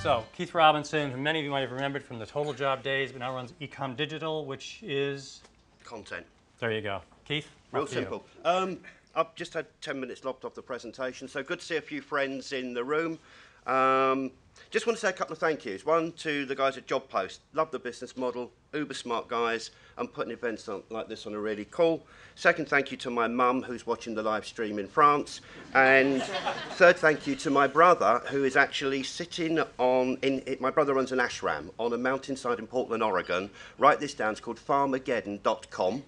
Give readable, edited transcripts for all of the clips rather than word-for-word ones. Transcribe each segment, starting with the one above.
So, Keith Robinson, who many of you might have remembered from the Total Job days, but now runs Ecom Digital, which is... Content. There you go. Keith? Real simple. I've just had 10 minutes lopped off the presentation, so good to see a few friends in the room. Just want to say a couple of thank yous. One to the guys at Job Post. Love the business model, uber smart guys, and putting events like this on are really cool. Second thank you to my mum, who's watching the live stream in France. And third thank you to my brother, who is actually sitting on, my brother runs an ashram on a mountainside in Portland, Oregon. Write this down, it's called farmageddon.com.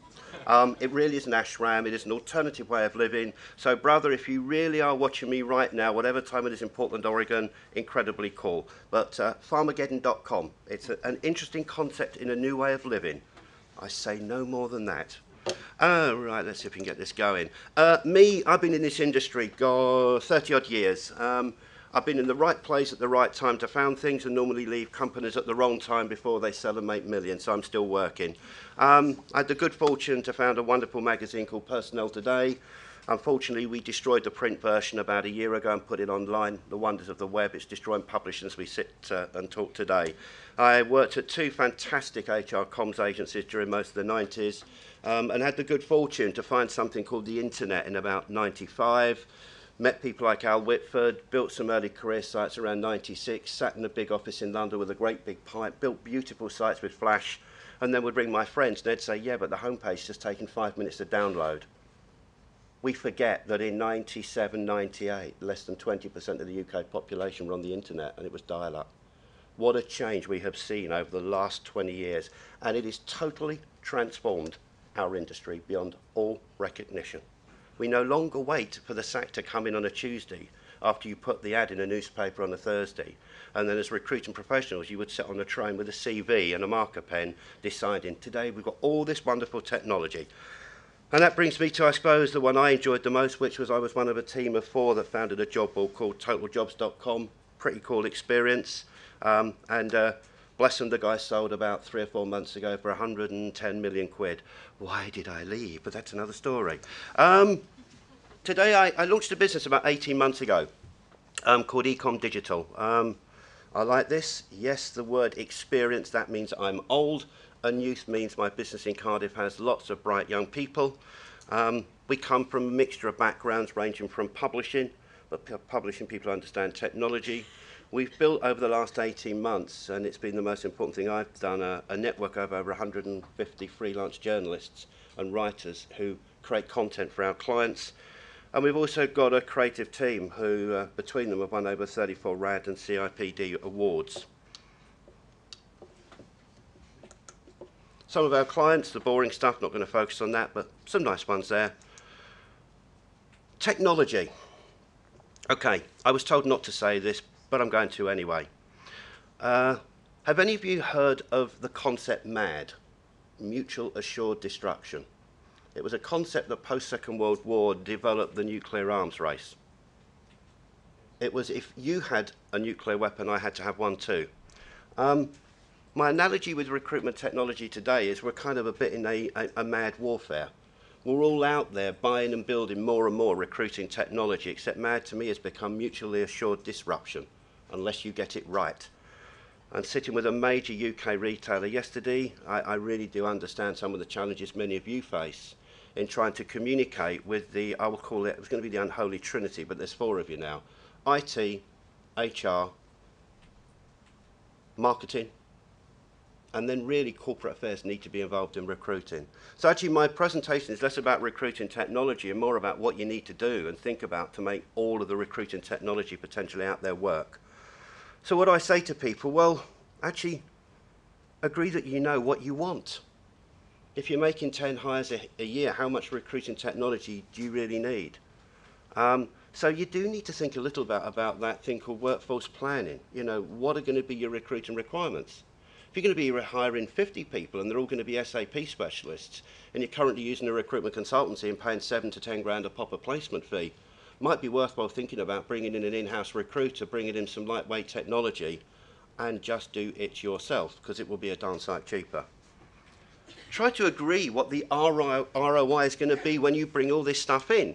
It really is an ashram. It is an alternative way of living. So, brother, if you really are watching me right now, whatever time it is in Portland, Oregon, incredibly cool. But farmageddon.com, it's an interesting concept in a new way of living. I say no more than that. Right, let's see if we can get this going. I've been in this industry, 30-odd years. I've been in the right place at the right time to found things and normally leave companies at the wrong time before they sell and make millions, so I'm still working. I had the good fortune to found a wonderful magazine called Personnel Today. Unfortunately, we destroyed the print version about a year ago and put it online. The wonders of the web, it's destroying publishing as we sit and talk today. I worked at two fantastic HR comms agencies during most of the 90s and had the good fortune to find something called the internet in about 95. Met people like Al Whitford, built some early career sites around 96, sat in a big office in London with a great big pipe, built beautiful sites with Flash, and then would ring my friends and they'd say, yeah, but the homepage is just taking 5 minutes to download. We forget that in 97, 98, less than 20% of the UK population were on the internet and it was dial-up. What a change we have seen over the last 20 years, and it has totally transformed our industry beyond all recognition. We no longer wait for the sack to come in on a Tuesday after you put the ad in a newspaper on a Thursday. And then as recruiting professionals, you would sit on a train with a CV and a marker pen deciding, today we've got all this wonderful technology. And that brings me to, I suppose, the one I enjoyed the most, which was I was one of a team of 4 that founded a job board called totaljobs.com. Pretty cool experience. Bless them, the guy sold about 3 or 4 months ago for 110 million quid. Why did I leave? But that's another story. Today I launched a business about 18 months ago called Ecom Digital. I like this. Yes, the word experience, that means I'm old, and youth means my business in Cardiff has lots of bright young people. We come from a mixture of backgrounds ranging from publishing, but publishing people understand technology. We've built over the last 18 months, and it's been the most important thing I've done, a network of over 150 freelance journalists and writers who create content for our clients. And we've also got a creative team who, between them, have won over 34 RAD and CIPD awards. Some of our clients, the boring stuff, not going to focus on that, but some nice ones there. Technology. Okay, I was told not to say this, but I'm going to anyway. Have any of you heard of the concept MAD, Mutual Assured Destruction? It was a concept that post-Second World War developed the nuclear arms race. It was if you had a nuclear weapon, I had to have one too. My analogy with recruitment technology today is we're kind of a bit in a mad warfare. We're all out there buying and building more and more recruiting technology, except MAD to me has become mutually assured disruption, unless you get it right. And sitting with a major UK retailer yesterday, I really do understand some of the challenges many of you face in trying to communicate with the, I will call it, it's going to be the unholy trinity, but there's 4 of you now. IT, HR, marketing, and then really corporate affairs need to be involved in recruiting. So actually my presentation is less about recruiting technology and more about what you need to do and think about to make all of the recruiting technology potentially out there work. So what do I say to people? Well, actually agree that you know what you want. If you're making 10 hires a year, how much recruiting technology do you really need? So you do need to think a little bit about that thing called workforce planning. You know, what are going to be your recruiting requirements? If you're going to be hiring 50 people and they're all going to be SAP specialists, and you're currently using a recruitment consultancy and paying 7 to 10 grand a pop a placement fee, might be worthwhile thinking about bringing in an in-house recruiter, bringing in some lightweight technology, and just do it yourself, because it will be a darn sight cheaper. Try to agree what the ROI is going to be when you bring all this stuff in.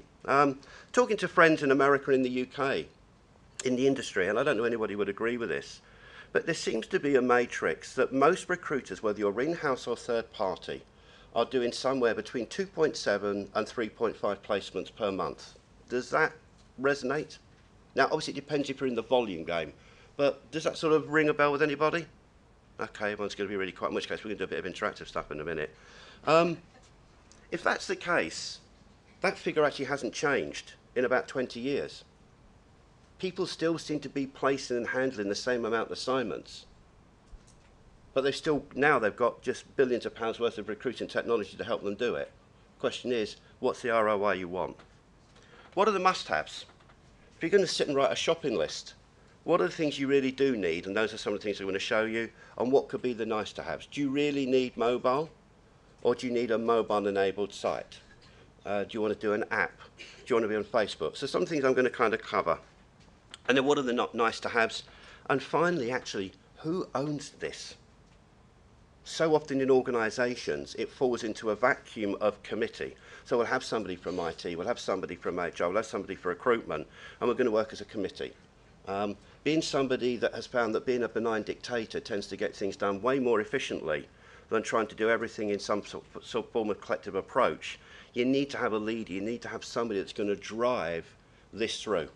Talking to friends in America and the UK, in the industry, and I don't know anybody would agree with this, But there seems to be a matrix that most recruiters, whether you're in-house or third party, are doing somewhere between 2.7 and 3.5 placements per month. Does that resonate? Now, obviously, it depends if you're in the volume game, but does that sort of ring a bell with anybody? Okay, everyone's going to be really quiet, in which case we're going to do a bit of interactive stuff in a minute. If that's the case, that figure actually hasn't changed in about 20 years. People still seem to be placing and handling the same amount of assignments. But they've got just billions of pounds worth of recruiting technology to help them do it. Question is, what's the ROI you want? What are the must-haves? If you're going to sit and write a shopping list, what are the things you really do need? And those are some of the things I'm going to show you. And what could be the nice-to-haves? Do you really need mobile? Or do you need a mobile-enabled site? Do you want to do an app? Do you want to be on Facebook? So some things I'm going to kind of cover. And then what are the not nice-to-haves? And finally, actually, who owns this? So often in organisations, it falls into a vacuum of committee. So we'll have somebody from IT, we'll have somebody from HR, we'll have somebody for recruitment, and we're going to work as a committee. Being somebody that has found that being a benign dictator tends to get things done way more efficiently than trying to do everything in some sort of form of collective approach, you need to have a leader, you need to have somebody that's going to drive this through.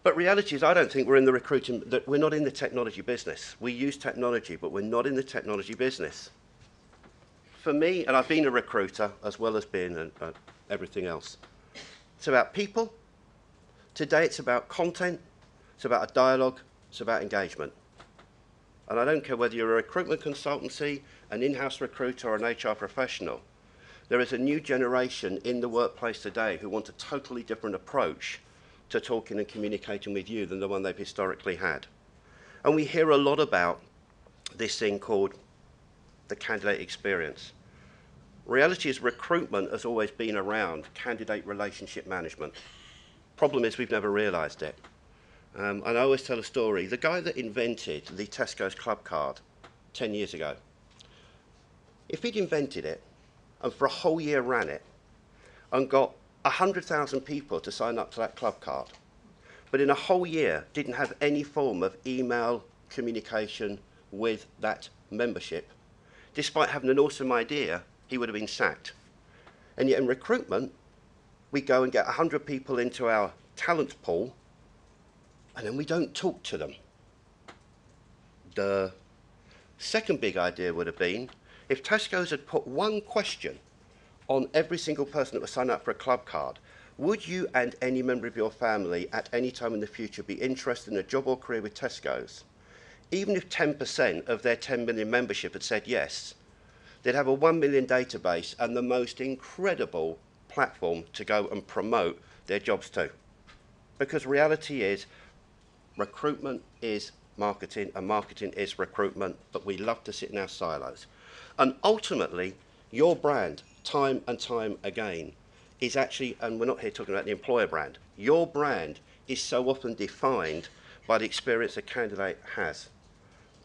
But reality is, I don't think we're in the recruiting, that we're not in the technology business. We use technology, but we're not in the technology business. For me, and I've been a recruiter as well as being everything else, it's about people. Today it's about content, it's about a dialogue, it's about engagement. And I don't care whether you're a recruitment consultancy, an in-house recruiter or an HR professional, there is a new generation in the workplace today who want a totally different approach to talking and communicating with you than the one they've historically had. And we hear a lot about this thing called the candidate experience. Reality is recruitment has always been around candidate relationship management. Problem is we've never realised it. And I always tell a story. The guy that invented the Tesco's club card 10 years ago, if he'd invented it and for a whole year ran it and got 100,000 people to sign up to that club card, but in a whole year didn't have any form of email communication with that membership, despite having an awesome idea, he would have been sacked. And yet in recruitment, we go and get 100 people into our talent pool, and then we don't talk to them. The second big idea would have been, if Tesco's had put one question on every single person that was signed up for a club card, would you and any member of your family at any time in the future be interested in a job or career with Tesco's? Even if 10% of their 10 million membership had said yes, they'd have a 1 million database and the most incredible platform to go and promote their jobs to. Because reality is, recruitment is marketing and marketing is recruitment, but we love to sit in our silos. And ultimately, your brand, time and time again, is actually, and we're not here talking about the employer brand, your brand is so often defined by the experience a candidate has.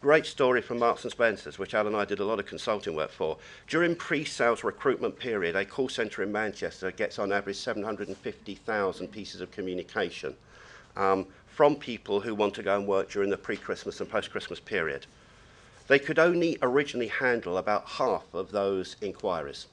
Great story from Marks and Spencer's, which Al and I did a lot of consulting work for. During pre-sales recruitment period, a call centre in Manchester gets on average 750,000 pieces of communication from people who want to go and work during the pre-Christmas and post-Christmas period. They could only originally handle about half of those inquiries,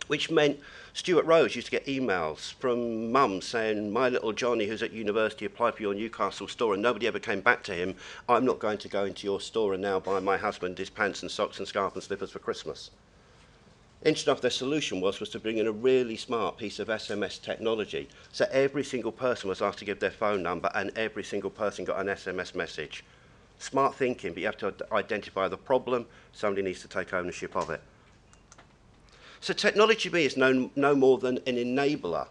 which meant Stuart Rose used to get emails from mums saying, my little Johnny who's at university applied for your Newcastle store and nobody ever came back to him. I'm not going to go into your store and now buy my husband his pants and socks and scarf and slippers for Christmas. Interesting enough, their solution was to bring in a really smart piece of SMS technology. So every single person was asked to give their phone number and every single person got an SMS message. Smart thinking, but you have to identify the problem. Somebody needs to take ownership of it. So technology to me is no more than an enabler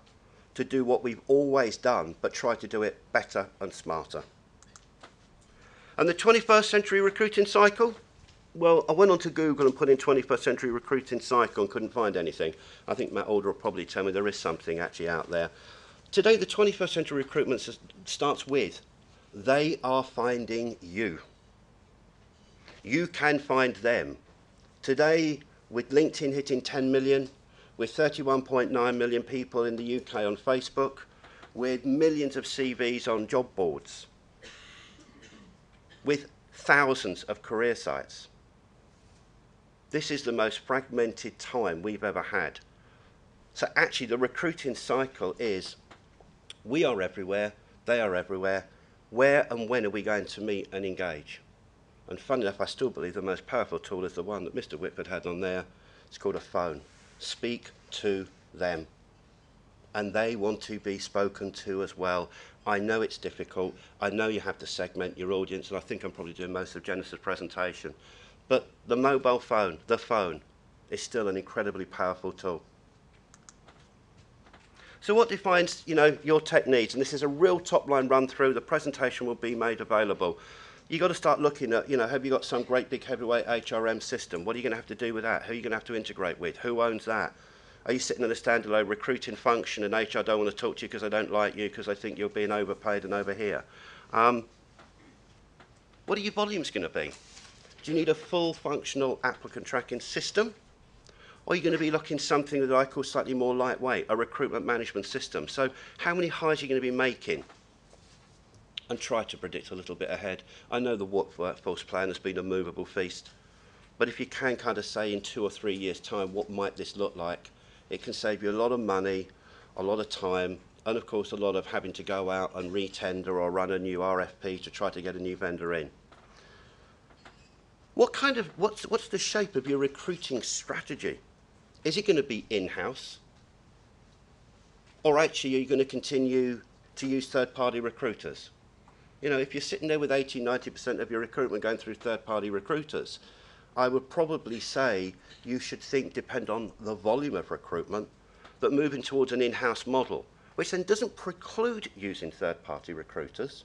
to do what we've always done, but try to do it better and smarter. And the 21st century recruiting cycle? Well, I went onto Google and put in 21st century recruiting cycle and couldn't find anything. I think Matt Alder will probably tell me there is something actually out there. Today, the 21st century recruitment starts with, they are finding you. You can find them. Today, with LinkedIn hitting 10 million, with 31.9 million people in the UK on Facebook, with millions of CVs on job boards, with thousands of career sites. This is the most fragmented time we've ever had. So actually the recruiting cycle is, we are everywhere, they are everywhere. Where and when are we going to meet and engage? And funny enough, I still believe the most powerful tool is the one that Mr. Whitford had on there. It's called a phone. Speak to them. And they want to be spoken to as well. I know it's difficult. I know you have to segment your audience, and I think I'm probably doing most of Genesis' presentation. But the mobile phone, the phone, is still an incredibly powerful tool. So what defines, your tech needs? And this is a real top-line run-through. The presentation will be made available. You've got to start looking at, have you got some great big heavyweight HRM system? What are you going to have to do with that? Who are you going to have to integrate with? Who owns that? Are you sitting in a standalone recruiting function and HR don't want to talk to you because they don't like you, because they think you're being overpaid and over here? What are your volumes going to be? Do you need a full functional applicant tracking system? Or are you going to be looking something that I call slightly more lightweight, a recruitment management system? So how many hires are you going to be making? And try to predict a little bit ahead. I know the workforce plan has been a movable feast, but if you can kind of say in 2 or 3 years' time, what might this look like? It can save you a lot of money, a lot of time, and of course a lot of having to go out and re-tender or run a new RFP to try to get a new vendor in. What's the shape of your recruiting strategy? Is it going to be in-house? Or actually are you going to continue to use third-party recruiters? If you're sitting there with 80–90% of your recruitment going through third-party recruiters, I would probably say you should think, depend on the volume of recruitment, that moving towards an in-house model, which then doesn't preclude using third-party recruiters,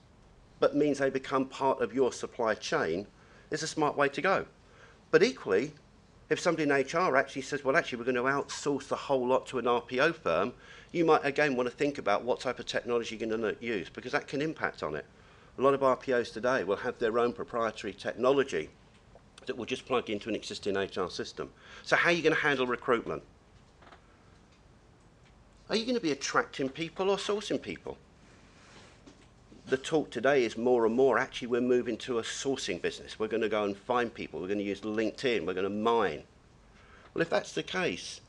but means they become part of your supply chain, is a smart way to go. But equally, if somebody in HR actually says, well, actually, we're going to outsource the whole lot to an RPO firm, you might, again, want to think about what type of technology you're going to use, because that can impact on it. A lot of RPOs today will have their own proprietary technology that will just plug into an existing HR system. So how are you going to handle recruitment? Are you going to be attracting people or sourcing people? The talk today is more and more, actually, we're moving to a sourcing business. We're going to go and find people. We're going to use LinkedIn. We're going to mine. Well, if that's the case,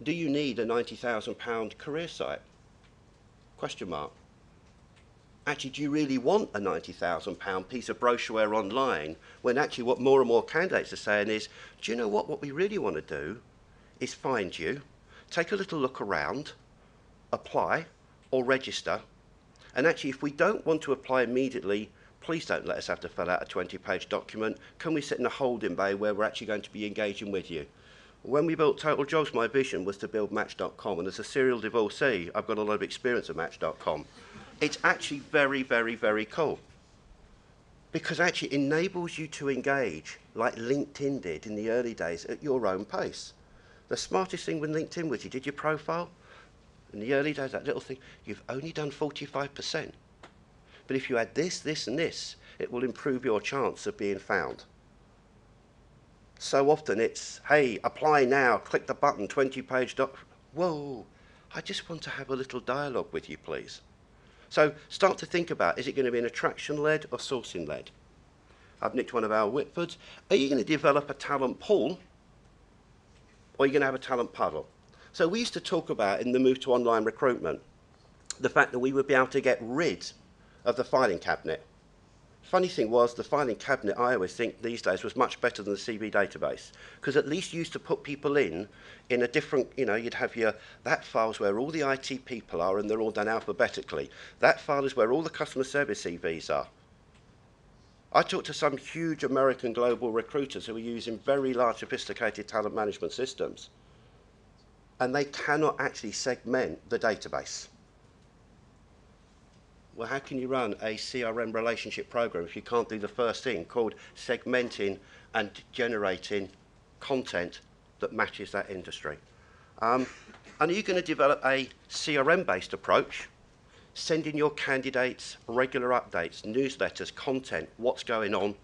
do you need a £90,000 career site? Question mark. Actually, do you really want a £90,000 piece of brochureware online when actually what more and more candidates are saying is, do you know what? What we really want to do is find you, take a little look around, apply or register. And actually, if we don't want to apply immediately, please don't let us have to fill out a 20-page document. Can we sit in a holding bay where we're actually going to be engaging with you? When we built Total Jobs, my vision was to build Match.com. And as a serial divorcee, I've got a lot of experience at Match.com. It's actually very, very, very cool. Because actually it enables you to engage like LinkedIn did in the early days at your own pace. The smartest thing with LinkedIn was you did your profile. In the early days, that little thing, you've only done 45%. But if you add this, this, and this, it will improve your chance of being found. So often it's, hey, apply now, click the button, 20-page doc. Whoa, I just want to have a little dialogue with you, please. So start to think about, is it going to be an attraction-led or sourcing-led? I've nicked one of our Whitfords. Are you going to develop a talent pool, or are you going to have a talent puddle? So we used to talk about, in the move to online recruitment, the fact that we would be able to get rid of the filing cabinet. Funny thing was, the filing cabinet, I always think these days, was much better than the CV database, because at least you used to put people in a different, you'd have that file's where all the IT people are, and they're all done alphabetically. That file is where all the customer service CVs are. I talked to some huge American global recruiters who are using very large, sophisticated talent management systems, and they cannot actually segment the database. Well, how can you run a CRM relationship program if you can't do the first thing called segmenting and generating content that matches that industry? And are you going to develop a CRM-based approach, sending your candidates regular updates, newsletters, content, what's going on?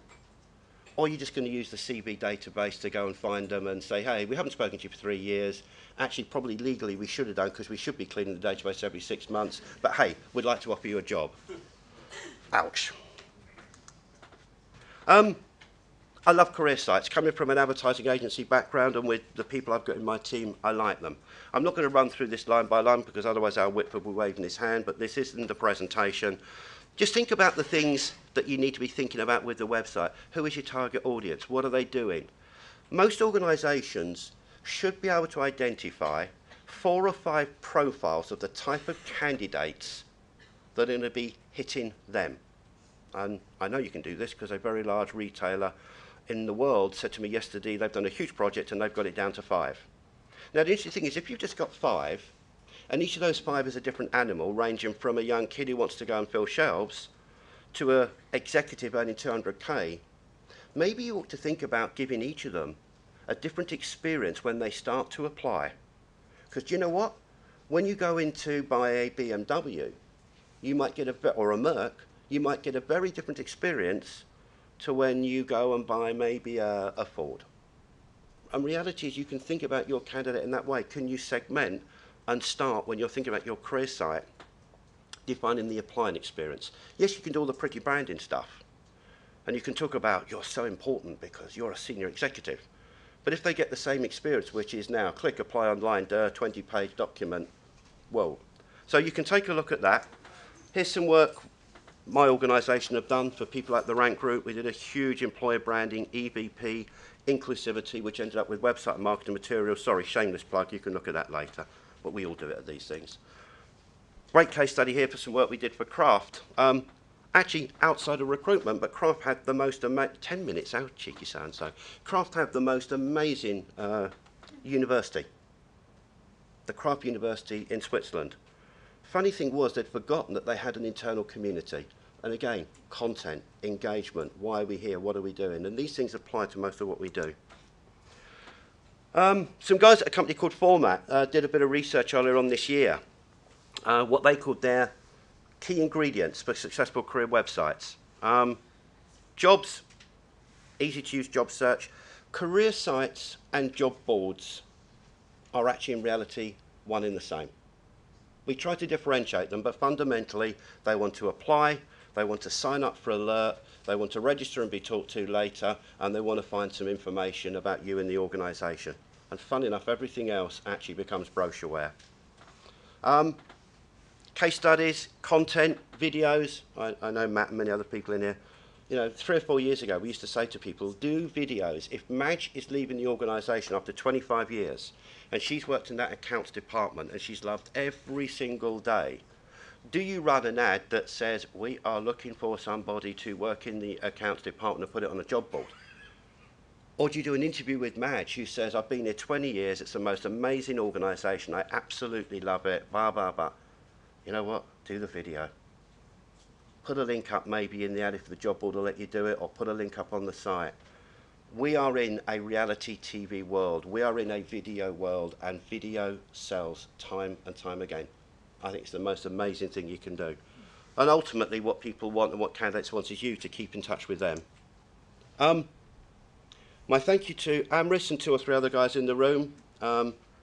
Or are you just going to use the CV database to go and find them and say, hey, we haven't spoken to you for 3 years. Actually, probably legally we should have done, because we should be cleaning the database every 6 months. But hey, we'd like to offer you a job. Ouch. I love career sites. Coming from an advertising agency background and with the people I've got in my team, I like them. I'm not going to run through this line by line because otherwise our Whitford will be waving his hand, but this isn't a presentation. Just think about the things that you need to be thinking about with the website. Who is your target audience? What are they doing? Most organisations should be able to identify 4 or 5 profiles of the type of candidates that are going to be hitting them. And I know you can do this because a very large retailer in the world said to me yesterday they've done a huge project and they've got it down to 5. Now the interesting thing is if you've just got 5 and each of those 5 is a different animal ranging from a young kid who wants to go and fill shelves to an executive earning 200k, maybe you ought to think about giving each of them a different experience when they start to apply. Because do you know what? When you go in to buy a BMW, you might get or a Merc, you might get a very different experience to when you go and buy maybe a Ford. And reality is you can think about your candidate in that way. Can you segment and start when you're thinking about your career site, defining the applying experience? Yes, you can do all the pretty branding stuff. And you can talk about you're so important because you're a senior executive. But if they get the same experience, which is now click, apply online, 20-page document, whoa. So you can take a look at that. Here's some work my organisation have done for people like the Rank Group. We did a huge employer branding, EVP, inclusivity, which ended up with website and marketing materials. Sorry, shameless plug, you can look at that later. But we all do it at these things. Great case study here for some work we did for Kraft. Actually, outside of recruitment, but Kraft had the most 10 minutes, how cheeky sound so. Kraft had the most amazing university, the Kraft University in Switzerland. Funny thing was they'd forgotten that they had an internal community. And again, content, engagement, why are we here, what are we doing? And these things apply to most of what we do. Some guys at a company called Format did a bit of research earlier on this year. What they called their key ingredients for successful career websites. Jobs, easy to use job search. Career sites and job boards are actually in reality one and the same. We try to differentiate them, but fundamentally they want to apply, they want to sign up for alert, they want to register and be talked to later, and they want to find some information about you and the organisation. And fun enough, everything else actually becomes brochureware. Case studies, content, videos. I know Matt and many other people in here. You know, 3 or 4 years ago, we used to say to people, do videos. If Madge is leaving the organisation after 25 years, and she's worked in that accounts department, and she's loved every single day, do you run an ad that says, we are looking for somebody to work in the accounts department and put it on a job board? Or do you do an interview with Madge who says, I've been here 20 years, it's the most amazing organisation, I absolutely love it, blah, blah, blah. You know what? Do the video. Put a link up maybe in the ad if the job board will let you do it, or put a link up on the site. We are in a reality TV world. We are in a video world, and video sells time and time again. I think it's the most amazing thing you can do. And ultimately what people want and what candidates want is you to keep in touch with them. My thank you to Amris and 2 or 3 other guys in the room.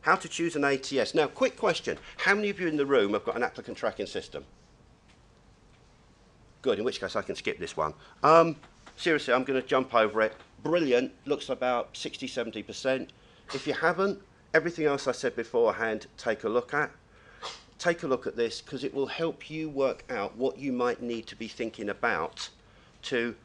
How to choose an ATS. Now, quick question. How many of you in the room have got an applicant tracking system? Good, in which case I can skip this one. Seriously, I'm going to jump over it. Brilliant, looks about 60–70%. If you haven't, everything else I said beforehand, take a look at. Take a look at this because it will help you work out what you might need to be thinking about to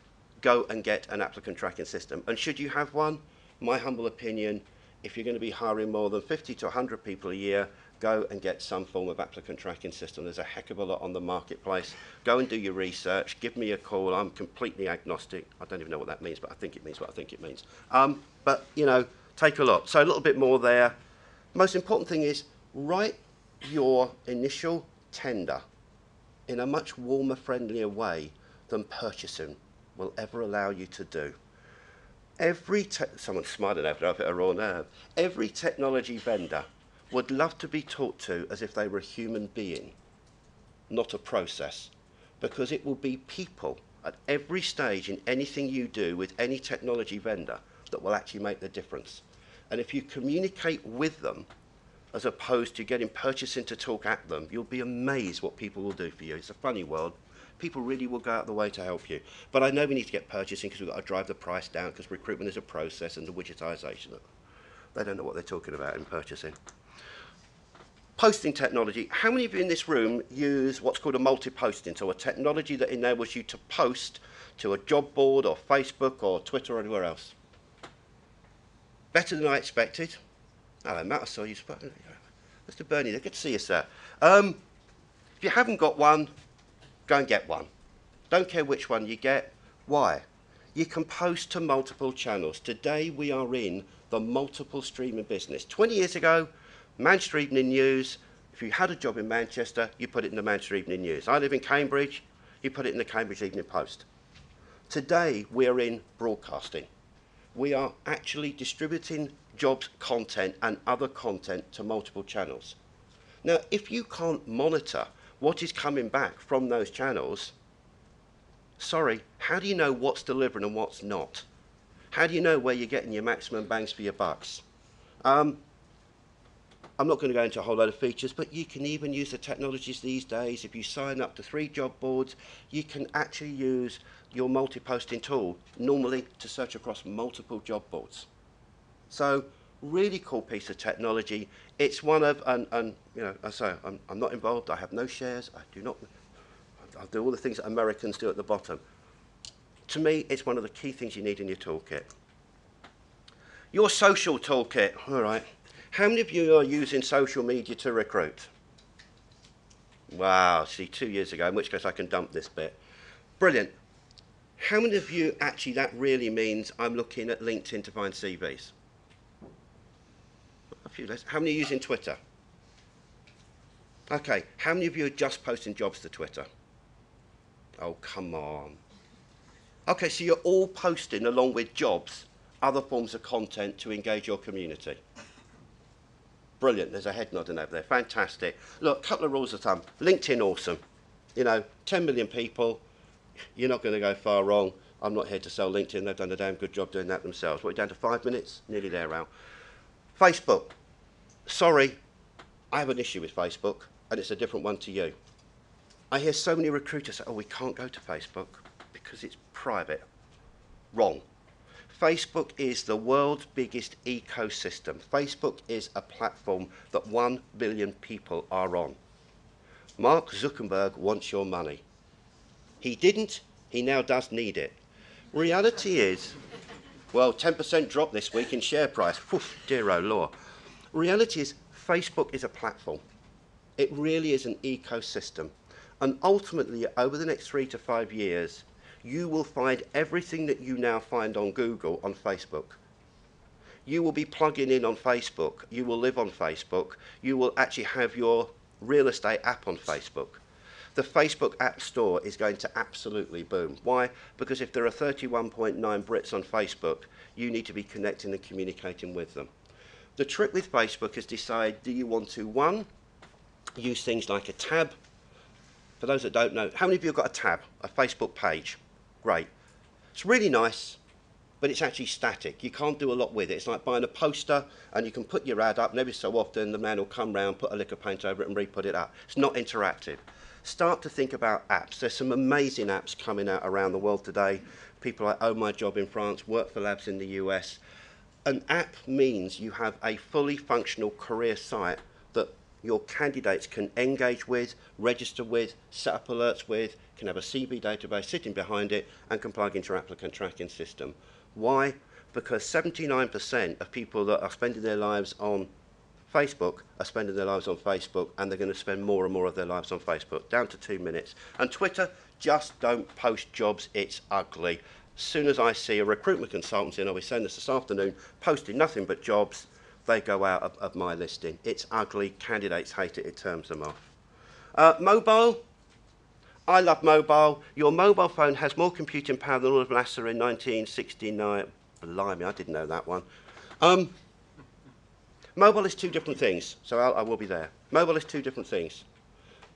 go and get an applicant tracking system. And should you have one, my humble opinion, if you're going to be hiring more than 50 to 100 people a year, go and get some form of applicant tracking system. There's a heck of a lot on the marketplace. Go and do your research. Give me a call. I'm completely agnostic. I don't even know what that means, but I think it means what I think it means. But, you know, take a look. So a little bit more there. Most important thing is write your initial tender in a much warmer, friendlier way than purchasing will ever allow you to do. Someone's smiling over it, a raw nerve. Every technology vendor would love to be talked to as if they were a human being, not a process, because it will be people at every stage in anything you do with any technology vendor that will actually make the difference. And if you communicate with them as opposed to getting purchasing to talk at them, you'll be amazed what people will do for you. It's a funny world. people really will go out of the way to help you. But I know we need to get purchasing because we've got to drive the price down because recruitment is a process and the widgetisation. They don't know what they're talking about in purchasing. Posting technology. How many of you in this room use what's called a multi-posting, so a technology that enables you to post to a job board or Facebook or Twitter or anywhere else? Better than I expected. Hello, Matt, I saw you. Mr. Bernie, good to see you, sir. If you haven't got one, go and get one. Don't care which one you get. Why? You can post to multiple channels. Today we are in the multiple streaming business. 20 years ago, Manchester Evening News, if you had a job in Manchester, you put it in the Manchester Evening News. I live in Cambridge, you put it in the Cambridge Evening Post. Today, we're in broadcasting. We are actually distributing jobs content and other content to multiple channels. Now, if you can't monitor what is coming back from those channels, sorry, how do you know what's delivering and what's not? How do you know where you're getting your maximum bangs for your bucks? I'm not going to go into a whole load of features, but you can even use the technologies these days. If you sign up to 3 job boards, you can actually use your multi-posting tool normally to search across multiple job boards. So, really cool piece of technology. It's one of, and you know, I say I'm not involved. I have no shares. I do all the things that Americans do at the bottom. To me, it's one of the key things you need in your toolkit. Your social toolkit. All right. How many of you are using social media to recruit? Wow, see, 2 years ago, in which case I can dump this bit. Brilliant. How many of you actually that really means I'm looking at LinkedIn to find CVs? A few less. How many are using Twitter? Okay, how many of you are just posting jobs to Twitter? Oh, come on. Okay, so you're all posting along with jobs, other forms of content to engage your community. Brilliant, there's a head nodding over there, fantastic. Look, a couple of rules of thumb. LinkedIn, awesome. You know, 10 million people, you're not going to go far wrong. I'm not here to sell LinkedIn, they've done a damn good job doing that themselves. We're down to 5 minutes, nearly there, Al. Facebook, sorry, I have an issue with Facebook, and it's a different one to you. I hear so many recruiters say, oh, we can't go to Facebook because it's private. Wrong. Facebook is the world's biggest ecosystem. Facebook is a platform that 1 billion people are on. Mark Zuckerberg wants your money. He didn't, he now does need it. Reality is, well, 10% drop this week in share price. Whew, dear oh Lord. Reality is, Facebook is a platform. It really is an ecosystem. And ultimately, over the next 3 to 5 years, you will find everything that you now find on Google on Facebook. You will be plugging in on Facebook. You will live on Facebook. You will actually have your real estate app on Facebook. The Facebook App Store is going to absolutely boom. Why? Because if there are 31.9 Brits on Facebook, you need to be connecting and communicating with them. The trick with Facebook is decide, do you want to, 1, use things like a tab? For those that don't know, how many of you have got a tab, a Facebook page? Great. It's really nice, but it's actually static. You can't do a lot with it. It's like buying a poster and you can put your ad up and every so often the man will come round, put a lick of paint over it and re-put it up. It's not interactive. Start to think about apps. There's some amazing apps coming out around the world today. People like Oh My Job in France, Work for Labs in the US. An app means you have a fully functional career site that your candidates can engage with, register with, set up alerts with, can have a CV database sitting behind it, and can plug into your applicant tracking system. Why? Because 79% of people that are spending their lives on Facebook are spending their lives on Facebook, and they're going to spend more and more of their lives on Facebook, down to 2 minutes. And Twitter, just don't post jobs, it's ugly. As soon as I see a recruitment consultancy, and I'll be saying this afternoon, posting nothing but jobs, they go out of my listing. It's ugly, candidates hate it, it turns them off. Mobile, I love mobile. Your mobile phone has more computing power than all of NASA in 1969. Blimey, I didn't know that one. Mobile is 2 different things, so I will be there. Mobile is 2 different things.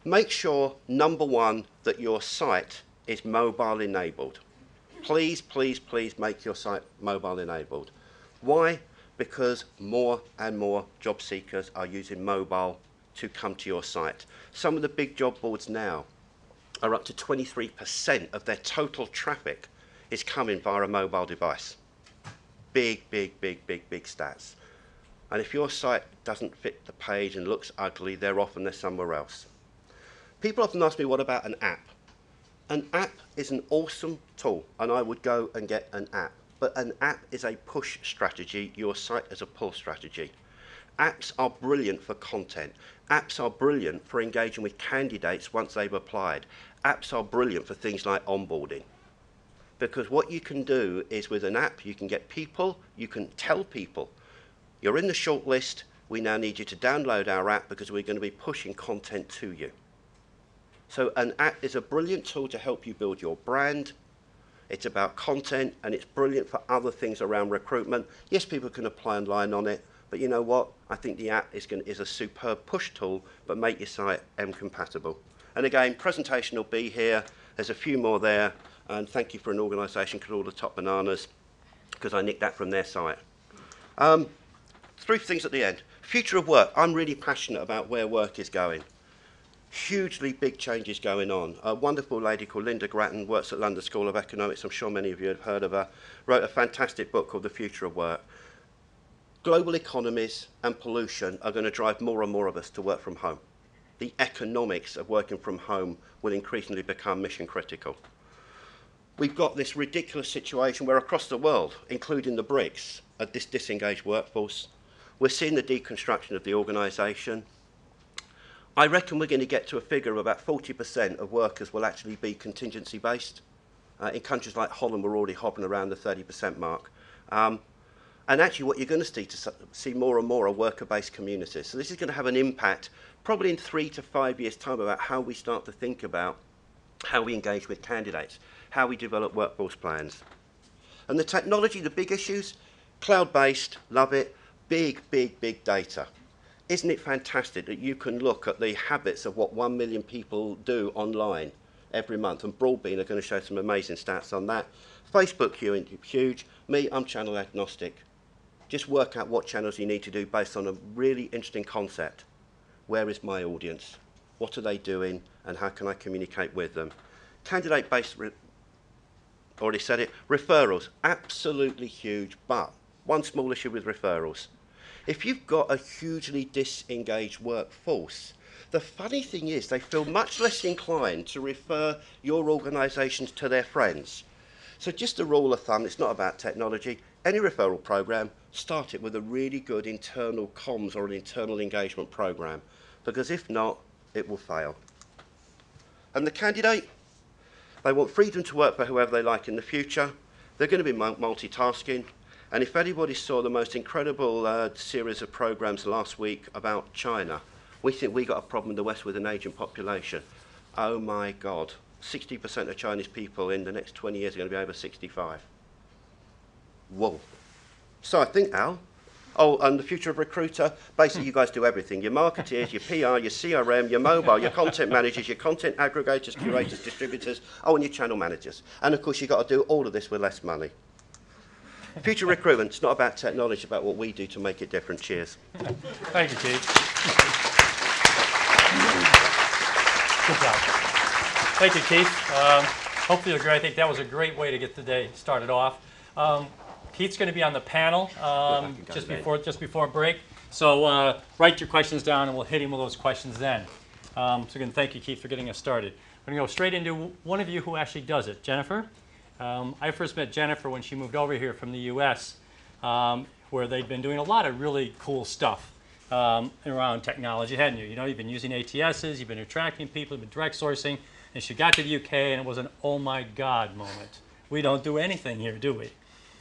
Make sure, number 1, that your site is mobile enabled. Please, please, please make your site mobile enabled. Why? Because more and more job seekers are using mobile to come to your site. Some of the big job boards now are up to 23% of their total traffic is coming via a mobile device. Big, big, big, big, big stats. And if your site doesn't fit the page and looks ugly, they're off and they're somewhere else. People often ask me, what about an app? An app is an awesome tool, and I would go and get an app. But an app is a push strategy. Your site is a pull strategy. Apps are brilliant for content. Apps are brilliant for engaging with candidates once they've applied. Apps are brilliant for things like onboarding. Because what you can do is with an app, you can get people, you can tell people, you're in the shortlist, we now need you to download our app because we're going to be pushing content to you. So an app is a brilliant tool to help you build your brand. It's about content, and it's brilliant for other things around recruitment. Yes, people can apply online on it, but you know what? I think the app is a superb push tool, but make your site M-compatible. And again, presentation will be here. There's a few more there. And thank you for an organisation called All the Top Bananas, because I nicked that from their site. 3 things at the end. Future of work. I'm really passionate about where work is going. Hugely big changes going on. A wonderful lady called Linda Grattan works at London School of Economics. I'm sure many of you have heard of her. Wrote a fantastic book called The Future of Work. Global economies and pollution are going to drive more and more of us to work from home. The economics of working from home will increasingly become mission critical. We've got this ridiculous situation where across the world, including the BRICS, this disengaged workforce, we're seeing the deconstruction of the organisation. I reckon we're going to get to a figure of about 40% of workers will actually be contingency based. In countries like Holland, we're already hovering around the 30% mark. And actually what you're going to see more and more are worker-based communities. So this is going to have an impact probably in 3 to 5 years' time about how we start to think about how we engage with candidates, how we develop workforce plans. And the technology, the big issues, cloud-based, love it, big, big, big data. Isn't it fantastic that you can look at the habits of what 1 million people do online every month? And Broadbean are going to show some amazing stats on that. Facebook huge. Me, I'm channel agnostic. Just work out what channels you need to do based on a really interesting concept. Where is my audience? What are they doing? And how can I communicate with them? Candidate-based, already said it, referrals, absolutely huge, but one small issue with referrals. If you've got a hugely disengaged workforce, the funny thing is they feel much less inclined to refer your organisations to their friends. So just a rule of thumb, it's not about technology. Any referral program, start it with a really good internal comms or an internal engagement program, because if not, it will fail. And the candidate, they want freedom to work for whoever they like in the future. They're going to be multitasking. And if anybody saw the most incredible series of programs last week about China, we think we got a problem in the West with an aging population. Oh my God, 60% of Chinese people in the next 20 years are going to be over 65. Whoa. So I think, Al, and the future of recruiter, basically you guys do everything. Your marketeers, your PR, your CRM, your mobile, your content managers, your content aggregators, curators, distributors, and your channel managers. And of course you've got to do all of this with less money. Future recruitment, it's not about technology, it's about what we do to make it different. Cheers. Thank you, Keith. Good job. Thank you, Keith. Hopefully you'll agree. I think that was a great way to get the day started off. Keith's going to be on the panel just before break. So write your questions down and we'll hit him with those questions then. So again, thank you, Keith, for getting us started. We're going to go straight into one of you who actually does it. Jennifer? I first met Jennifer when she moved over here from the U.S., where they'd been doing a lot of really cool stuff around technology, hadn't you? You know, you've been using ATSs, you've been attracting people, you've been direct sourcing, and she got to the U.K. and it was an oh my God moment. We don't do anything here, do we?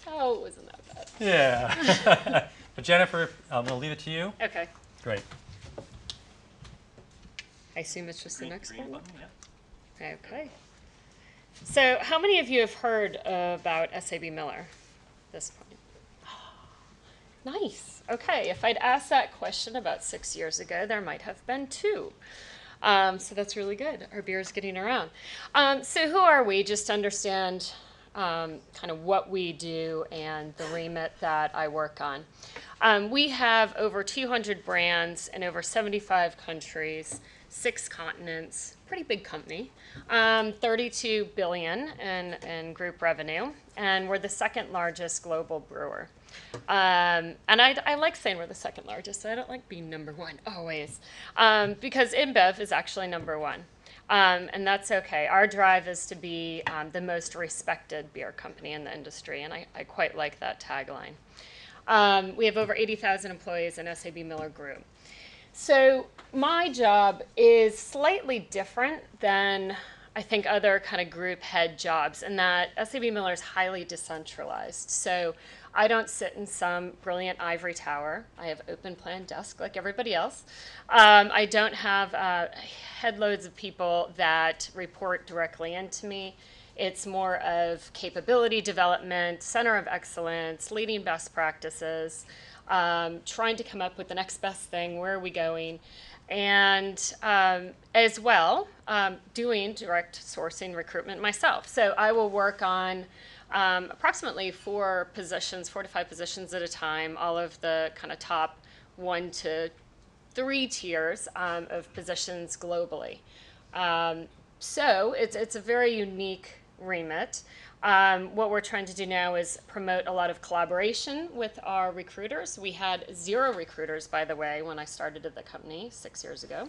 Oh, it wasn't that bad. Yeah. But Jennifer, I'm going to leave it to you. Okay. Great. I assume it's just the next Green one? button, yeah. Okay. So how many of you have heard about SAB Miller at this point? Nice. Okay. If I'd asked that question about 6 years ago, there might have been 2. So that's really good. Our beer is getting around. So who are we? Just to understand kind of what we do and the remit that I work on. We have over 200 brands in over 75 countries, 6 continents, pretty big company, 32 billion in group revenue, and we're the second largest global brewer. And I like saying we're the second largest. So I don't like being number one always, because InBev is actually number one. And that's okay. Our drive is to be the most respected beer company in the industry, and I quite like that tagline. We have over 80,000 employees in SAB Miller Group. So my job is slightly different than I think other kind of group head jobs, in that SAB Miller is highly decentralized. So I don't sit in some brilliant ivory tower. I have open plan desk like everybody else. I don't have headloads of people that report directly into me. It's more of capability development, center of excellence, leading best practices, trying to come up with the next best thing, where are we going, and as well, doing direct sourcing recruitment myself. So I will work on approximately 4 to 5 positions at a time, all of the kind of top 1 to 3 tiers of positions globally. So it's a very unique remit. What we're trying to do now is promote a lot of collaboration with our recruiters. We had 0 recruiters, by the way, when I started at the company 6 years ago.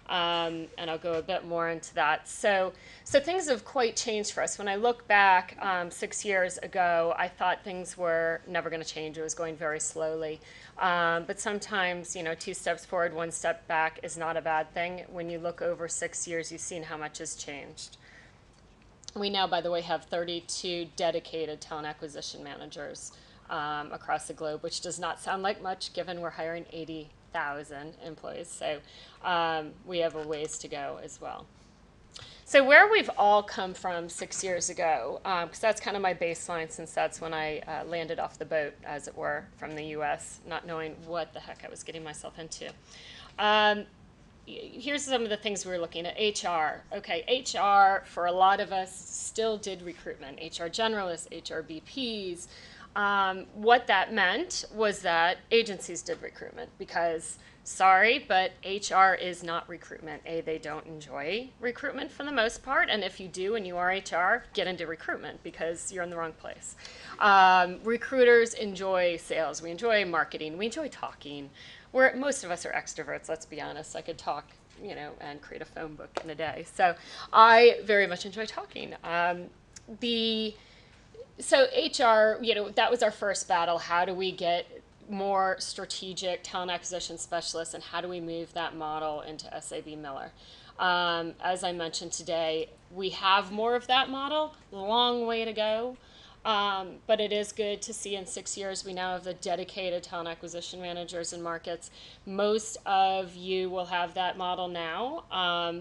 And I'll go a bit more into that. So things have quite changed for us. When I look back 6 years ago, I thought things were never going to change. It was going very slowly. But sometimes, 2 steps forward, 1 step back is not a bad thing. When you look over 6 years, you've seen how much has changed. We now, by the way, have 32 dedicated talent acquisition managers across the globe, which does not sound like much given we're hiring 80,000 employees. So we have a ways to go as well. So where we've all come from 6 years ago, because that's kind of my baseline, since that's when I landed off the boat, as it were, from the US, not knowing what the heck I was getting myself into. Here's some of the things we were looking at. HR. Okay, HR, for a lot of us, still did recruitment. HR generalists, HR BPs. What that meant was that agencies did recruitment, because, sorry, but HR is not recruitment. They don't enjoy recruitment for the most part, and if you do and you are HR, get into recruitment, because you're in the wrong place. Recruiters enjoy sales. We enjoy marketing. We enjoy talking. Most of us are extroverts, let's be honest. I could talk, and create a phone book in a day. So I very much enjoy talking. So HR, that was our first battle. How do we get more strategic talent acquisition specialists, and how do we move that model into SAB Miller? As I mentioned today, we have more of that model, long way to go. But it is good to see in 6 years we now have the dedicated talent acquisition managers in markets. Most of you will have that model now.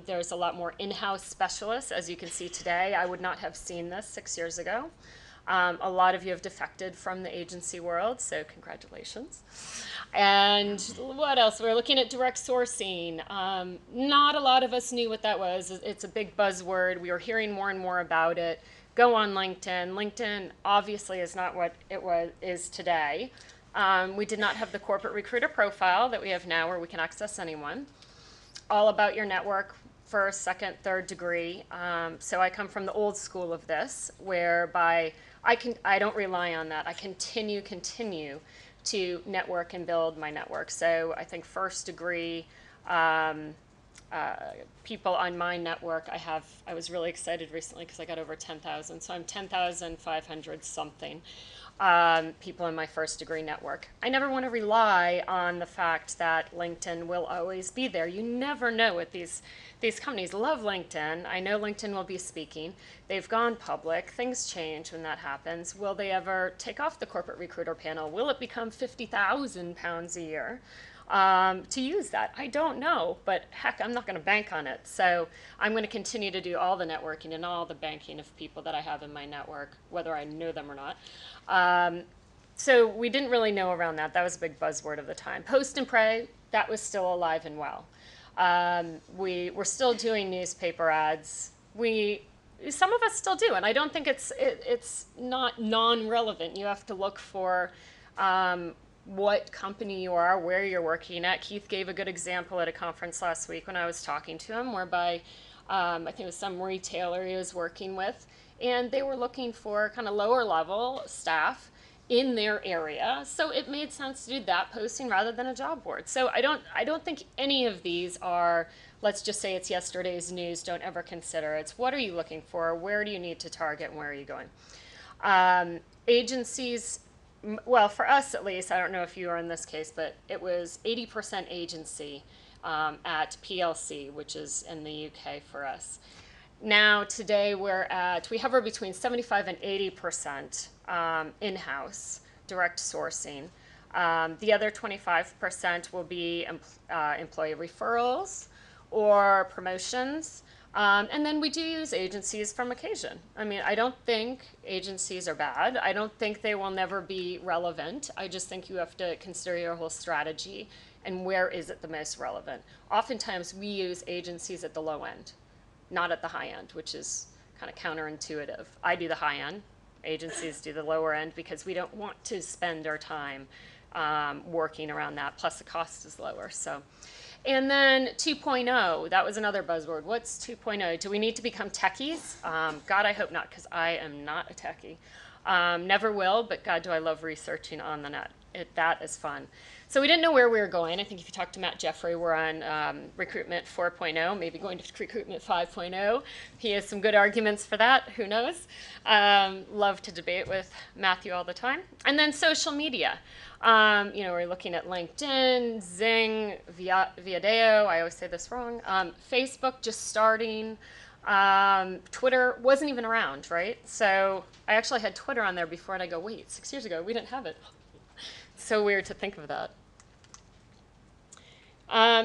There's a lot more in-house specialists, as you can see today. I would not have seen this 6 years ago. A lot of you have defected from the agency world, so congratulations. And what else? We're looking at direct sourcing. Not a lot of us knew what that was. It's a big buzzword. We were hearing more and more about it. Go on LinkedIn. LinkedIn obviously is not what is today. We did not have the corporate recruiter profile that we have now, where we can access anyone. All about your network, first, second, third degree. So I come from the old school of this, whereby I don't rely on that. I continue to network and build my network. So I think first degree people on my network, I was really excited recently because I got over 10,000. So I'm 10,500 something people in my first degree network. I never want to rely on the fact that LinkedIn will always be there. You never know what these companies love LinkedIn. I know LinkedIn will be speaking. They've gone public. Things change when that happens. Will they ever take off the corporate recruiter panel? Will it become £50,000 a year? To use that? I don't know, but heck, I'm not going to bank on it. So I'm going to continue to do all the networking and all the banking of people that I have in my network, whether I know them or not. So we didn't really know around that. That was a big buzzword of the time. Post and pray, that was still alive and well. We were still doing newspaper ads. Some of us still do, and I don't think it's not non-relevant. You have to look for what company you are, where you're working at. Keith gave a good example at a conference last week when I was talking to him, whereby I think it was some retailer he was working with, and they were looking for kind of lower level staff in their area. So it made sense to do that posting rather than a job board. So I don't think any of these are, let's just say it's yesterday's news, don't ever consider. It's what are you looking for, where do you need to target, and where are you going? Agencies, well, for us at least, I don't know if you are in this case, but it was 80% agency at PLC, which is in the UK for us. Now, today we hover between 75 and 80% in-house direct sourcing. The other 25% will be employee referrals or promotions. And then we do use agencies from occasion. I mean, I don't think agencies are bad. I don't think they will never be relevant. I just think you have to consider your whole strategy and where is it the most relevant. Oftentimes we use agencies at the low end, not at the high end, which is kind of counterintuitive. I do the high end, agencies do the lower end because we don't want to spend our time working around that, plus the cost is lower. So, and then 2.0, that was another buzzword. What's 2.0? Do we need to become techies? God, I hope not, because I am not a techie. Never will, but God, do I love researching on the net. That is fun. So we didn't know where we were going. I think if you talk to Matt Jeffrey, we're on recruitment 4.0, maybe going to recruitment 5.0. He has some good arguments for that. Who knows? Love to debate with Matthew all the time. And then social media. We're looking at LinkedIn, Zing, Viadeo. I always say this wrong. Facebook just starting. Twitter wasn't even around, right? So I actually had Twitter on there before, and I go, wait, 6 years ago we didn't have it. So weird to think of that.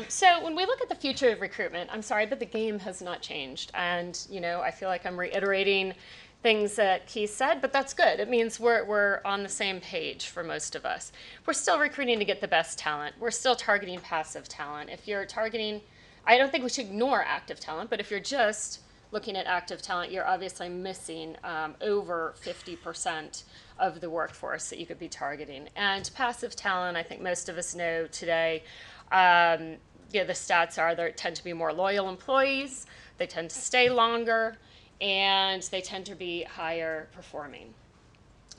So when we look at the future of recruitment, I'm sorry, but the game has not changed. And, I feel like I'm reiterating things that Keith said, but that's good. It means we're on the same page for most of us. We're still recruiting to get the best talent. We're still targeting passive talent. If you're targeting, I don't think we should ignore active talent, but if you're just looking at active talent, you're obviously missing over 50% of the workforce that you could be targeting. And passive talent, I think most of us know today, the stats are they tend to be more loyal employees, they tend to stay longer, and they tend to be higher performing.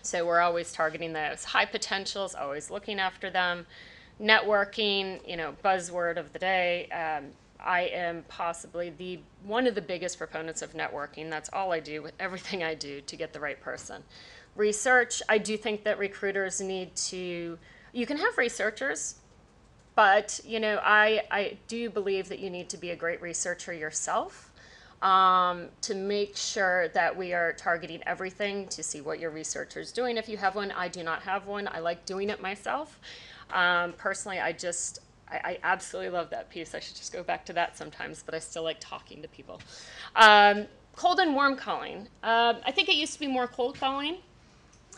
So we're always targeting those. High potentials, always looking after them. Networking, buzzword of the day. I am possibly one of the biggest proponents of networking. That's all I do with everything I do to get the right person. Research, I do think that recruiters need to, you can have researchers, but I do believe that you need to be a great researcher yourself to make sure that we are targeting everything to see what your researcher is doing. If you have one, I do not have one. I like doing it myself. Personally, I absolutely love that piece. I should just go back to that sometimes, but I still like talking to people. Cold and warm calling. I think it used to be more cold calling,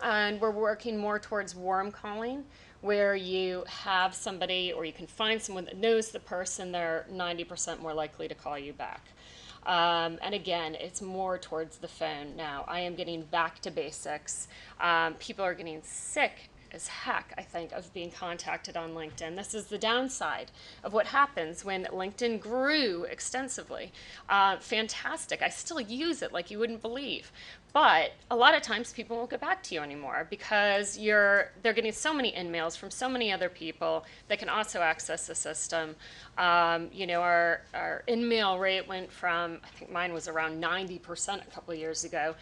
and we're working more towards warm calling, where you have somebody or you can find someone that knows the person, they're 90% more likely to call you back. And again, it's more towards the phone now. I am getting back to basics. People are getting sick as heck, I think, of being contacted on LinkedIn. This is the downside of what happens when LinkedIn grew extensively. Fantastic. I still use it like you wouldn't believe. But a lot of times people won't get back to you anymore because they're getting so many in-mails from so many other people that can also access the system. Our in-mail rate went from, I think mine was around 90% a couple of years ago,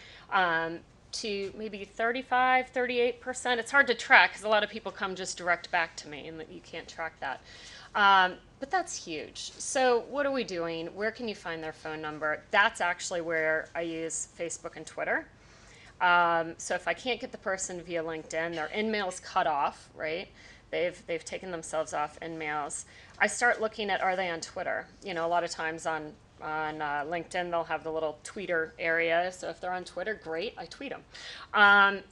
to maybe 35, 38%. It's hard to track because a lot of people come just direct back to me and you can't track that. But that's huge. So what are we doing? Where can you find their phone number? That's actually where I use Facebook and Twitter. So if I can't get the person via LinkedIn, their in-mail's cut off, right? They've taken themselves off in-mails. I start looking at, are they on Twitter? A lot of times on LinkedIn, they'll have the little tweeter area. So if they're on Twitter, great, I tweet them.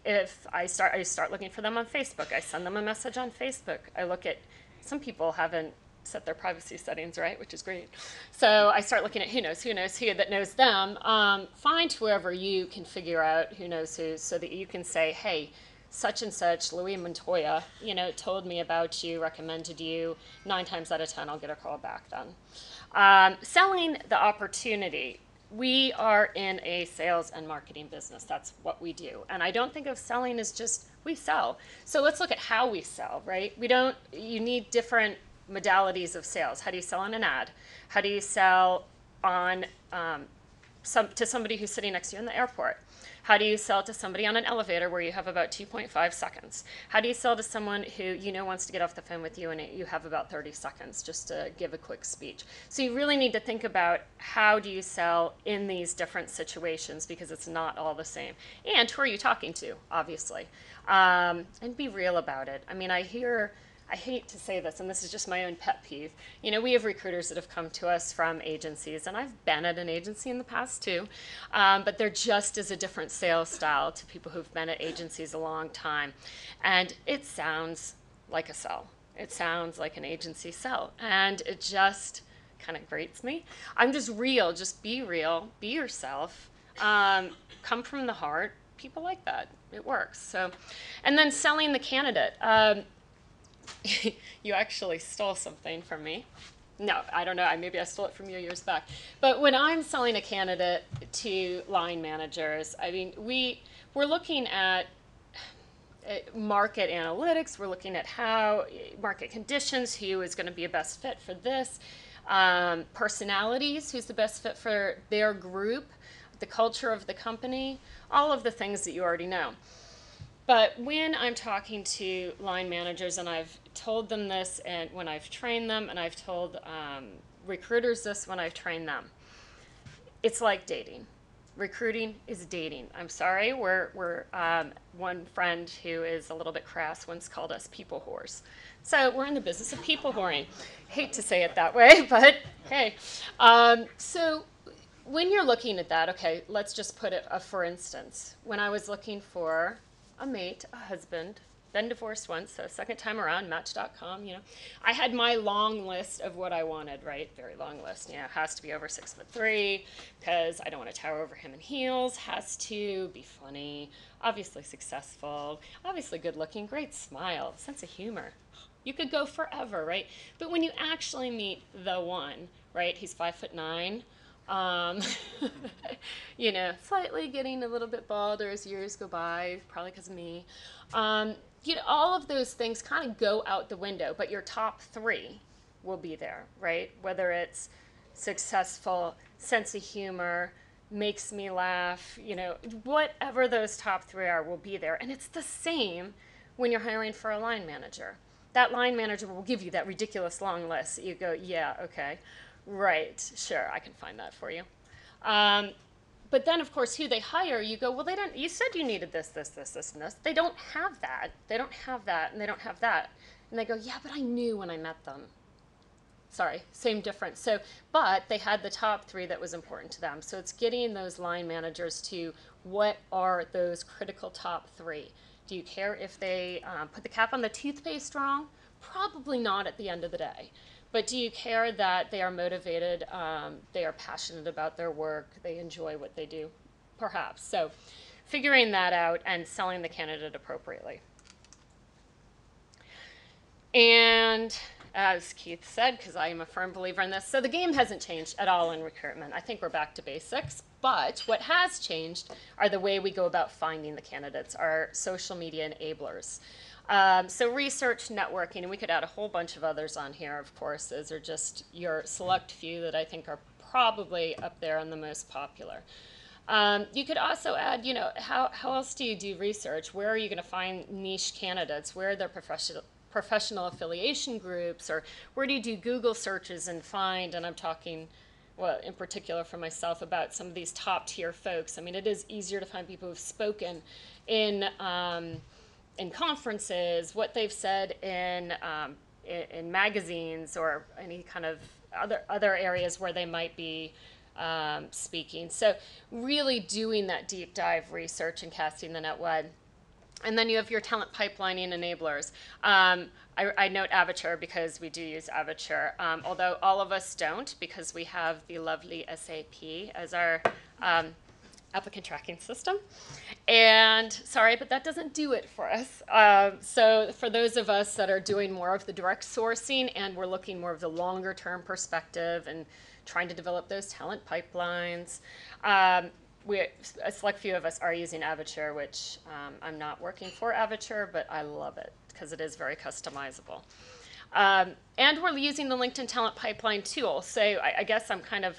If I start looking for them on Facebook, I send them a message on Facebook. I look at, some people haven't set their privacy settings right, which is great. So I start looking at who knows who that knows them. Find whoever you can figure out who knows who, so that you can say, hey, such and such, Louis Montoya, told me about you, recommended you. 9 times out of 10, I'll get a call back then. Selling the opportunity. We are in a sales and marketing business. That's what we do. And I don't think of selling as just we sell. So let's look at how we sell, right? You need different modalities of sales. How do you sell on an ad? How do you sell on to somebody who's sitting next to you in the airport? How do you sell to somebody on an elevator where you have about 2.5 seconds? How do you sell to someone who wants to get off the phone with you and you have about 30 seconds just to give a quick speech? So you really need to think about how do you sell in these different situations, because it's not all the same. And who are you talking to, obviously? And be real about it. I mean, I hate to say this, and this is just my own pet peeve. We have recruiters that have come to us from agencies, and I've been at an agency in the past too, but there just is a different sales style to people who've been at agencies a long time. And it sounds like a sell. It sounds like an agency sell, and it just kind of grates me. I'm just real. Just be real. Be yourself. Come from the heart. People like that. It works. So, and then selling the candidate. You actually stole something from me. No, I don't know. Maybe I stole it from you years back. But when I'm selling a candidate to line managers, I mean, we're looking at market analytics. We're looking at how market conditions, who is going to be a best fit for this, personalities, who's the best fit for their group, the culture of the company, all of the things that you already know. But when I'm talking to line managers, and I've told them this and when I've trained them, and I've told recruiters this when I've trained them, it's like dating. Recruiting is dating. I'm sorry, we're one friend who is a little bit crass once called us people whores. So we're in the business of people whoring. Hate to say it that way, but hey. So when you're looking at that, okay, let's just put it for instance. When I was looking for a mate, a husband, been divorced once, so second time around, Match.com, I had my long list of what I wanted, right? Very long list. Has to be over 6'3", because I don't want to tower over him in heels. Has to be funny, obviously successful, obviously good looking, great smile, sense of humor. You could go forever, right? But when you actually meet the one, right? He's 5'9". Slightly getting a little bit balder as years go by, probably because of me. All of those things kind of go out the window, but your top 3 will be there, right? Whether it's successful, sense of humor, makes me laugh, whatever those top 3 are will be there. And it's the same when you're hiring for a line manager. That line manager will give you that ridiculous long list that you go, yeah, okay. Right, sure, I can find that for you. But then, of course, who they hire, you go, well, they don't. You said you needed this, this, this, this, and this. They don't have that. They don't have that, and they don't have that. And they go, yeah, but I knew when I met them. Sorry, same difference. So, but they had the top 3 that was important to them. So it's getting those line managers to what are those critical top 3. Do you care if they put the cap on the toothpaste wrong? Probably not at the end of the day. But do you care that they are motivated, they are passionate about their work, they enjoy what they do? Perhaps. So figuring that out and selling the candidate appropriately. And as Keith said, because I am a firm believer in this, so the game hasn't changed at all in recruitment. I think we're back to basics. But what has changed are the way we go about finding the candidates, our social media enablers. So research, networking, and we could add a whole bunch of others on here, of course. Those are just your select few that I think are probably up there on the most popular. You could also add, how else do you do research? Where are you going to find niche candidates? Where are their professional affiliation groups? Or where do you do Google searches and find, and I'm talking, well, in particular for myself, about some of these top tier folks. I mean, it is easier to find people who've spoken in conferences, what they've said in magazines or any kind of other areas where they might be speaking. So really doing that deep dive research and casting the net wide. And then you have your talent pipelining enablers. I note Avature because we do use Avature, although all of us don't, because we have the lovely SAP as our applicant tracking system. And sorry, but that doesn't do it for us. So for those of us that are doing more of the direct sourcing and we're looking more of the longer term perspective and trying to develop those talent pipelines, a select few of us are using Avature, which I'm not working for Avature, but I love it because it is very customizable. And we're using the LinkedIn Talent Pipeline tool. So I guess I'm kind of,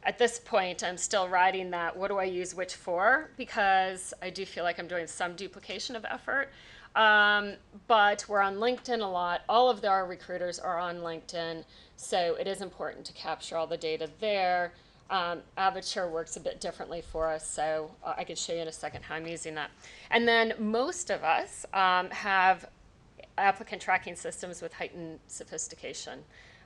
at this point, I'm still riding that, what do I use which for? Because I do feel like I'm doing some duplication of effort. But we're on LinkedIn a lot. All of our recruiters are on LinkedIn. So it is important to capture all the data there. Avature works a bit differently for us, so I could show you in a second how I'm using that. And then most of us have applicant tracking systems with heightened sophistication.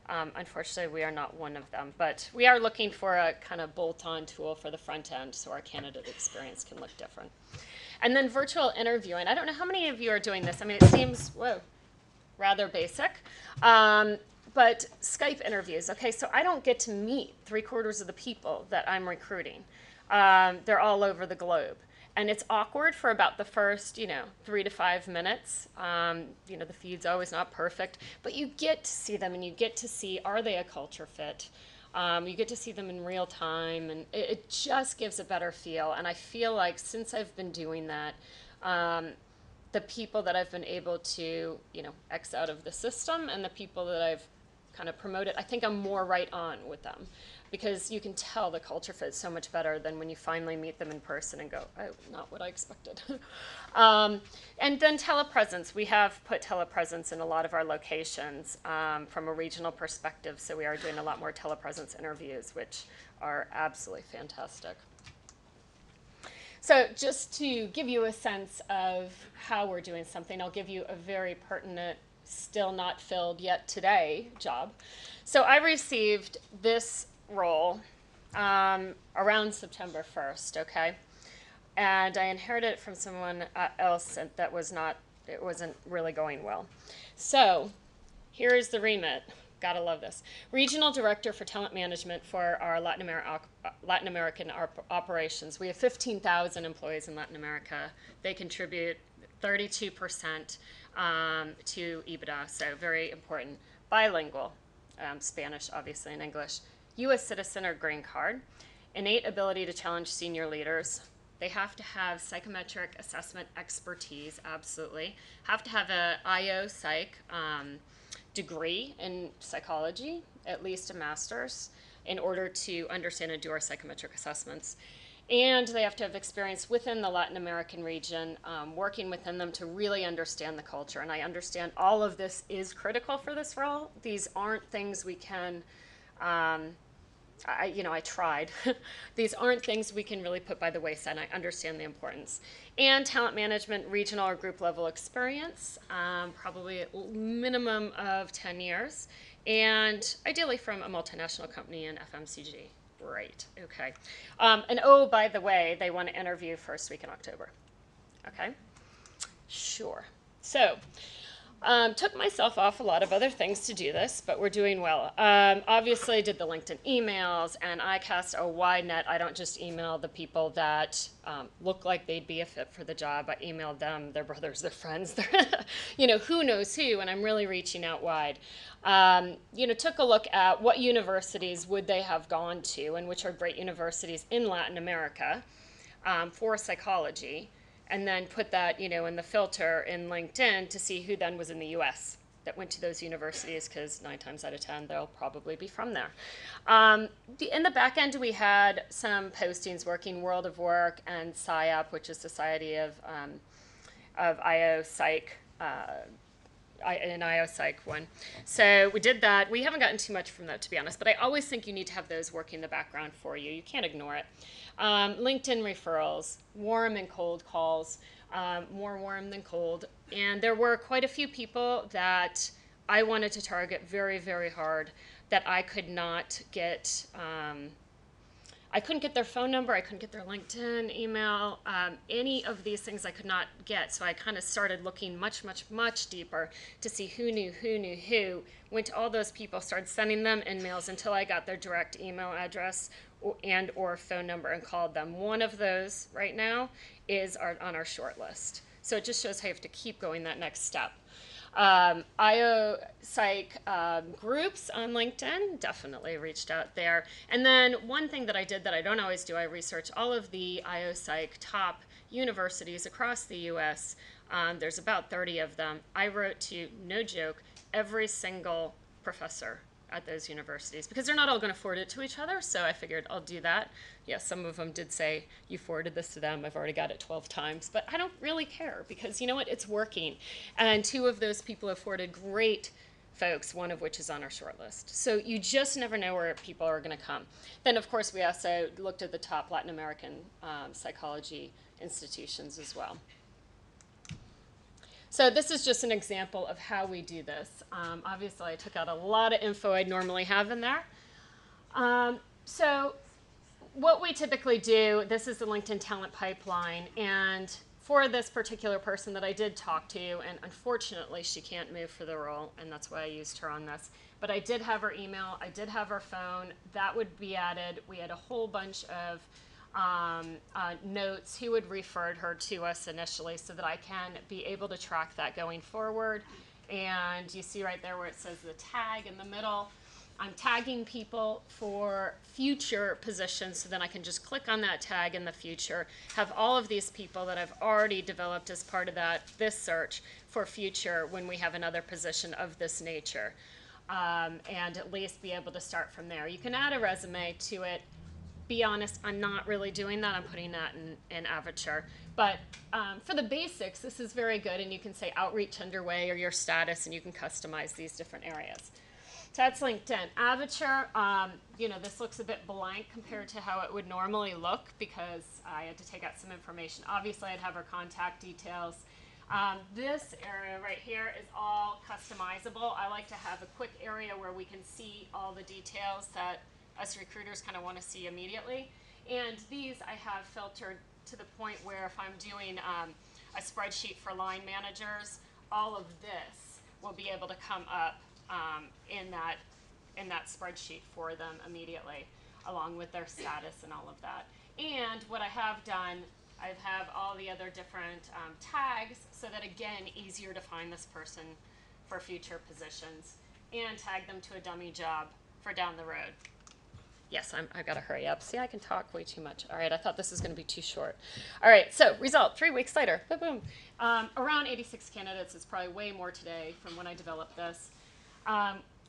Unfortunately, we are not one of them, but we are looking for a kind of bolt-on tool for the front end so our candidate experience can look different. And then virtual interviewing. I don't know how many of you are doing this. I mean, it seems, whoa, rather basic. But Skype interviews, okay, so I don't get to meet 3/4 of the people that I'm recruiting. They're all over the globe. And it's awkward for about the first, 3 to 5 minutes. The feed's always not perfect, but you get to see them and you get to see, are they a culture fit? You get to see them in real time, and it just gives a better feel. And I feel like since I've been doing that, the people that I've been able to, X out of the system and the people that I've kind of promoted, I think I'm more right on with them because you can tell the culture fit so much better than when you finally meet them in person and go, oh, not what I expected. And then telepresence. We have put telepresence in a lot of our locations from a regional perspective, so we are doing a lot more telepresence interviews, which are absolutely fantastic. So just to give you a sense of how we're doing something, I'll give you a very pertinent, still not filled yet today job. So I received this role around September 1st, okay? And I inherited it from someone else that it wasn't really going well. So here's the remit. Gotta love this. Regional Director for Talent Management for our Latin American operations. We have 15,000 employees in Latin America. They contribute 32% to EBITDA, so very important. Bilingual, Spanish obviously and English. U.S. citizen or green card. Innate ability to challenge senior leaders. They have to have psychometric assessment expertise, absolutely. Have to have a IO Psych degree in psychology, at least a master's, in order to understand and do our psychometric assessments. And they have to have experience within the Latin American region, working within them to really understand the culture. And I understand all of this is critical for this role. These aren't things we can, I tried. These aren't things we can really put by the wayside. I understand the importance. And talent management, regional or group level experience, probably a minimum of 10 years. And ideally from a multinational company in FMCG. Great, okay. And oh, by the way, they want to interview first week in October. Okay, sure. So, took myself off a lot of other things to do this, but we're doing well. Obviously, did the LinkedIn emails, and I cast a wide net. I don't just email the people that look like they'd be a fit for the job. I emailed them, their brothers, their friends, their, who knows who, and I'm really reaching out wide. Took a look at what universities would they have gone to, and which are great universities in Latin America for psychology. And then put that, in the filter in LinkedIn to see who then was in the U.S. that went to those universities, because 9 times out of 10, they'll probably be from there. In the back end, we had some postings working World of Work and SIOP, which is Society of IO Psych, an IO Psych one. So we did that. We haven't gotten too much from that, to be honest, but I always think you need to have those working in the background for you. You can't ignore it. LinkedIn referrals, warm and cold calls, more warm than cold. And there were quite a few people that I wanted to target very, very hard that I could not get. I couldn't get their phone number. I couldn't get their LinkedIn, email, any of these things I could not get. So I kind of started looking much, much, much deeper to see who knew who. Went to all those people, started sending them emails until I got their direct email address and or phone number and called them. One of those right now is on our short list. So it just shows how you have to keep going that next step. IO Psych groups on LinkedIn, definitely reached out there. And then one thing that I did that I don't always do, I researched all of the IO Psych top universities across the U.S. There's about 30 of them. I wrote to, no joke, every single professor at those universities because they're not all going to forward it to each other. So I figured I'll do that. Yes, some of them did say, you forwarded this to them. I've already got it 12 times. But I don't really care because you know what? It's working. And 2 of those people have forwarded great folks, one of which is on our short list. So you just never know where people are going to come. Then, of course, we also looked at the top Latin American psychology institutions as well. So this is just an example of how we do this. Obviously, I took out a lot of info I'd normally have in there. So what we typically do, this is the LinkedIn talent pipeline. And for this particular person that I did talk to, and unfortunately, she can't move for the role, and that's why I used her on this. But I did have her email. I did have her phone. That would be added. We had a whole bunch of notes who had referred her to us initially so that I can be able to track that going forward. And you see right there where it says the tag in the middle. I'm tagging people for future positions so then I can just click on that tag in the future, have all of these people that I've already developed as part of this search for future when we have another position of this nature. And at least be able to start from there. You can add a resume to it. Be honest, I'm not really doing that. I'm putting that in Avature. But for the basics, this is very good. And you can say outreach underway or your status, and you can customize these different areas. So that's LinkedIn. Avature, this looks a bit blank compared to how it would normally look because I had to take out some information. Obviously, I'd have her contact details. This area right here is all customizable. I like to have a quick area where we can see all the details that us recruiters kind of want to see immediately. And these I have filtered to the point where if I'm doing a spreadsheet for line managers, all of this will be able to come up in that spreadsheet for them immediately, along with their status and all of that. And what I have done, I have all the other different tags so that, again, easier to find this person for future positions and tag them to a dummy job for down the road. Yes, I've got to hurry up. See, I can talk way too much. All right, I thought this was going to be too short. All right, so result, 3 weeks later, boom, boom. Around 86 candidates. It's probably way more today from when I developed this.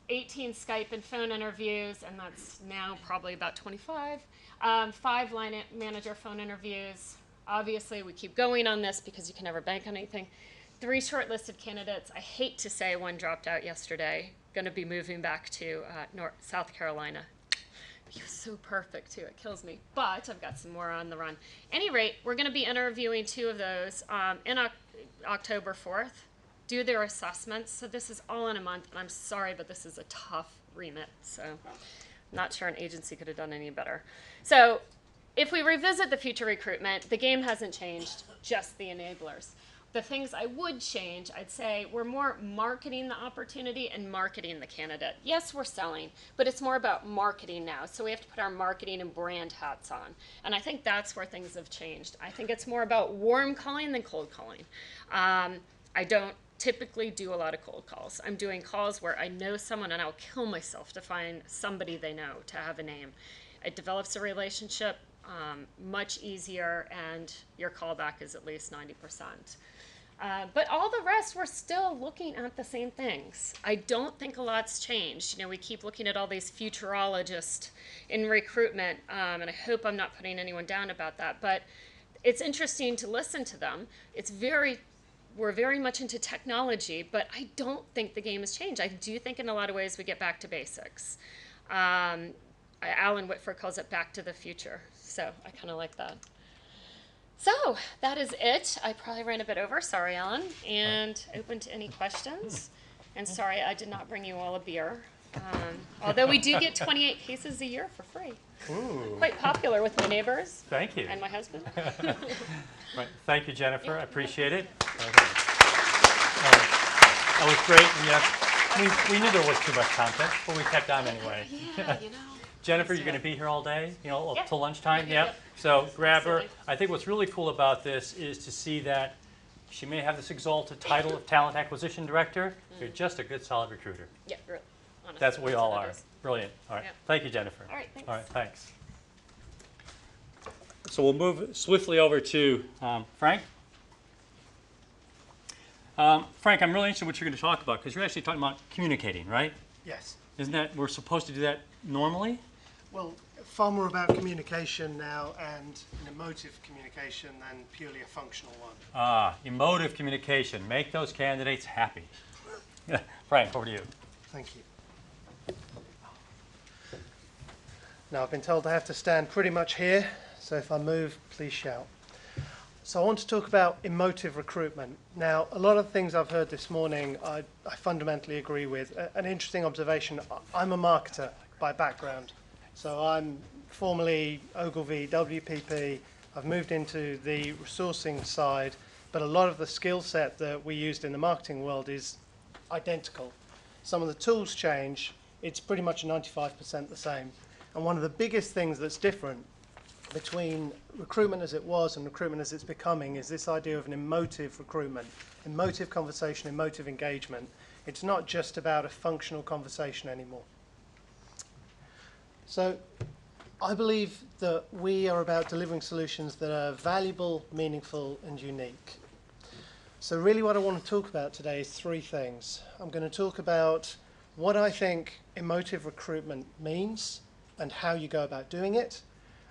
18 Skype and phone interviews, and that's now probably about 25. 5 line manager phone interviews. Obviously, we keep going on this because you can never bank on anything. 3 shortlisted candidates. I hate to say one dropped out yesterday. Going to be moving back to South Carolina. He was so perfect, too. It kills me. But I've got some more on the run. Any rate, we're going to be interviewing 2 of those in October 4th. Do their assessments. So this is all in a month. And I'm sorry, but this is a tough remit. So I'm not sure an agency could have done any better. So if we revisit the future recruitment, the game hasn't changed, just the enablers. The things I would change, I'd say we're more marketing the opportunity and marketing the candidate. Yes, we're selling, but it's more about marketing now. So we have to put our marketing and brand hats on. And I think that's where things have changed. I think it's more about warm calling than cold calling. I don't typically do a lot of cold calls. I'm doing calls where I know someone and I'll kill myself to find somebody they know, to have a name. It develops a relationship much easier, and your callback is at least 90%. But all the rest, we're still looking at the same things. I don't think a lot's changed. We keep looking at all these futurologists in recruitment, and I hope I'm not putting anyone down about that. But it's interesting to listen to them. We're very much into technology, but I don't think the game has changed. I do think in a lot of ways we get back to basics. Alan Whitford calls it back to the future, so I kind of like that. So that is it. I probably ran a bit over. Sorry, Alan. And open to any questions. And sorry, I did not bring you all a beer. Although we do get 28 cases a year for free. Ooh. Quite popular with my neighbors. Thank you. And my husband. Right. Thank you, Jennifer. I appreciate it. That was great. And we knew there was too much content, but we kept on anyway. Yeah, Jennifer, you're going to be here all day, Yeah. till lunchtime? Yeah. Yep. So grab her. Absolutely. I think what's really cool about this is to see that she may have this exalted title of Talent Acquisition Director. You're just a good, solid recruiter. Yeah, really. Honestly, That's what we all what it are. is. Brilliant. All right. Yeah. Thank you, Jennifer. All right, thanks. All right, thanks. So we'll move swiftly over to Frank. Frank, I'm really interested in what you're going to talk about because you're actually talking about communicating, right? Yes. Isn't that, we're supposed to do that normally? Well, far more about communication now and an emotive communication than purely a functional one. Emotive communication. Make those candidates happy. Frank, over to you. Thank you. Now, I've been told I have to stand pretty much here, so if I move, please shout. So I want to talk about emotive recruitment. Now, a lot of the things I've heard this morning, I fundamentally agree with. An interesting observation, I'm a marketer by background. So I'm formerly Ogilvy, WPP. I've moved into the resourcing side, but a lot of the skill set that we used in the marketing world is identical. Some of the tools change, it's pretty much 95% the same. And one of the biggest things that's different between recruitment as it was and recruitment as it's becoming is this idea of an emotive recruitment, emotive conversation, emotive engagement. It's not just about a functional conversation anymore. So I believe that we are about delivering solutions that are valuable, meaningful, and unique. So really what I want to talk about today is three things. I'm going to talk about what I think emotive recruitment means and how you go about doing it.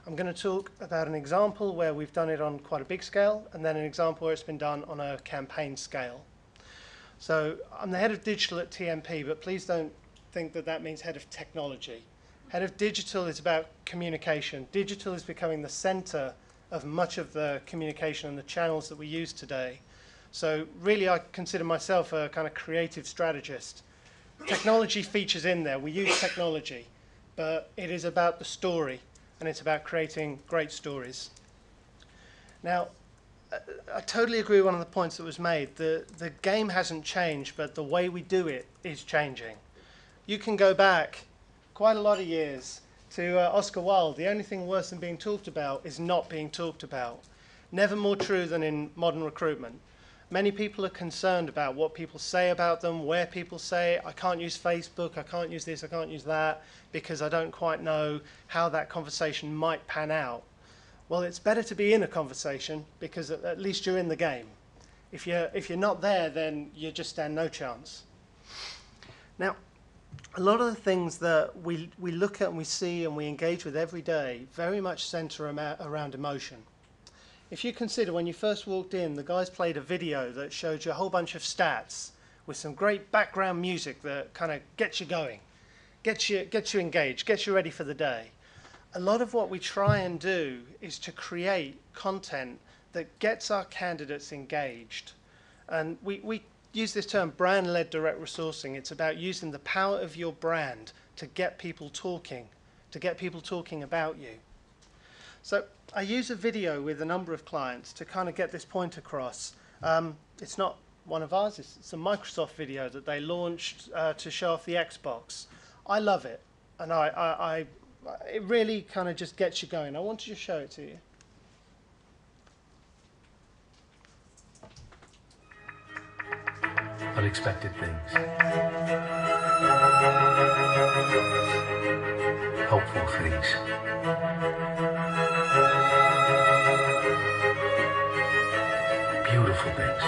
I'm going to talk about an example where we've done it on quite a big scale, and then an example where it's been done on a campaign scale. So I'm the head of digital at TMP, but please don't think that that means head of technology. Head of digital is about communication. Digital is becoming the center of much of the communication and the channels that we use today. So really I consider myself a kind of creative strategist. Technology features in there. We use technology, but it is about the story, and it's about creating great stories. Now, I totally agree with one of the points that was made. The game hasn't changed, but the way we do it is changing. You can go back quite a lot of years to Oscar Wilde. The only thing worse than being talked about is not being talked about. Never more true than in modern recruitment. Many people are concerned about what people say about them, where people say it. I can't use Facebook, I can't use this, I can't use that, because I don't quite know how that conversation might pan out. Well, it's better to be in a conversation because at least you're in the game. If you're not there, then you just stand no chance. Now, a lot of the things that we look at and we see and we engage with every day very much center around emotion. If you consider when you first walked in, the guys played a video that showed you a whole bunch of stats with some great background music that kind of gets you going, gets you engaged, gets you ready for the day. A lot of what we try and do is to create content that gets our candidates engaged. And we use this term brand-led direct resourcing. It's about using the power of your brand to get people talking about you. So I use a video with a number of clients to kind of get this point across. It's not one of ours, it's a Microsoft video that they launched to show off the Xbox. I love it, and it really kind of just gets you going. I want to just show it to you. Unexpected things. Hopeful things. Beautiful things.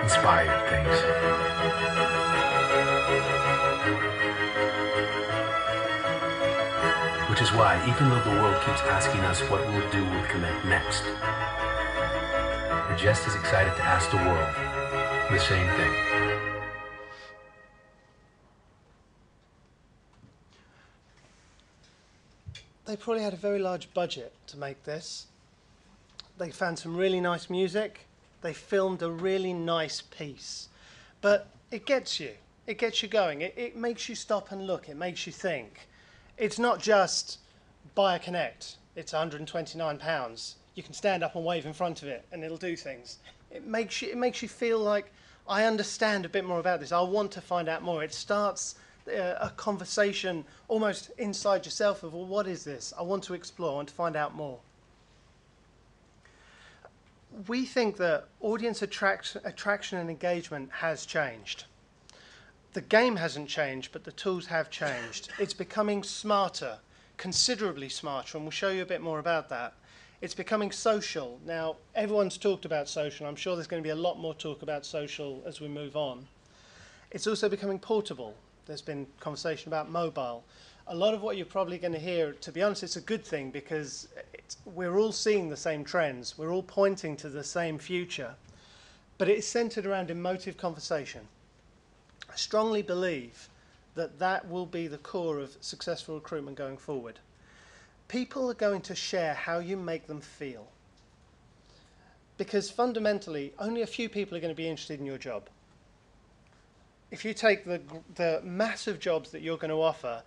Inspired things. Which is why, even though the world keeps asking us what we'll do with Connect next, we're just as excited to ask the world the same thing. They probably had a very large budget to make this. They found some really nice music. They filmed a really nice piece. But it gets you. It gets you going. It makes you stop and look. It makes you think. It's not just buy a Connect. It's £129. You can stand up and wave in front of it and it'll do things. It makes you feel like, I understand a bit more about this. I want to find out more. It starts a conversation almost inside yourself of, well, what is this? I want to explore, I want to find out more. We think that audience attraction and engagement has changed. The game hasn't changed, but the tools have changed. It's becoming smarter, considerably smarter, and we'll show you a bit more about that. It's becoming social. Now, everyone's talked about social. I'm sure there's going to be a lot more talk about social as we move on. It's also becoming portable. There's been conversation about mobile. A lot of what you're probably going to hear, to be honest, it's a good thing because we're all seeing the same trends. We're all pointing to the same future. But it's centered around emotive conversation. I strongly believe that that will be the core of successful recruitment going forward. People are going to share how you make them feel. Because fundamentally, only a few people are going to be interested in your job. If you take the massive jobs that you're going to offer,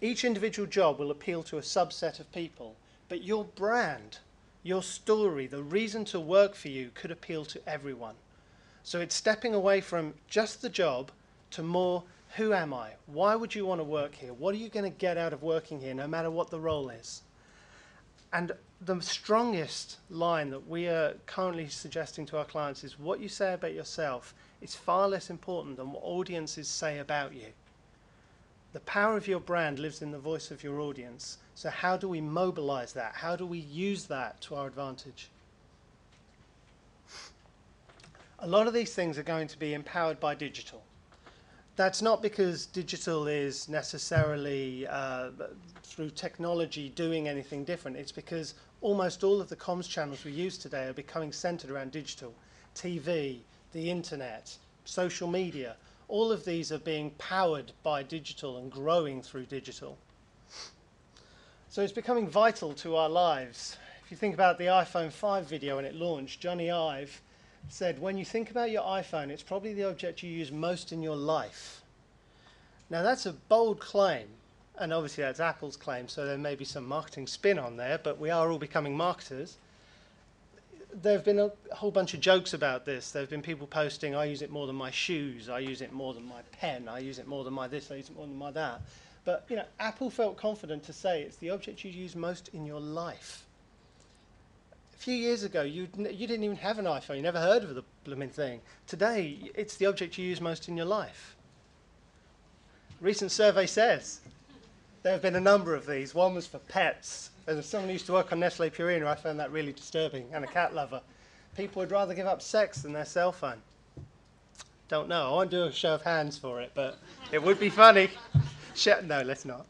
each individual job will appeal to a subset of people. But your brand, your story, the reason to work for you could appeal to everyone. So it's stepping away from just the job to more, who am I? Why would you want to work here? What are you going to get out of working here, no matter what the role is? And the strongest line that we are currently suggesting to our clients is what you say about yourself is far less important than what audiences say about you. The power of your brand lives in the voice of your audience. So how do we mobilize that? How do we use that to our advantage? A lot of these things are going to be empowered by digital. That's not because digital is necessarily through technology doing anything different. It's because almost all of the comms channels we use today are becoming centered around digital. TV, the internet, social media, all of these are being powered by digital and growing through digital. So it's becoming vital to our lives. If you think about the iPhone 5 video when it launched, Johnny Ive said, when you think about your iPhone, it's probably the object you use most in your life. Now that's a bold claim, and obviously that's Apple's claim, so there may be some marketing spin on there, but we are all becoming marketers. There have been a whole bunch of jokes about this. There have been people posting, I use it more than my shoes, I use it more than my pen, I use it more than my this, I use it more than my that. But you know, Apple felt confident to say it's the object you use most in your life. A few years ago, you didn't even have an iPhone. You never heard of the blooming thing. Today, it's the object you use most in your life. A recent survey says there have been a number of these. One was for pets. As someone who used to work on Nestle Purina, I found that really disturbing, and a cat lover. People would rather give up sex than their cell phone. Don't know. I won't do a show of hands for it, but it would be funny. No, let's not.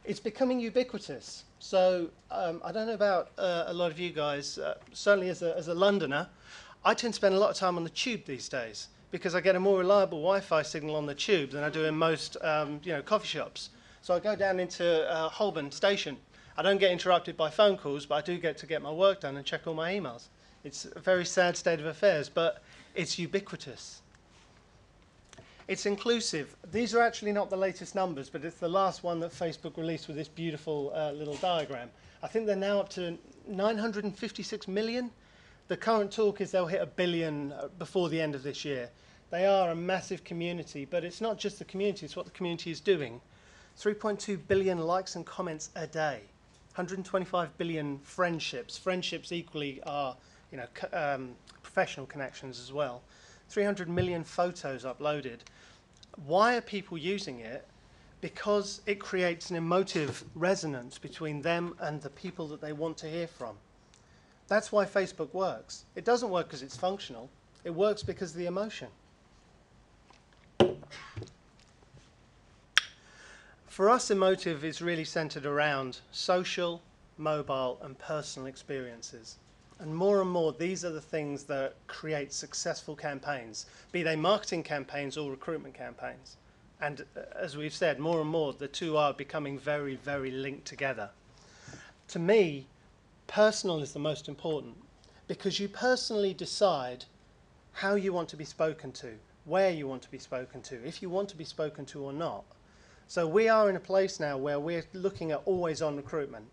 It's becoming ubiquitous. So I don't know about a lot of you guys, certainly as a Londoner, I tend to spend a lot of time on the tube these days because I get a more reliable Wi-Fi signal on the tube than I do in most coffee shops. So I go down into Holborn Station. I don't get interrupted by phone calls, but I do get to get my work done and check all my emails. It's a very sad state of affairs, but it's ubiquitous. It's inclusive. These are actually not the latest numbers, but it's the last one that Facebook released with this beautiful little diagram. I think they're now up to 956 million. The current talk is they'll hit 1 billion before the end of this year. They are a massive community, but it's not just the community, it's what the community is doing. 3.2 billion likes and comments a day. 125 billion friendships. Friendships equally are professional connections as well. 300 million photos uploaded. Why are people using it? Because it creates an emotive resonance between them and the people that they want to hear from. That's why Facebook works. It doesn't work because it's functional. It works because of the emotion. For us, emotive is really centered around social, mobile, and personal experiences. And more, these are the things that create successful campaigns, be they marketing campaigns or recruitment campaigns. And as we've said, more and more, the two are becoming very, very linked together. To me, personal is the most important because you personally decide how you want to be spoken to, where you want to be spoken to, if you want to be spoken to or not. So we are in a place now where we're looking at always-on recruitment.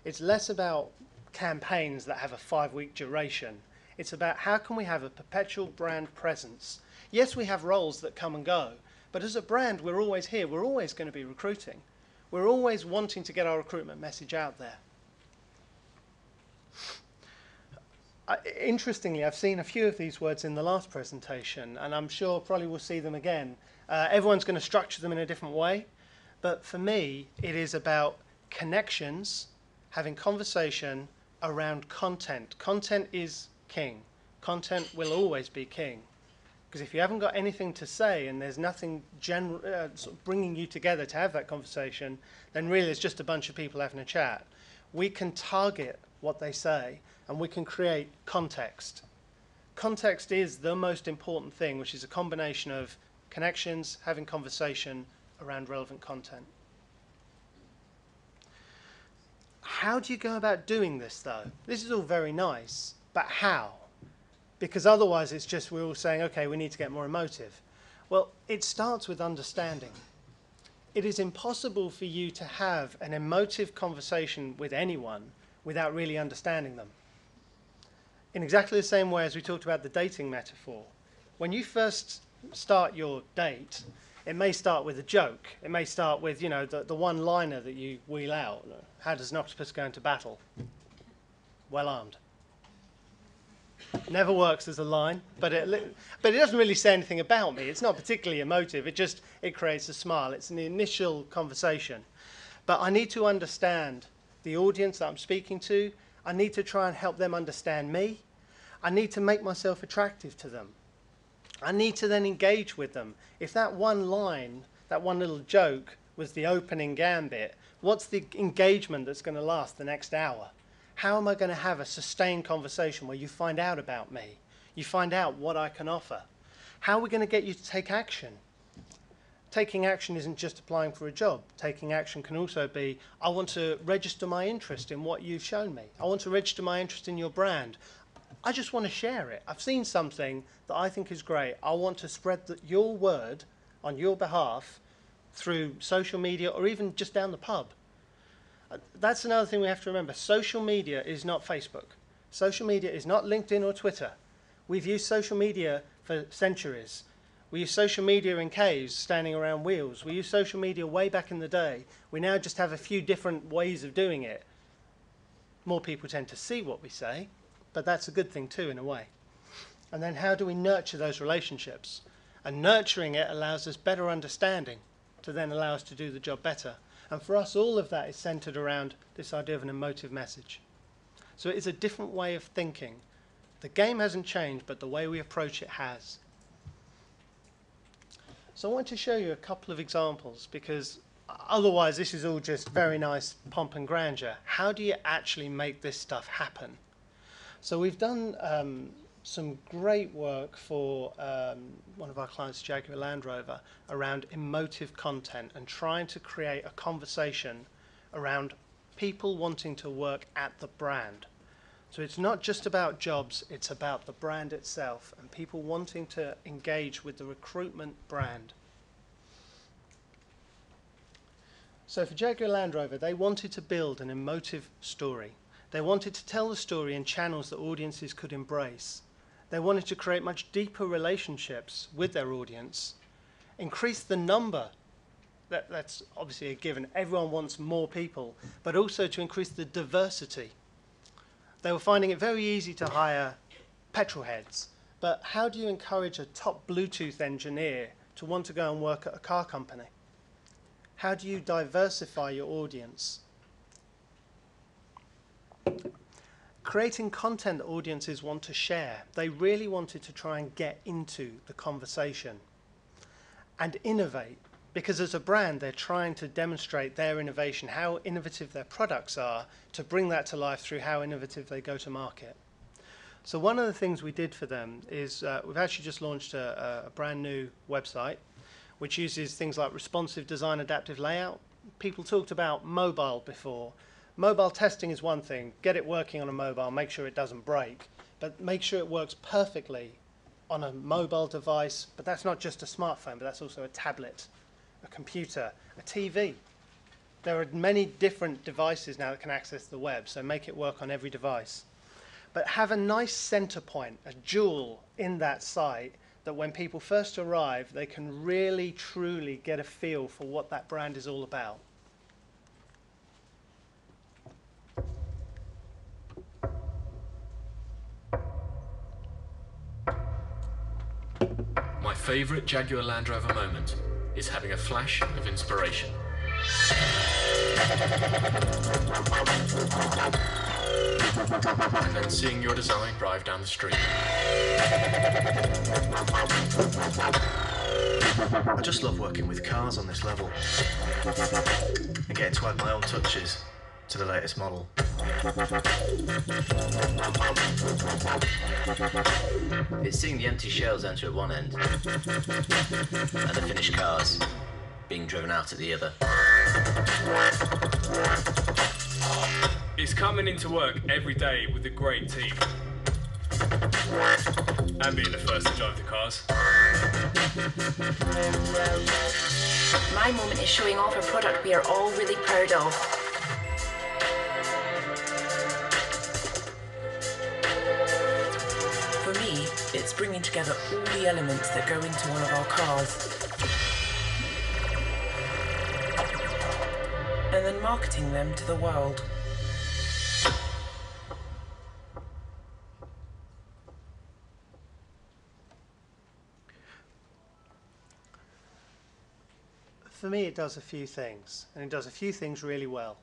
It's less about campaigns that have a 5-week duration. It's about how can we have a perpetual brand presence. Yes, we have roles that come and go, but as a brand, we're always here. We're always going to be recruiting. We're always wanting to get our recruitment message out there. Interestingly, I've seen a few of these words in the last presentation, and I'm sure probably we'll see them again. Everyone's going to structure them in a different way, but for me, it is about connections, having conversation around content. Content is king. Content will always be king. Because if you haven't got anything to say and there's nothing sort of bringing you together to have that conversation, then really it's just a bunch of people having a chat. We can target what they say and we can create context. Context is the most important thing, which is a combination of connections, having conversation around relevant content. How do you go about doing this, though? This is all very nice, but how? Because otherwise it's just we're all saying, okay, we need to get more emotive. Well, it starts with understanding. It is impossible for you to have an emotive conversation with anyone without really understanding them. In exactly the same way as we talked about the dating metaphor. When you first start your date, it may start with a joke. It may start with, you know, the one-liner that you wheel out. How does an octopus go into battle? Well armed. Never works as a line, but it doesn't really say anything about me. It's not particularly emotive. It creates a smile. It's an initial conversation. But I need to understand the audience that I'm speaking to. I need to try and help them understand me. I need to make myself attractive to them. I need to then engage with them. If that one line, that one little joke was the opening gambit, what's the engagement that's going to last the next hour? How am I going to have a sustained conversation where you find out about me? You find out what I can offer. How are we going to get you to take action? Taking action isn't just applying for a job. Taking action can also be, I want to register my interest in what you've shown me. I want to register my interest in your brand. I just want to share it. I've seen something that I think is great. I want to spread your word on your behalf through social media or even just down the pub. That's another thing we have to remember. Social media is not Facebook. Social media is not LinkedIn or Twitter. We've used social media for centuries. We use social media in caves, standing around wheels. We used social media way back in the day. We now just have a few different ways of doing it. More people tend to see what we say, but that's a good thing too in a way. And then how do we nurture those relationships? And nurturing it allows us better understanding to then allow us to do the job better. And for us, all of that is centered around this idea of an emotive message. So it is a different way of thinking. The game hasn't changed, but the way we approach it has. So I want to show you a couple of examples, because otherwise this is all just very nice pomp and grandeur. How do you actually make this stuff happen? So we've done some great work for one of our clients, Jaguar Land Rover, around emotive content and trying to create a conversation around people wanting to work at the brand. So it's not just about jobs, it's about the brand itself and people wanting to engage with the recruitment brand. So for Jaguar Land Rover, they wanted to build an emotive story. They wanted to tell the story in channels that audiences could embrace. They wanted to create much deeper relationships with their audience, increase the number, that's obviously a given, everyone wants more people, but also to increase the diversity. They were finding it very easy to hire petrol heads, but how do you encourage a top Bluetooth engineer to want to go and work at a car company? How do you diversify your audience? Creating content that audiences want to share. They really wanted to try and get into the conversation and innovate, because as a brand they're trying to demonstrate their innovation, how innovative their products are, to bring that to life through how innovative they go to market. So one of the things we did for them is we've actually just launched a brand new website which uses things like responsive design, adaptive layout. People talked about mobile before. Mobile testing is one thing. Get it working on a mobile, make sure it doesn't break, but make sure it works perfectly on a mobile device. But that's not just a smartphone, but that's also a tablet, a computer, a TV. There are many different devices now that can access the web, so make it work on every device. but have a nice center point, a jewel in that site that when people first arrive, they can really, truly get a feel for what that brand is all about. My favourite Jaguar Land Rover moment is having a flash of inspiration. And then seeing your design drive down the street. I just love working with cars on this level and getting to add my own touches to the latest model. It's seeing the empty shells enter at one end and the finished cars being driven out at the other. It's coming into work every day with a great team and being the first to drive the cars. My moment is showing off a product we are all really proud of. For me, it's bringing together all the elements that go into one of our cars and then marketing them to the world. For me, it does a few things, and it does a few things really well.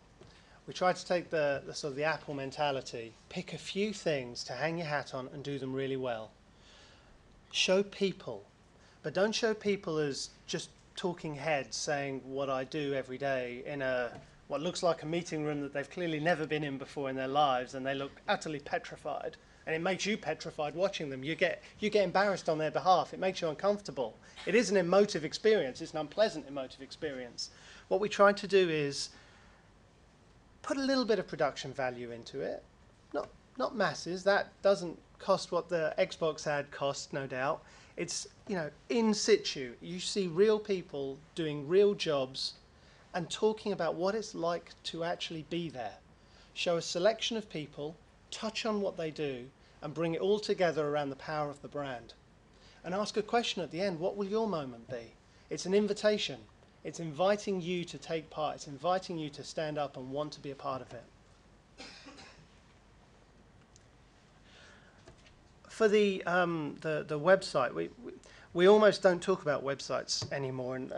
We try to take the sort of the Apple mentality, pick a few things to hang your hat on and do them really well. Show people, but don't show people as just talking heads saying what I do every day in what looks like a meeting room that they've clearly never been in before in their lives, and they look utterly petrified. And it makes you petrified watching them. You get embarrassed on their behalf. It makes you uncomfortable. It is an emotive experience. It's an unpleasant emotive experience. What we try to do is put a little bit of production value into it. Not masses. That doesn't cost what the Xbox ad cost, no doubt. It's, in situ. You see real people doing real jobs and talking about what it's like to actually be there. Show a selection of people, touch on what they do, and bring it all together around the power of the brand. And ask a question at the end, what will your moment be? It's an invitation. It's inviting you to take part. It's inviting you to stand up and want to be a part of it. For the website, we almost don't talk about websites anymore, and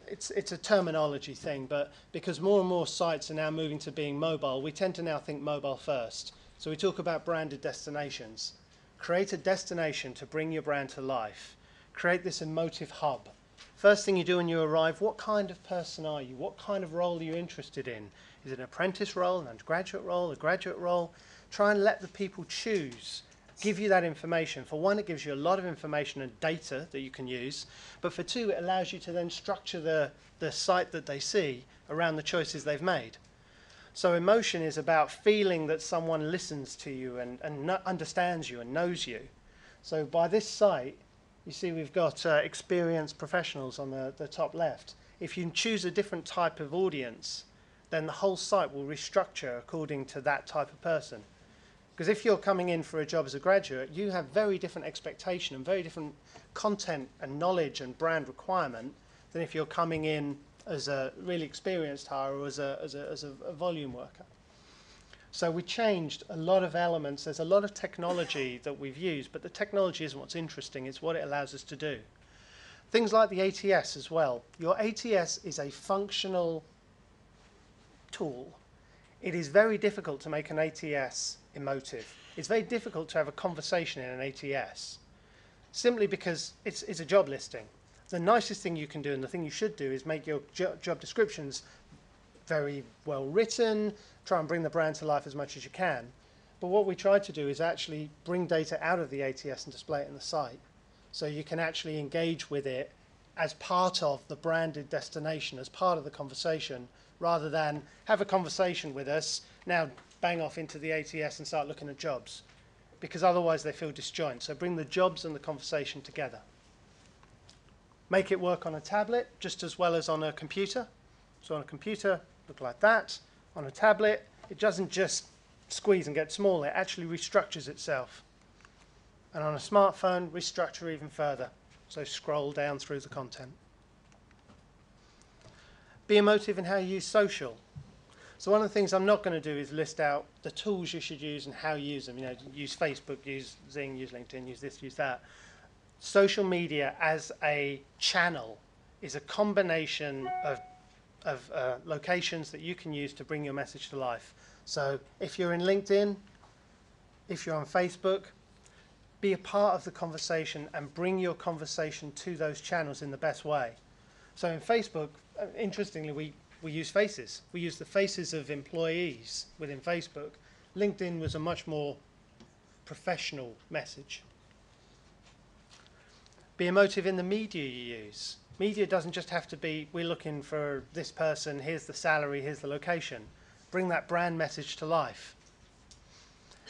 it's a terminology thing, but because more and more sites are now moving to being mobile, we tend to now think mobile first. So we talk about branded destinations. Create a destination to bring your brand to life. Create this emotive hub. First thing you do when you arrive, what kind of person are you? What kind of role are you interested in? Is it an apprentice role, an undergraduate role, a graduate role? Try and let the people choose. Give you that information. For one, it gives you a lot of information and data that you can use. But for two, it allows you to then structure the site that they see around the choices they've made. So emotion is about feeling that someone listens to you and understands you and knows you. So by this site, you see we've got experienced professionals on the top left. If you choose a different type of audience, then the whole site will restructure according to that type of person. Because if you're coming in for a job as a graduate, you have very different expectation and very different content and knowledge and brand requirement than if you're coming in as a really experienced hire or as a volume worker. So we changed a lot of elements. There's a lot of technology that we've used, but the technology isn't what's interesting, it's what it allows us to do. Things like the ATS as well. Your ATS is a functional tool. It is very difficult to make an ATS emotive. It's very difficult to have a conversation in an ATS, simply because it's a job listing. The nicest thing you can do, and the thing you should do, is make your job descriptions very well written, try and bring the brand to life as much as you can. But what we try to do is actually bring data out of the ATS and display it in the site. So you can actually engage with it as part of the branded destination, as part of the conversation, rather than have a conversation with us, now bang off into the ATS and start looking at jobs. Because otherwise they feel disjoint. So bring the jobs and the conversation together. Make it work on a tablet just as well as on a computer. So on a computer, look like that. On a tablet, it doesn't just squeeze and get smaller, it actually restructures itself. And on a smartphone, restructure even further. So scroll down through the content. Be emotive in how you use social. So one of the things I'm not going to do is list out the tools you should use and how you use them. You know, use Facebook, use Zing, use LinkedIn, use this, use that. Social media as a channel is a combination of locations that you can use to bring your message to life. So if you're in LinkedIn, if you're on Facebook, be a part of the conversation and bring your conversation to those channels in the best way. So in Facebook, interestingly, we use faces. We use the faces of employees within Facebook. LinkedIn was a much more professional message. Be emotive in the media you use. Media doesn't just have to be, we're looking for this person, here's the salary, here's the location. Bring that brand message to life.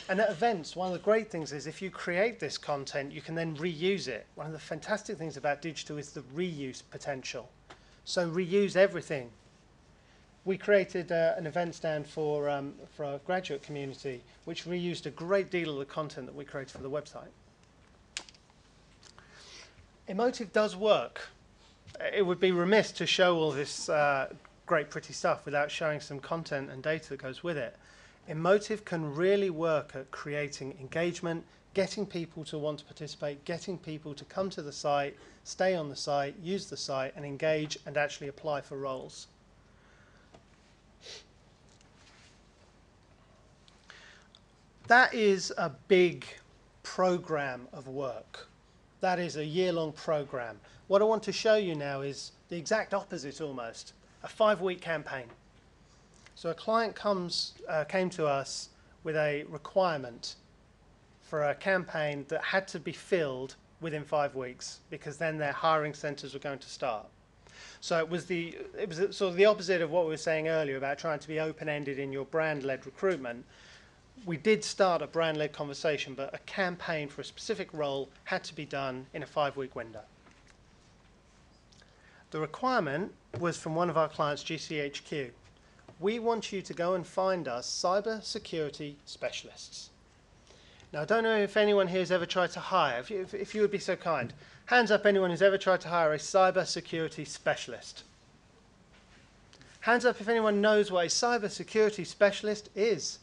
And at events, one of the great things is if you create this content, you can then reuse it. One of the fantastic things about digital is the reuse potential. So reuse everything. We created an event stand for our graduate community, which reused a great deal of the content that we created for the website. Emotive does work. It would be remiss to show all this great pretty stuff without showing some content and data that goes with it. Emotive can really work at creating engagement, getting people to want to participate, getting people to come to the site, stay on the site, use the site, and engage and actually apply for roles. That is a big program of work. That is a year-long program. What I want to show you now is the exact opposite almost, a 5-week campaign. So a client came to us with a requirement for a campaign that had to be filled within 5 weeks because then their hiring centres were going to start. So it was sort of the opposite of what we were saying earlier about trying to be open-ended in your brand-led recruitment. We did start a brand-led conversation, but a campaign for a specific role had to be done in a 5-week window. The requirement was from one of our clients, GCHQ. We want you to go and find us cyber security specialists. Now, I don't know if anyone here has ever tried to hire, if you would be so kind. Hands up anyone who's ever tried to hire a cyber security specialist. Hands up if anyone knows what a cyber security specialist is.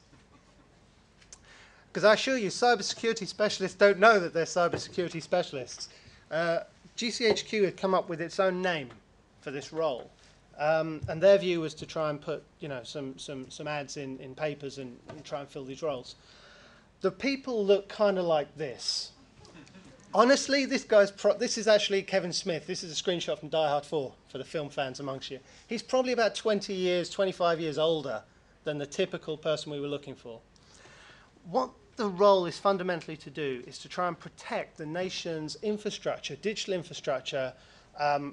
Because I assure you, cybersecurity specialists don't know that they're cybersecurity specialists. GCHQ had come up with its own name for this role, and their view was to try and put, some ads in papers and try and fill these roles. The people look kind of like this. Honestly, this is actually Kevin Smith. This is a screenshot from Die Hard 4 for the film fans amongst you. He's probably about 20 years, 25 years older than the typical person we were looking for. What the role is fundamentally to do is to try and protect the nation's infrastructure, digital infrastructure,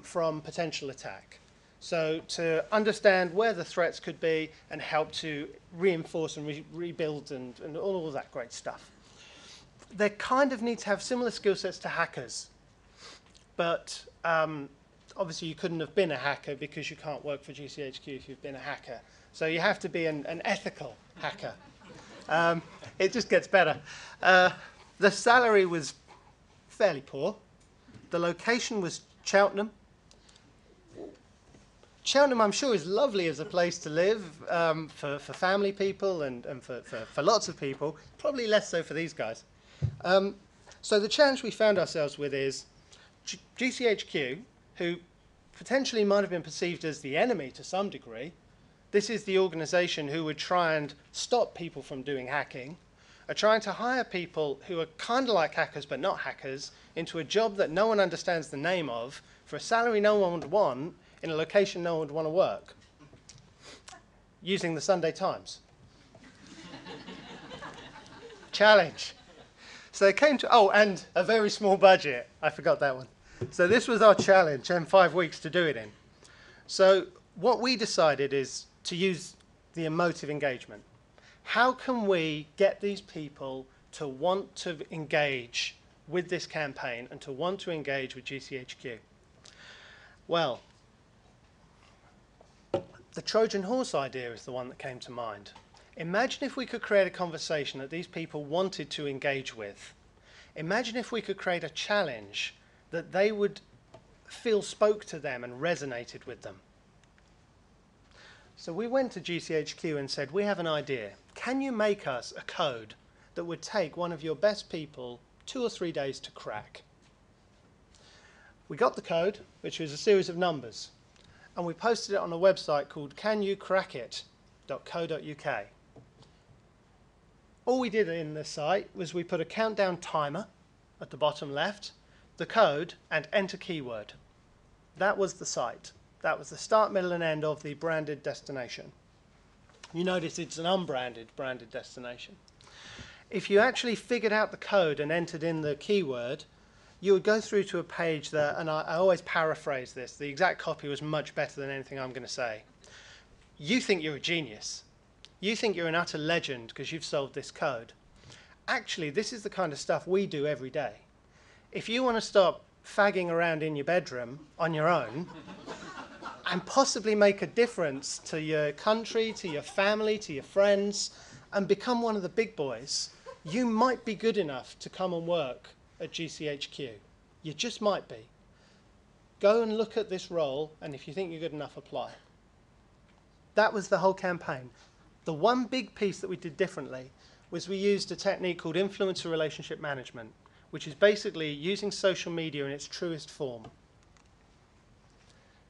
from potential attack. So to understand where the threats could be and help to reinforce and rebuild and all of that great stuff. They kind of need to have similar skill sets to hackers. But obviously you couldn't have been a hacker because you can't work for GCHQ if you've been a hacker. So you have to be an ethical hacker. It just gets better. The salary was fairly poor. The location was Cheltenham. Cheltenham, I'm sure, is lovely as a place to live for family people and for lots of people. Probably less so for these guys. So the challenge we found ourselves with is GCHQ, who potentially might have been perceived as the enemy to some degree. This is the organization who would try and stop people from doing hacking, are trying to hire people who are kind of like hackers but not hackers into a job that no one understands the name of for a salary no one would want in a location no one would want to work, using the Sunday Times. Challenge. So they came to, and a very small budget. I forgot that one. So this was our challenge and 5 weeks to do it in. So what we decided is to use the emotive engagement. How can we get these people to want to engage with this campaign and to want to engage with GCHQ? Well, the Trojan horse idea is the one that came to mind. Imagine if we could create a conversation that these people wanted to engage with. Imagine if we could create a challenge that they would feel spoke to them and resonated with them. So we went to GCHQ and said, we have an idea. Can you make us a code that would take one of your best people 2 or 3 days to crack? We got the code, which was a series of numbers, and we posted it on a website called canyoucrackit.co.uk. All we did in this site was we put a countdown timer at the bottom left, the code, and enter keyword. That was the site. That was the start, middle, and end of the branded destination. You notice it's an unbranded branded destination. If you actually figured out the code and entered in the keyword, you would go through to a page that, and I always paraphrase this, the exact copy was much better than anything I'm going to say. You think you're a genius. You think you're an utter legend because you've solved this code. Actually, this is the kind of stuff we do every day. If you want to stop fagging around in your bedroom on your own and possibly make a difference to your country, to your family, to your friends, and become one of the big boys, you might be good enough to come and work at GCHQ. You just might be. Go and look at this role, and if you think you're good enough, apply. That was the whole campaign. The one big piece that we did differently was we used a technique called influencer relationship management, which is basically using social media in its truest form.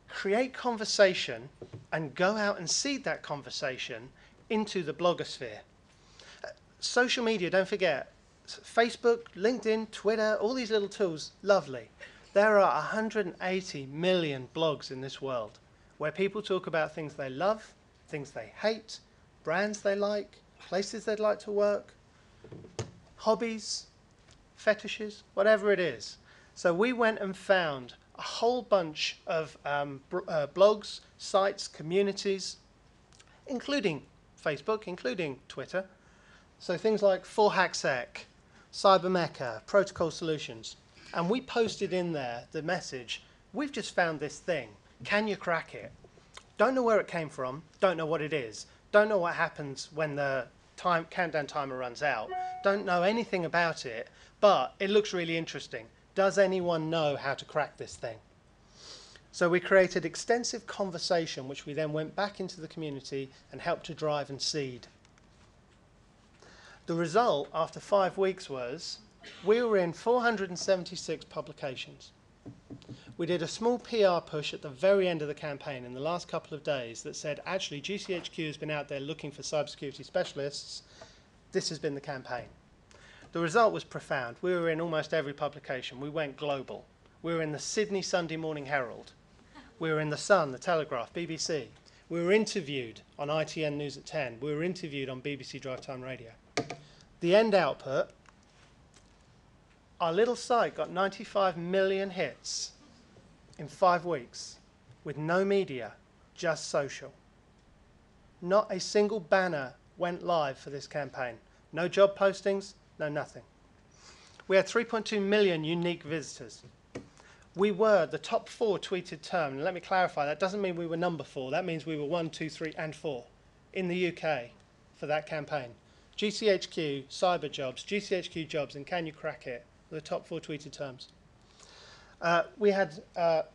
Create conversation and go out and seed that conversation into the blogosphere. Social media, don't forget, Facebook, LinkedIn, Twitter, all these little tools, lovely. There are 180 million blogs in this world where people talk about things they love, things they hate, brands they like, places they'd like to work, hobbies, fetishes, whatever it is. So we went and found a whole bunch of blogs, sites, communities, including Facebook, including Twitter. So things like 4HackSec, CyberMecca, Protocol Solutions. And we posted in there the message, we've just found this thing. Can you crack it? Don't know where it came from, don't know what it is, don't know what happens when the countdown timer runs out, don't know anything about it, but it looks really interesting. Does anyone know how to crack this thing? So we created extensive conversation, which we then went back into the community and helped to drive and seed. The result after 5 weeks was we were in 476 publications. We did a small PR push at the very end of the campaign in the last couple of days that said, actually, GCHQ has been out there looking for cybersecurity specialists. This has been the campaign. The result was profound. We were in almost every publication. We went global. We were in the Sydney Sunday Morning Herald. We were in The Sun, The Telegraph, BBC. We were interviewed on ITN News at 10. We were interviewed on BBC Drive Time Radio. The end output, our little site got 95 million hits in 5 weeks with no media, just social. Not a single banner went live for this campaign. No job postings, no nothing. We had 3.2 million unique visitors. We were the top 4 tweeted term. And let me clarify, that doesn't mean we were number 4. That means we were 1, 2, 3, and 4 in the UK for that campaign. GCHQ, Cyber Jobs, GCHQ Jobs, and Can You Crack It were the top 4 tweeted terms. We had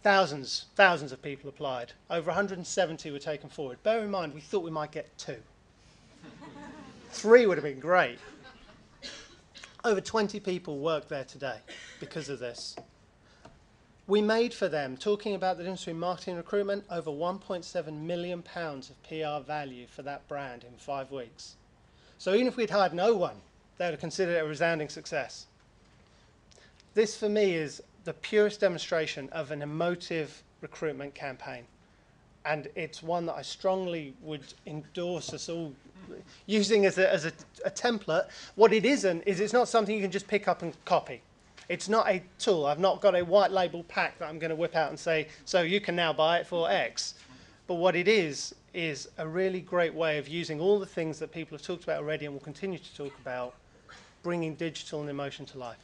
thousands of people applied. Over 170 were taken forward. Bear in mind, we thought we might get 2. 3 would have been great. Over 20 people work there today because of this. We made for them, talking about the difference between marketing and recruitment, over £1.7 million of PR value for that brand in 5 weeks. So even if we'd hired no one, they would have considered it a resounding success. This, for me, is the purest demonstration of an emotive recruitment campaign. And it's one that I strongly would endorse us all using as a template. What it isn't is it's not something you can just pick up and copy. It's not a tool. I've not got a white label pack that I'm going to whip out and say, so you can now buy it for X. But what it is a really great way of using all the things that people have talked about already and will continue to talk about, bringing digital and emotion to life.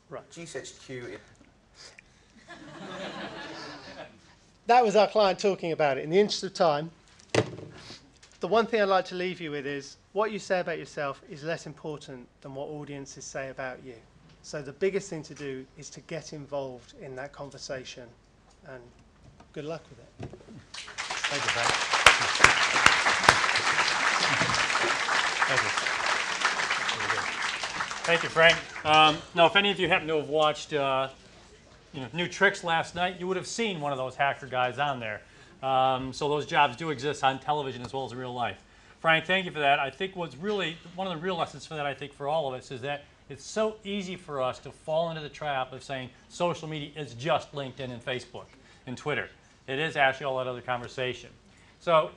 Right. GCHQ. that was our client talking about it. In the interest of time, the one thing I'd like to leave you with is what you say about yourself is less important than what audiences say about you. So the biggest thing to do is to get involved in that conversation, and good luck with it. Thank you, Frank. Thank you. Thank you, Frank. Now, if any of you happen to have watched New Tricks last night, you would have seen one of those hacker guys on there. So those jobs do exist on television as well as in real life. Frank, thank you for that. I think what's really, one of the real lessons for that, I think, for all of us is that it's so easy for us to fall into the trap of saying social media is just LinkedIn and Facebook and Twitter. It is actually all that other conversation. So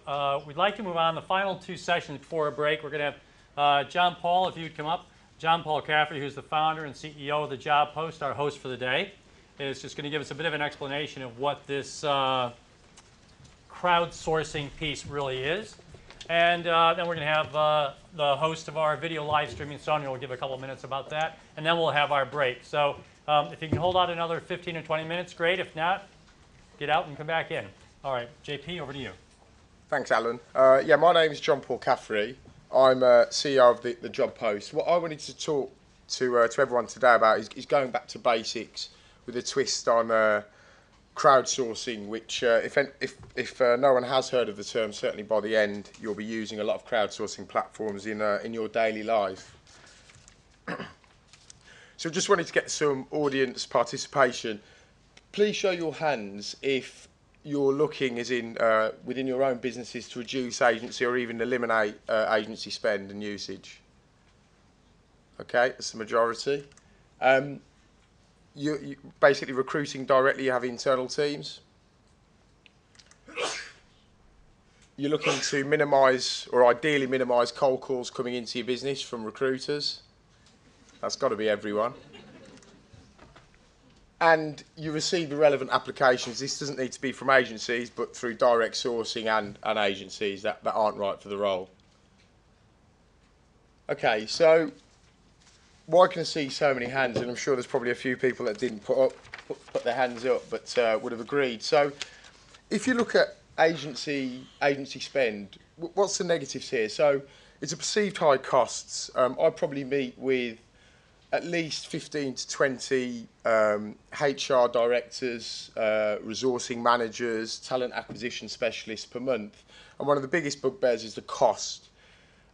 we'd like to move on. The final two sessions before a break, we're going to have John Paul, if you'd come up. John Paul Caffrey, who's the founder and CEO of the Job Post, our host for the day, is just going to give us a bit of an explanation of what this crowdsourcing piece really is. And then we're going to have the host of our video live streaming, Sonia, will give a couple of minutes about that. And then we'll have our break. So if you can hold out another 15 or 20 minutes, great. If not, get out and come back in. All right, JP, over to you. Thanks, Alan. Yeah, my name is John Paul Caffrey. I'm CEO of the Job Post. What I wanted to talk to everyone today about is going back to basics with a twist on crowdsourcing, which if no one has heard of the term, certainly by the end you'll be using a lot of crowdsourcing platforms in your daily life. So just wanted to get some audience participation. Please show your hands if you're looking, as in within your own businesses, to reduce agency or even eliminate agency spend and usage. Okay, that's the majority. You basically recruiting directly, you have internal teams. You're looking to minimise, or ideally minimise, cold calls coming into your business from recruiters. That's got to be everyone. And you receive the relevant applications. This doesn't need to be from agencies, but through direct sourcing and agencies that aren't right for the role. Okay, so why can I see so many hands? And I'm sure there's probably a few people that didn't put their hands up, but would have agreed. So if you look at agency spend, what's the negatives here? So it's a perceived high costs. I probably meet with at least 15 to 20 HR directors, resourcing managers, talent acquisition specialists per month. And one of the biggest bugbears is the cost.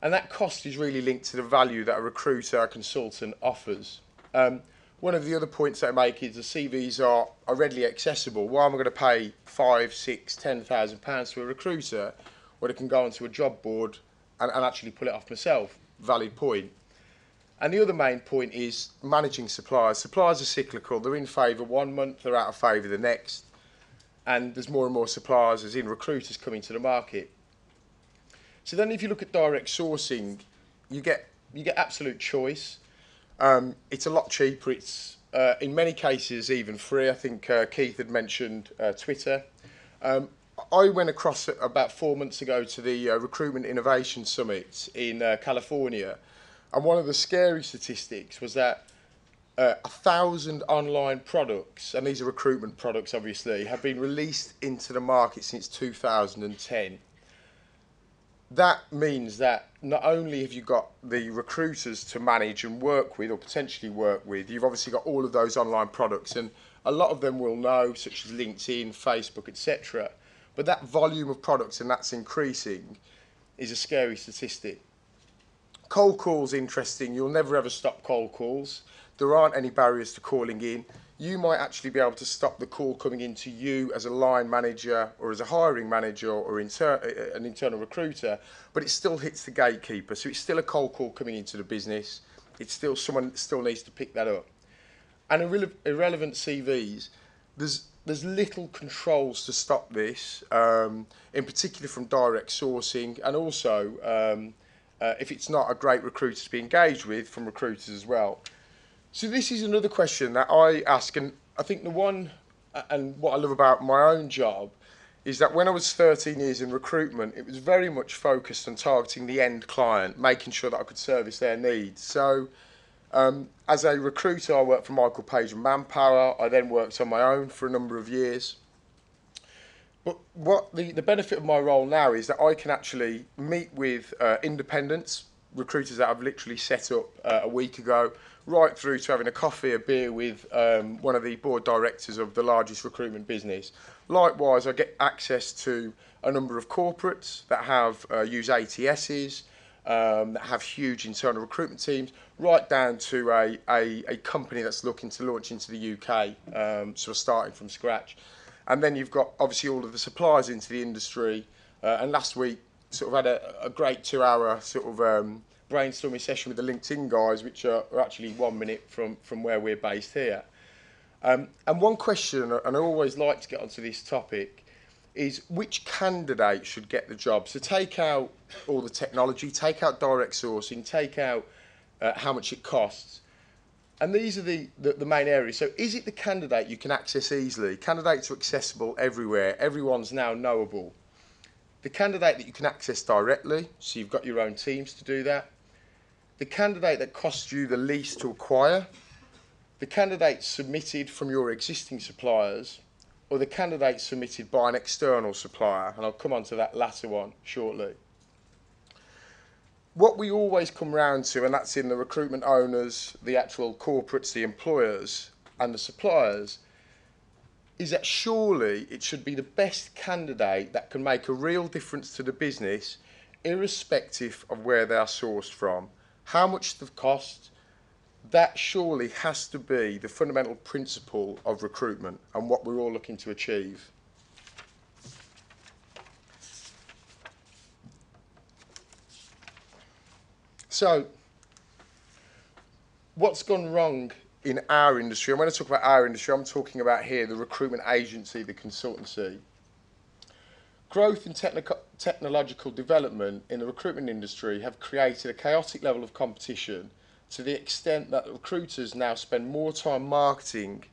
And that cost is really linked to the value that a recruiter, a consultant offers. One of the other points that I make is the CVs are readily accessible. Why am I going to pay £5,000, £6,000, £10,000 to a recruiter when I can go onto a job board and actually pull it off myself? Valid point. And the other main point is managing suppliers. Suppliers are cyclical. They're in favour one month, they're out of favour the next. And there's more and more suppliers, as in recruiters, coming to the market. So then if you look at direct sourcing, you get absolute choice. It's a lot cheaper. It's in many cases even free. I think Keith had mentioned Twitter. I went across about 4 months ago to the Recruitment Innovation Summit in California. And one of the scary statistics was that 1,000 online products, and these are recruitment products obviously, have been released into the market since 2010. That means that not only have you got the recruiters to manage and work with, or potentially work with, you've obviously got all of those online products, and a lot of them will know, such as LinkedIn, Facebook, etc. But that volume of products, and that's increasing, is a scary statistic. Cold calls, interesting. You'll never ever stop cold calls. There aren't any barriers to calling in. You might actually be able to stop the call coming into you as a line manager or as a hiring manager or an internal recruiter, but it still hits the gatekeeper. So it's still a cold call coming into the business. It's still someone still needs to pick that up. And irrelevant CVs, there's little controls to stop this, in particular from direct sourcing, and also if it's not a great recruiter to be engaged with, from recruiters as well. So this is another question that I ask, and I think the one, and what I love about my own job, is that when I was 13 years in recruitment, it was very much focused on targeting the end client, making sure that I could service their needs. So as a recruiter, I worked for Michael Page and Manpower. I then worked on my own for a number of years. But what the benefit of my role now is that I can actually meet with independents, recruiters that I've literally set up a week ago, right through to having a coffee, a beer with one of the board directors of the largest recruitment business. Likewise, I get access to a number of corporates that have use ATSs, that have huge internal recruitment teams, right down to a company that's looking to launch into the UK, sort of starting from scratch. And then you've got obviously all of the suppliers into the industry. And last week, sort of had a great 2-hour sort of brainstorming session with the LinkedIn guys, which are actually 1 minute from where we're based here. And one question, and I always like to get onto this topic, is which candidate should get the job? So take out all the technology, take out direct sourcing, take out how much it costs. And these are the main areas. So is it the candidate you can access easily? Candidates are accessible everywhere. Everyone's now knowable. The candidate that you can access directly, so you've got your own teams to do that. The candidate that costs you the least to acquire. The candidate submitted from your existing suppliers, or the candidate submitted by an external supplier. And I'll come on to that latter one shortly. What we always come round to, and that's in the recruitment owners, the actual corporates, the employers and the suppliers, is that surely it should be the best candidate that can make a real difference to the business, irrespective of where they are sourced from, how much they've cost. That surely has to be the fundamental principle of recruitment and what we're all looking to achieve. So, what's gone wrong in our industry? And when I talk about our industry, I'm talking about here the recruitment agency, the consultancy. Growth and technological development in the recruitment industry have created a chaotic level of competition to the extent that recruiters now spend more time marketing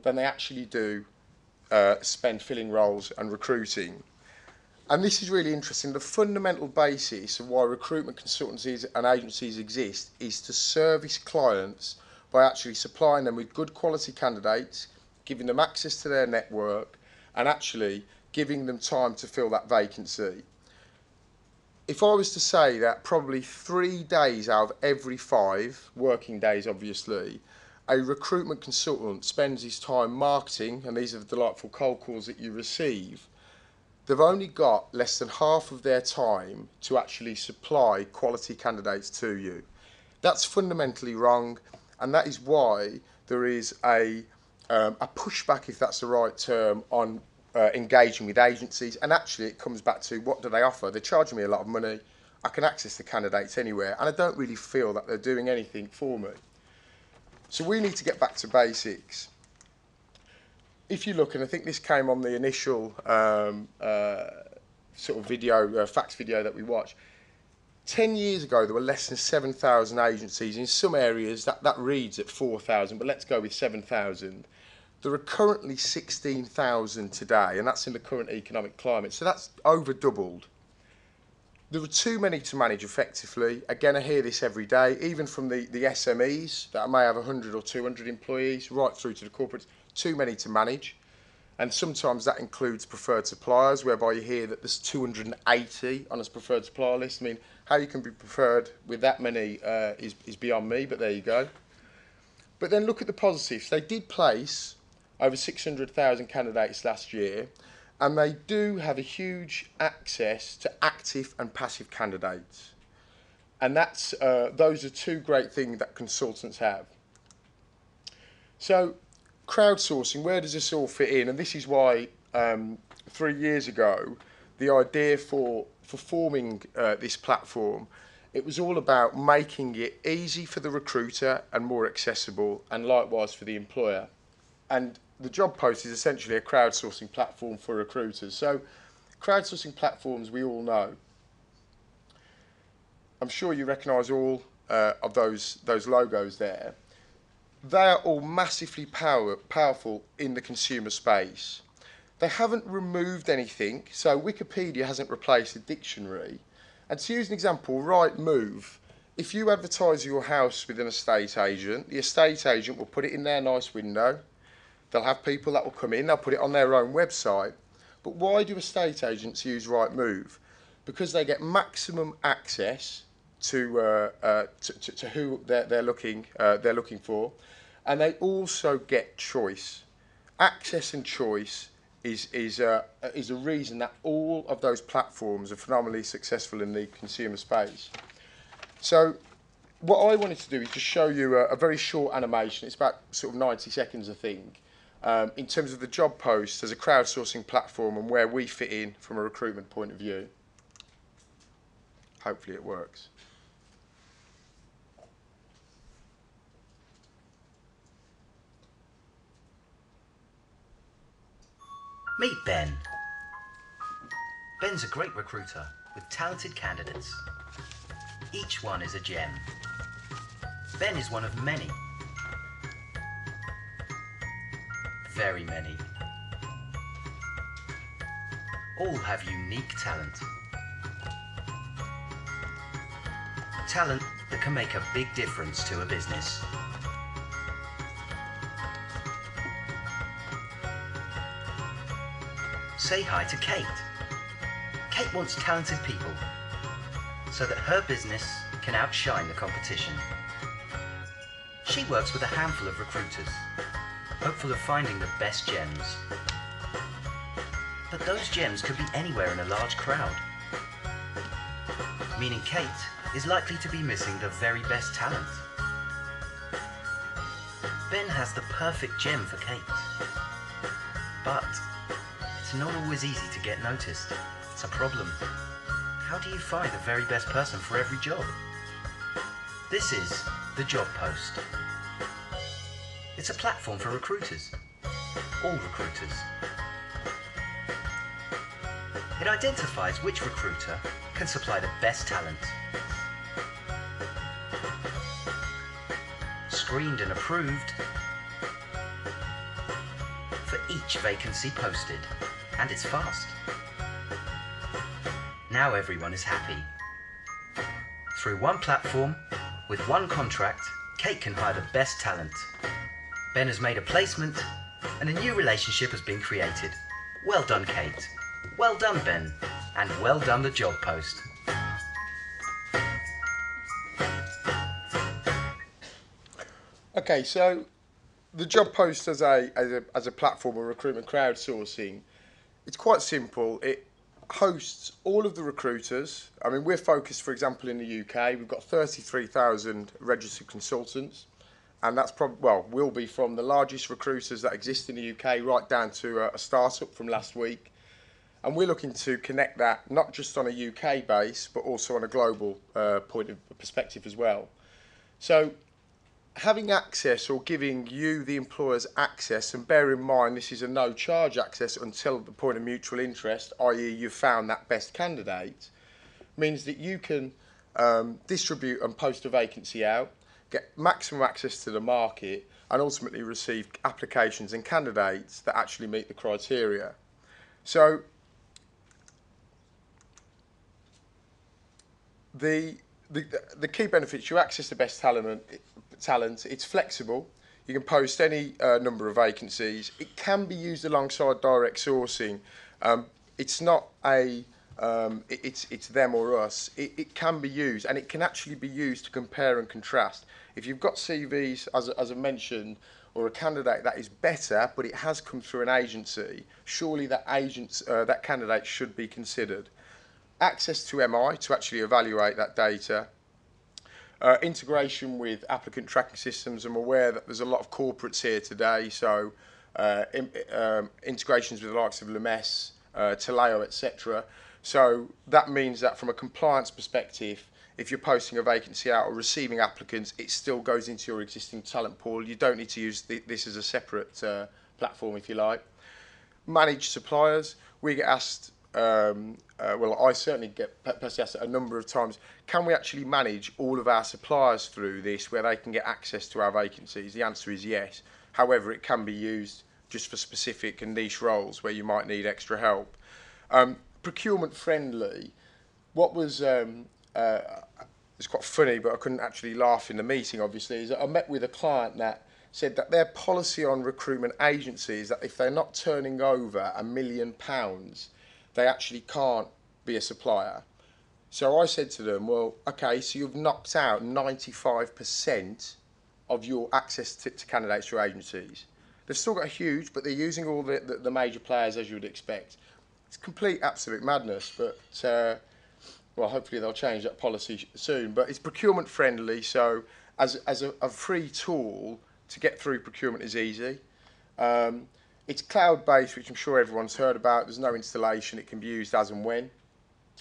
than they actually do spend filling roles and recruiting. And this is really interesting. The fundamental basis of why recruitment consultancies and agencies exist is to service clients by actually supplying them with good quality candidates, giving them access to their network, and actually giving them time to fill that vacancy. If I was to say that probably 3 days out of every 5 working days, obviously, a recruitment consultant spends his time marketing, and these are the delightful cold calls that you receive, they've only got less than half of their time to actually supply quality candidates to you. That's fundamentally wrong, and that is why there is a pushback, if that's the right term, on engaging with agencies. And actually it comes back to, what do they offer? They're charging me a lot of money, I can access the candidates anywhere, and I don't really feel that they're doing anything for me. So we need to get back to basics. If you look, and I think this came on the initial sort of video, facts video that we watched, 10 years ago there were less than 7,000 agencies. In some areas that reads at 4,000, but let's go with 7,000. There are currently 16,000 today, and that's in the current economic climate, so that's over doubled. There are too many to manage effectively. Again, I hear this every day, even from the SMEs that may have 100 or 200 employees, right through to the corporates. Too many to manage, and sometimes that includes preferred suppliers, whereby you hear that there's 280 on a preferred supplier list. I mean, how you can be preferred with that many is beyond me, but there you go. But then look at the positives. They did place over 600,000 candidates last year, and they do have a huge access to active and passive candidates. And that's those are two great things that consultants have. So, crowdsourcing, where does this all fit in? And this is why 3 years ago, the idea for forming this platform, it was all about making it easy for the recruiter and more accessible, and likewise for the employer. And the job post is essentially a crowdsourcing platform for recruiters. So crowdsourcing platforms we all know. I'm sure you recognise all of those logos there. They are all massively powerful in the consumer space. They haven't removed anything, so Wikipedia hasn't replaced a dictionary. And to use an example, Rightmove, if you advertise your house with an estate agent, the estate agent will put it in their nice window. They'll have people that will come in, they'll put it on their own website. But why do estate agents use Rightmove? Because they get maximum access to who they're looking for, and they also get choice. Access and choice is a reason that all of those platforms are phenomenally successful in the consumer space. So what I wanted to do is just show you a very short animation. It's about sort of 90 seconds, I think, in terms of the job post as a crowdsourcing platform and where we fit in from a recruitment point of view. Hopefully it works. Meet Ben. Ben's a great recruiter with talented candidates. Each one is a gem. Ben is one of many. Very many. All have unique talent. Talent that can make a big difference to a business. Say hi to Kate. Kate wants talented people so that her business can outshine the competition. She works with a handful of recruiters, hopeful of finding the best gems. But those gems could be anywhere in a large crowd, meaning Kate is likely to be missing the very best talent. Ben has the perfect gem for Kate, but it's not always easy to get noticed. It's a problem. How do you find the very best person for every job? This is the Job Post. It's a platform for recruiters, all recruiters. It identifies which recruiter can supply the best talent. Screened and approved for each vacancy posted, and it's fast. Now everyone is happy. Through one platform, with one contract, Kate can hire the best talent. Ben has made a placement, and a new relationship has been created. Well done, Kate. Well done, Ben. And well done, the Job Post. Okay, so the Job Post as a platform of recruitment crowdsourcing, it's quite simple. It hosts all of the recruiters. I mean, we're focused, for example, in the UK. We've got 33,000 registered consultants, and that's probably, well, will be from the largest recruiters that exist in the UK right down to a startup from last week. And we're looking to connect that not just on a UK base, but also on a global perspective as well. So having access, or giving you, the employers, access, and bear in mind this is a no charge access until the point of mutual interest, i.e. you've found that best candidate, means that you can distribute and post a vacancy out, get maximum access to the market, and ultimately receive applications and candidates that actually meet the criteria. So the key benefits: you access the best talent. It's flexible. You can post any number of vacancies. It can be used alongside direct sourcing. It's not a it's them or us. It can be used, and it can actually be used to compare and contrast. If you've got CVs, as I mentioned, or a candidate that is better, but it has come through an agency, surely that candidate should be considered. Access to MI to actually evaluate that data. Integration with applicant tracking systems. I'm aware that there's a lot of corporates here today, so integrations with the likes of Lemes, Taleo, etc. So that means that from a compliance perspective, if you're posting a vacancy out or receiving applicants, it still goes into your existing talent pool. You don't need to use this as a separate platform, if you like. Managed suppliers. We get asked, well, I certainly get personally asked a number of times, can we actually manage all of our suppliers through this where they can get access to our vacancies? The answer is yes. However, it can be used just for specific and niche roles where you might need extra help. Procurement friendly. What was it's quite funny, but I couldn't actually laugh in the meeting, obviously, is that I met with a client that said that their policy on recruitment agencies is that if they're not turning over £1 million, they actually can't be a supplier. So I said to them, well, okay, so you've knocked out 95% of your access to candidates through agencies. They've still got a huge, but they're using all the major players as you would expect. It's complete, absolute madness, but well, hopefully they'll change that policy soon. But it's procurement friendly, so as a free tool to get through procurement is easy. It's cloud-based, which I'm sure everyone's heard about. There's no installation. It can be used as and when.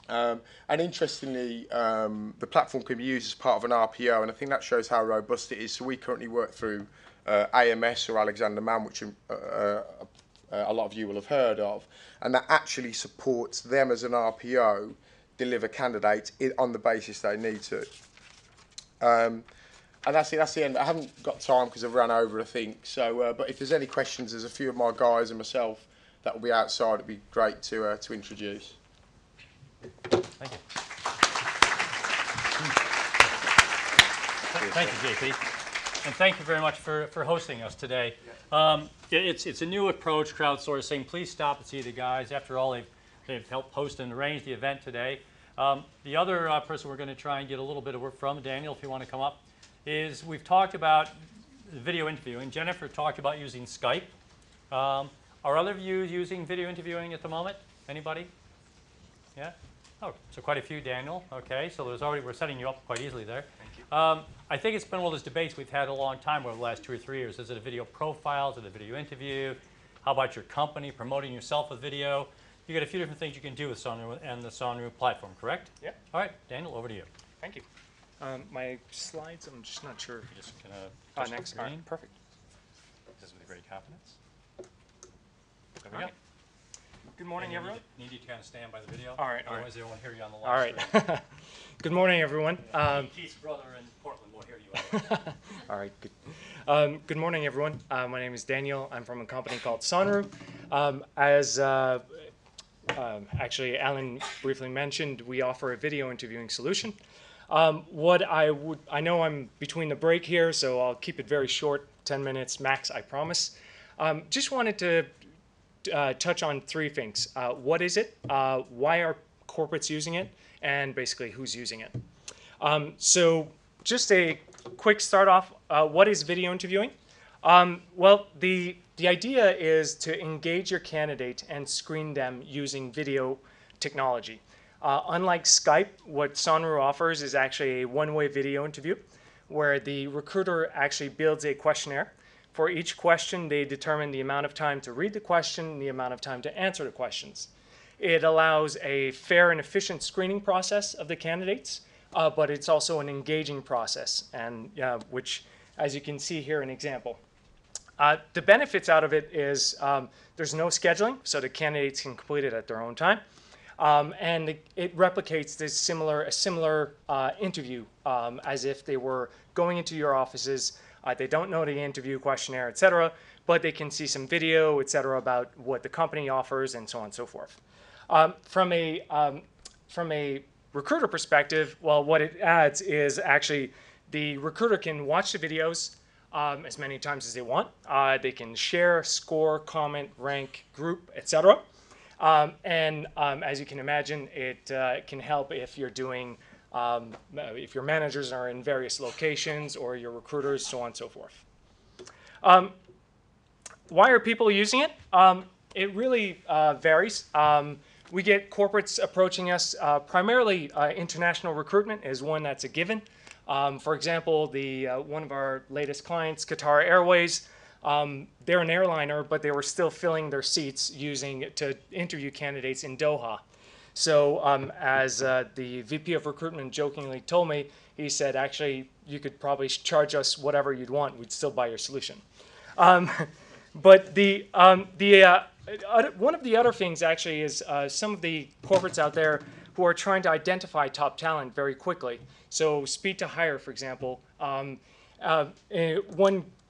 And interestingly, the platform can be used as part of an RPO, and I think that shows how robust it is. So we currently work through AMS, or Alexander Mann, which a lot of you will have heard of, and that actually supports them as an RPO deliver candidates on the basis they need to. And that's it. That's the end. I haven't got time because I've run over, I think. So, but if there's any questions, there's a few of my guys and myself that will be outside. It'd be great to introduce. Thank you. Thank you, JP. And thank you very much for hosting us today. It's a new approach, crowdsourcing. Please stop and see the guys. After all, they've helped host and arrange the event today. The other person we're going to try and get a little bit of work from, Daniel, if you want to come up, is we've talked about video interviewing. Jennifer talked about using Skype. Are other of you using video interviewing at the moment? Anybody? Yeah? Oh, so quite a few, Daniel. Okay, so we're setting you up quite easily there. Thank you. I think it's been one of those debates we've had a long time over the last 2 or 3 years. Is it a video profile? Is it a video interview? How about your company promoting yourself with video? You got a few different things you can do with Sonru and the Sonru platform, correct? Yeah. All right, Daniel, over to you. Thank you. My slides, I'm just not sure. You're just gonna Next. All right, perfect. This with great confidence. There we All go. right. Good morning, And everyone. Need you to kind of stand by the video. All right, all Otherwise, right. they won't hear you on the All live right. stream. Good morning, everyone. Keith's brother in Portland will hear you. All right, good. Good morning, everyone. My name is Daniel. I'm from a company called Sonru. Actually, Alan briefly mentioned, we offer a video interviewing solution. I know I'm between the break here, so I'll keep it very short, 10 minutes max, I promise. Just wanted to touch on 3 things. What is it? Why are corporates using it? And basically, who's using it? So just a quick start off. What is video interviewing? Well, the idea is to engage your candidate and screen them using video technology. Unlike Skype, what Sonru offers is actually a one-way video interview where the recruiter actually builds a questionnaire. For each question, they determine the amount of time to read the question and the amount of time to answer the questions. It allows a fair and efficient screening process of the candidates, but it's also an engaging process, and which, as you can see here, an example. The benefits out of it is there's no scheduling, so the candidates can complete it at their own time. And it replicates a similar interview as if they were going into your offices. They don't know the interview questionnaire, et cetera, but they can see some video, et cetera, about what the company offers and so on and so forth. From a recruiter perspective, well, what it adds is actually the recruiter can watch the videos as many times as they want. They can share, score, comment, rank, group, et cetera. And as you can imagine, it can help if you're doing, if your managers are in various locations or your recruiters, so on and so forth. Why are people using it? It really varies. We get corporates approaching us. Primarily, international recruitment is one that's a given. For example, one of our latest clients, Qatar Airways, they're an airliner, but they were still filling their seats using to interview candidates in Doha. So as the VP of recruitment jokingly told me, he said, actually, you could probably charge us whatever you'd want. We'd still buy your solution. But one of the other things actually is some of the corporates out there who are trying to identify top talent very quickly. So speed to hire, for example. One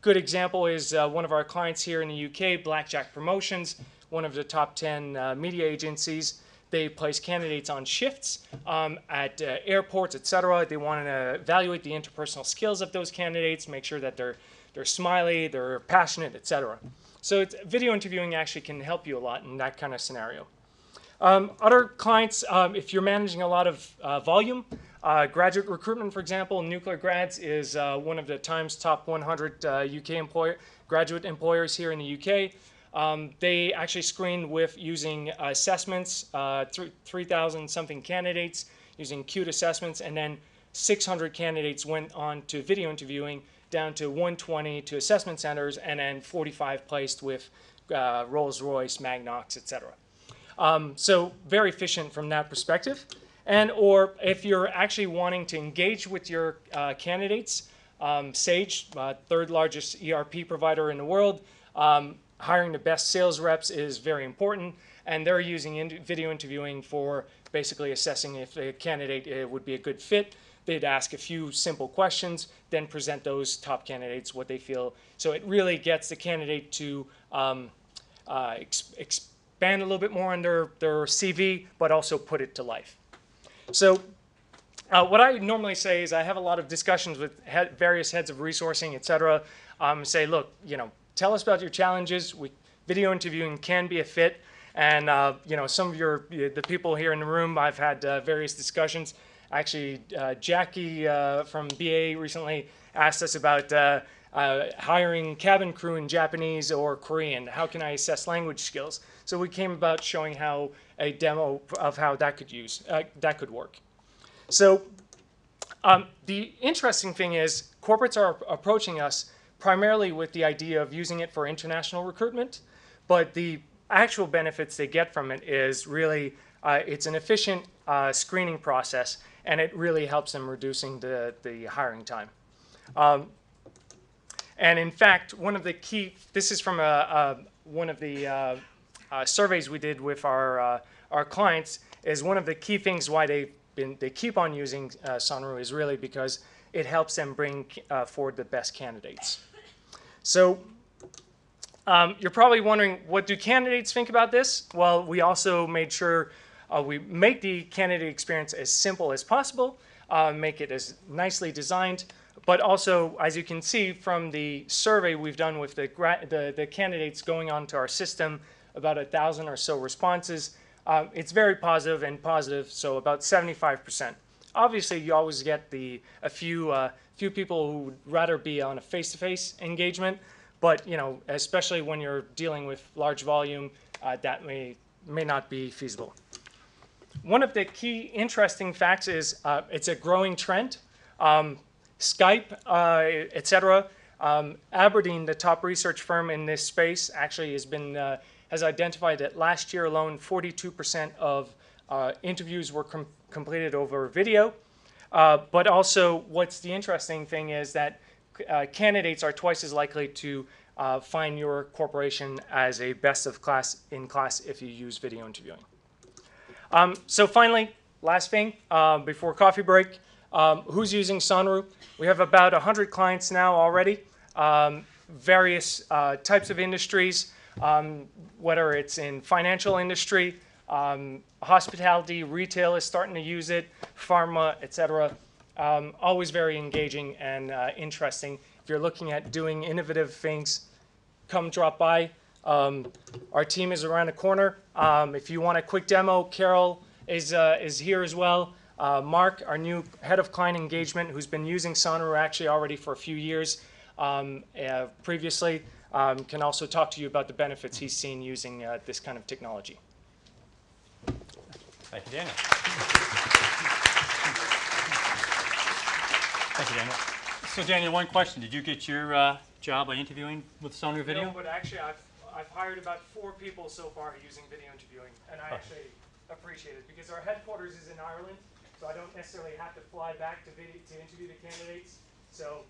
good example is one of our clients here in the UK, Blackjack Promotions, one of the top 10 media agencies. They place candidates on shifts at airports, et cetera. They want to evaluate the interpersonal skills of those candidates, make sure that they're they're smiley, they're passionate, etc. So video interviewing actually can help you a lot in that kind of scenario. Other clients, if you're managing a lot of volume, graduate recruitment, for example, Nuclear Grads is one of the Times top 100 UK graduate employers here in the UK. They actually screened with using assessments, 3,000 something candidates using cute assessments, and then 600 candidates went on to video interviewing, down to 120 to assessment centers, and then 45 placed with Rolls-Royce, Magnox, etc. So very efficient from that perspective. And or if you're actually wanting to engage with your candidates, Sage, third largest ERP provider in the world, hiring the best sales reps is very important, and they're using video interviewing for basically assessing if the candidate would be a good fit. They'd ask a few simple questions, then present those top candidates what they feel. So it really gets the candidate to expand a little bit more on their CV, but also put it to life. So what I normally say is I have a lot of discussions with various heads of resourcing, et cetera. Say, look, tell us about your challenges. Video interviewing can be a fit. And some of the people here in the room, I've had various discussions. Actually, Jackie from BA recently asked us about hiring cabin crew in Japanese or Korean. How can I assess language skills? So we came about showing how a demo of how that could work. So the interesting thing is corporates are approaching us primarily with the idea of using it for international recruitment, but the actual benefits they get from it is really it's an efficient screening process, and it really helps them reducing the hiring time. And in fact, this is from one of the surveys we did with our clients, is one of the key things why they keep on using Sonru is really because it helps them bring forward the best candidates. So you're probably wondering, what do candidates think about this? Well, we also made sure we make the candidate experience as simple as possible, make it as nicely designed, but also, as you can see from the survey we've done with the candidates going onto our system, about 1,000 or so responses, it's very positive, so about 75%. Obviously, you always get a few people who would rather be on a face-to-face engagement, but especially when you're dealing with large volume, that may not be feasible. One of the key interesting facts is it's a growing trend. Skype, etc. Aberdeen, the top research firm in this space, actually has identified that last year alone, 42% of interviews were completed over video. But also, what's the interesting thing is that candidates are twice as likely to find your corporation as a best of class in class if you use video interviewing. So finally, last thing, before coffee break, who's using Sonru? We have about 100 clients now already, various types of industries, whether it's in financial industry, hospitality, retail is starting to use it, pharma, etc. Always very engaging and interesting. If you're looking at doing innovative things, come drop by. Our team is around the corner. If you want a quick demo, Carol is here as well. Mark, our new head of client engagement, who's been using Sonru actually already for a few years previously, can also talk to you about the benefits he's seen using this kind of technology. Thank you, Daniel. Thank you, Daniel. So, Daniel, one question. Did you get your job by interviewing with Sonru Video? No, but actually I've hired about 4 people so far using video interviewing, and I actually appreciate it because our headquarters is in Ireland, so I don't necessarily have to fly back to interview the candidates. So,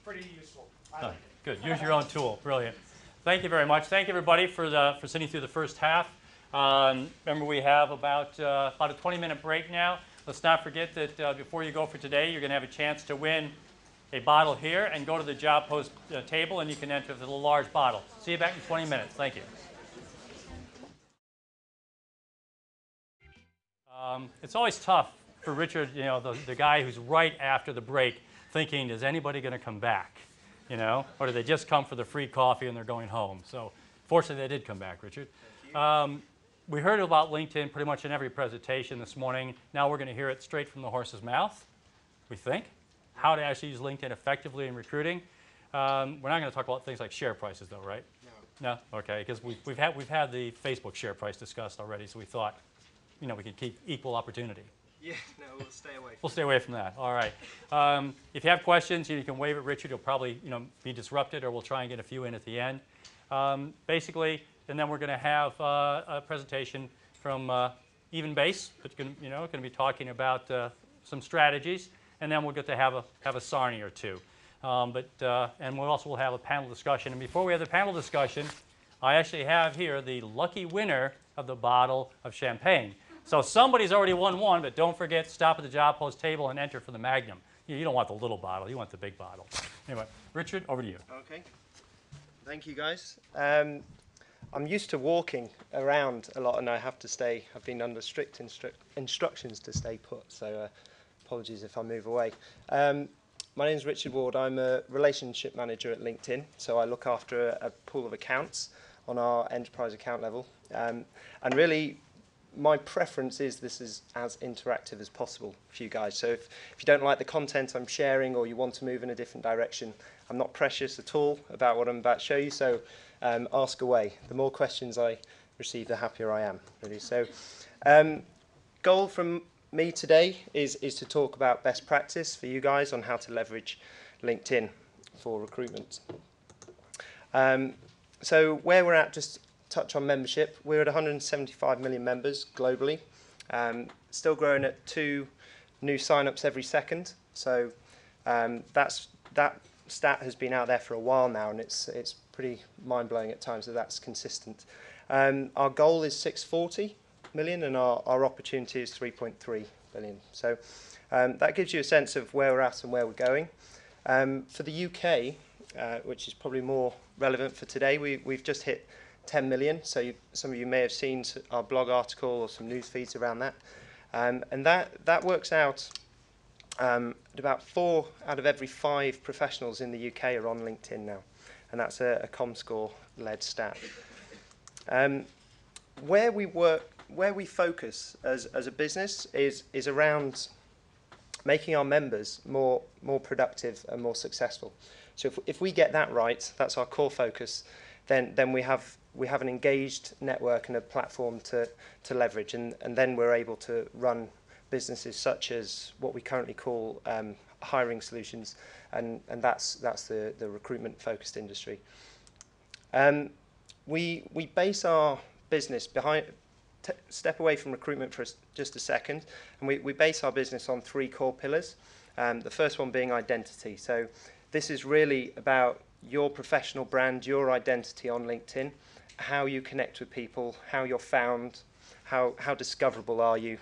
pretty useful. I like it. Good. Use your own tool. Brilliant. Thank you very much. Thank you, everybody, for sitting through the first half. Remember, we have about a 20-minute break now. Let's not forget that before you go for today, you're going to have a chance to win a bottle here and go to the job post table, and you can enter the little large bottle. See you back in 20 minutes. Thank you. It's always tough for Richard, the guy who's right after the break, thinking, is anybody going to come back? you know, or did they just come for the free coffee and they're going home? So fortunately, they did come back, Richard. We heard about LinkedIn pretty much in every presentation this morning. Now we're going to hear it straight from the horse's mouth, we think, how to actually use LinkedIn effectively in recruiting. We're not going to talk about things like share prices, though, right? No. No? Okay, because we've had the Facebook share price discussed already, so we thought, you know, we could keep equal opportunity. Yeah, no, we'll stay away. We'll stay away from that. All right. If you have questions, you can wave at Richard. He'll probably, you know, be disrupted, or we'll try and get a few in at the end. Basically, and then we're going to have a presentation from Even Base, that's going to be talking about some strategies, and then we'll get to have a Sarnie or two. And we'll also have a panel discussion. And before we have the panel discussion, I actually have here the lucky winner of the bottle of champagne. So somebody's already won one, but don't forget, stop at the job post table and enter for the Magnum. You don't want the little bottle, you want the big bottle. Anyway, Richard, over to you. Okay. Thank you, guys. I'm used to walking around a lot, and I have to stay. I've been under strict instructions to stay put, so apologies if I move away. My name is Richard Ward. I'm a relationship manager at LinkedIn, so I look after a pool of accounts on our enterprise account level. And really, my preference is this is as interactive as possible for you guys. So if you don't like the content I'm sharing, or you want to move in a different direction, I'm not precious at all about what I'm about to show you, so ask away. The more questions I receive, the happier I am, really. So goal from me today is to talk about best practice for you guys on how to leverage LinkedIn for recruitment. So where we're at, just touch on membership. We're at 175 million members globally, still growing at 2 new sign-ups every second. So that stat has been out there for a while now, and it's pretty mind-blowing at times that that's consistent. Our goal is 640 million, and our opportunity is 3.3 billion. So that gives you a sense of where we're at and where we're going. For the UK, which is probably more relevant for today, we've just hit 10 million. So some of you may have seen our blog article or some news feeds around that. And that works out at about 4 out of every 5 professionals in the UK are on LinkedIn now. And that's a ComScore-led stat. Where we focus as a business is around making our members more productive and more successful. So if we get that right, that's our core focus, then we have an engaged network and a platform to leverage, and then we're able to run businesses such as what we currently call hiring solutions, and that's the recruitment focused industry. We base our business step away from recruitment for just a second, and we base our business on 3 core pillars. The first one being identity. So this is really about your professional brand, your identity on LinkedIn, how you connect with people, how you're found, how discoverable are you.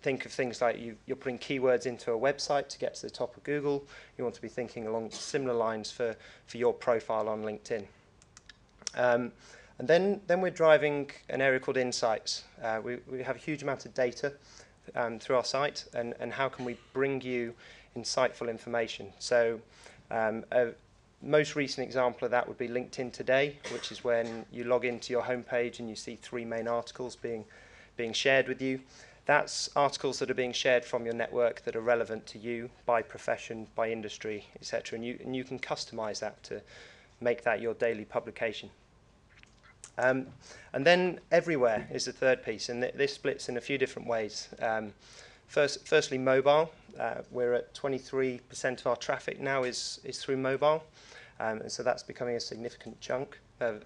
Think of things like you're putting keywords into a website to get to the top of Google. You want to be thinking along similar lines for your profile on LinkedIn. And then we're driving an area called insights. We have a huge amount of data through our site, and how can we bring you insightful information. So a most recent example of that would be LinkedIn Today, which is when you log into your homepage and you see 3 main articles being shared with you. That's articles that are being shared from your network that are relevant to you by profession, by industry, etc. And you can customize that to make that your daily publication. And then everywhere is the third piece, and this splits in a few different ways. Firstly, mobile. We're at 23% of our traffic now is through mobile, and so that's becoming a significant chunk of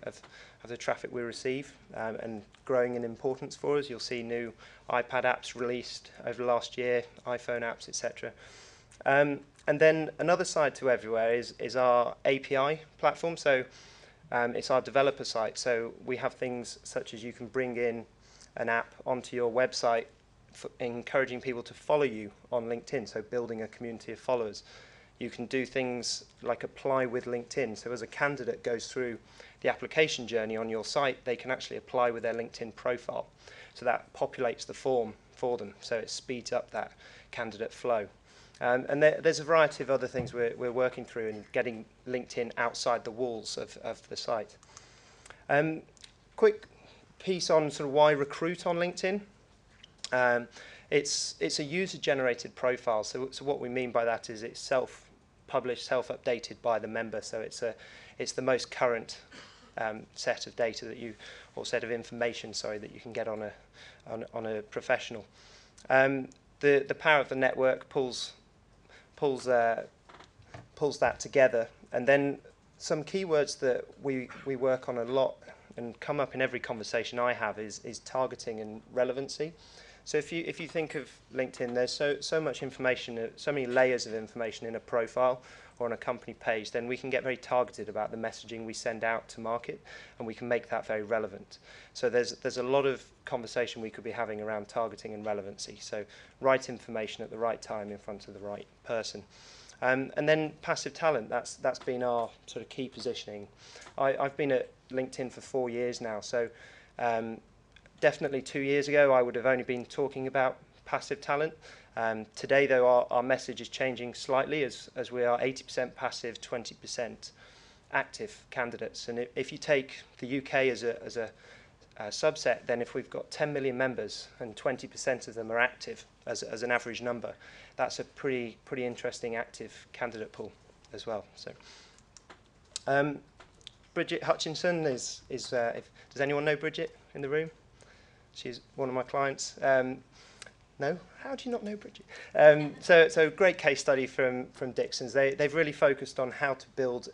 the traffic we receive, and growing in importance for us. You'll see new iPad apps released over the last year, iPhone apps, etc. And then another side to everywhere is our API platform. So it's our developer site. So we have things such as you can bring in an app onto your website, encouraging people to follow you on LinkedIn, so building a community of followers. You can do things like apply with LinkedIn. So as a candidate goes through the application journey on your site, they can actually apply with their LinkedIn profile. So that populates the form for them, so it speeds up that candidate flow. There's a variety of other things we're working through and getting LinkedIn outside the walls of the site. Quick piece on sort of why recruit on LinkedIn. It's a user-generated profile. So what we mean by that is it's self-published, self-updated by the member. So it's the most current set of data that you, or set of information, sorry, that you can get on a professional. The power of the network pulls that together, and then some keywords that we work on a lot and come up in every conversation I have is targeting and relevancy. So if you think of LinkedIn, there's so much information, so many layers of information in a profile or on a company page, then we can get very targeted about the messaging we send out to market, and we can make that very relevant. So there's a lot of conversation we could be having around targeting and relevancy. So right information at the right time in front of the right person. And then passive talent, that's been our sort of key positioning. I've been at LinkedIn for 4 years now, so definitely 2 years ago I would have only been talking about passive talent. Today, though, our message is changing slightly as we are 80% passive, 20% active candidates. And if you take the UK as a subset, then if we've got 10 million members and 20% of them are active as an average number, that's a pretty interesting active candidate pool as well. So, Bridget Hutchinson is does anyone know Bridget in the room? She's one of my clients. No? How do you not know Bridget? So great case study from Dixon's. They've really focused on how to build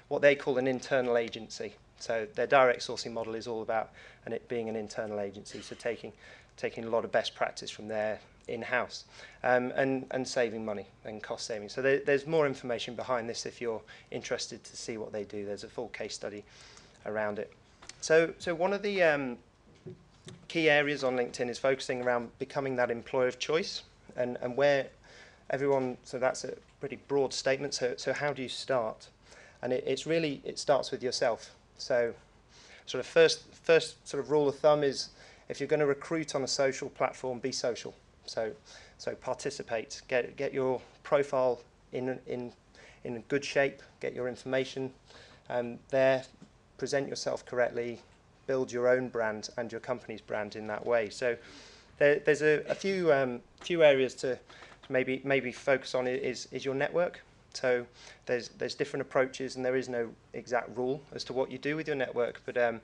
what they call an internal agency. So their direct sourcing model is all about it being an internal agency, so taking a lot of best practice from their in-house and saving money and cost saving. So there's more information behind this if you're interested to see what they do. There's a full case study around it. So one of the key areas on LinkedIn is focusing around becoming that employer of choice, and where everyone, so that's a pretty broad statement, so how do you start? And it starts with yourself. So sort of first sort of rule of thumb is, if you're going to recruit on a social platform, be social. So participate, get your profile in good shape, get your information there, present yourself correctly, build your own brand and your company's brand in that way. So there's a few areas to maybe focus on. Is your network. So there's different approaches, and there is no exact rule as to what you do with your network. But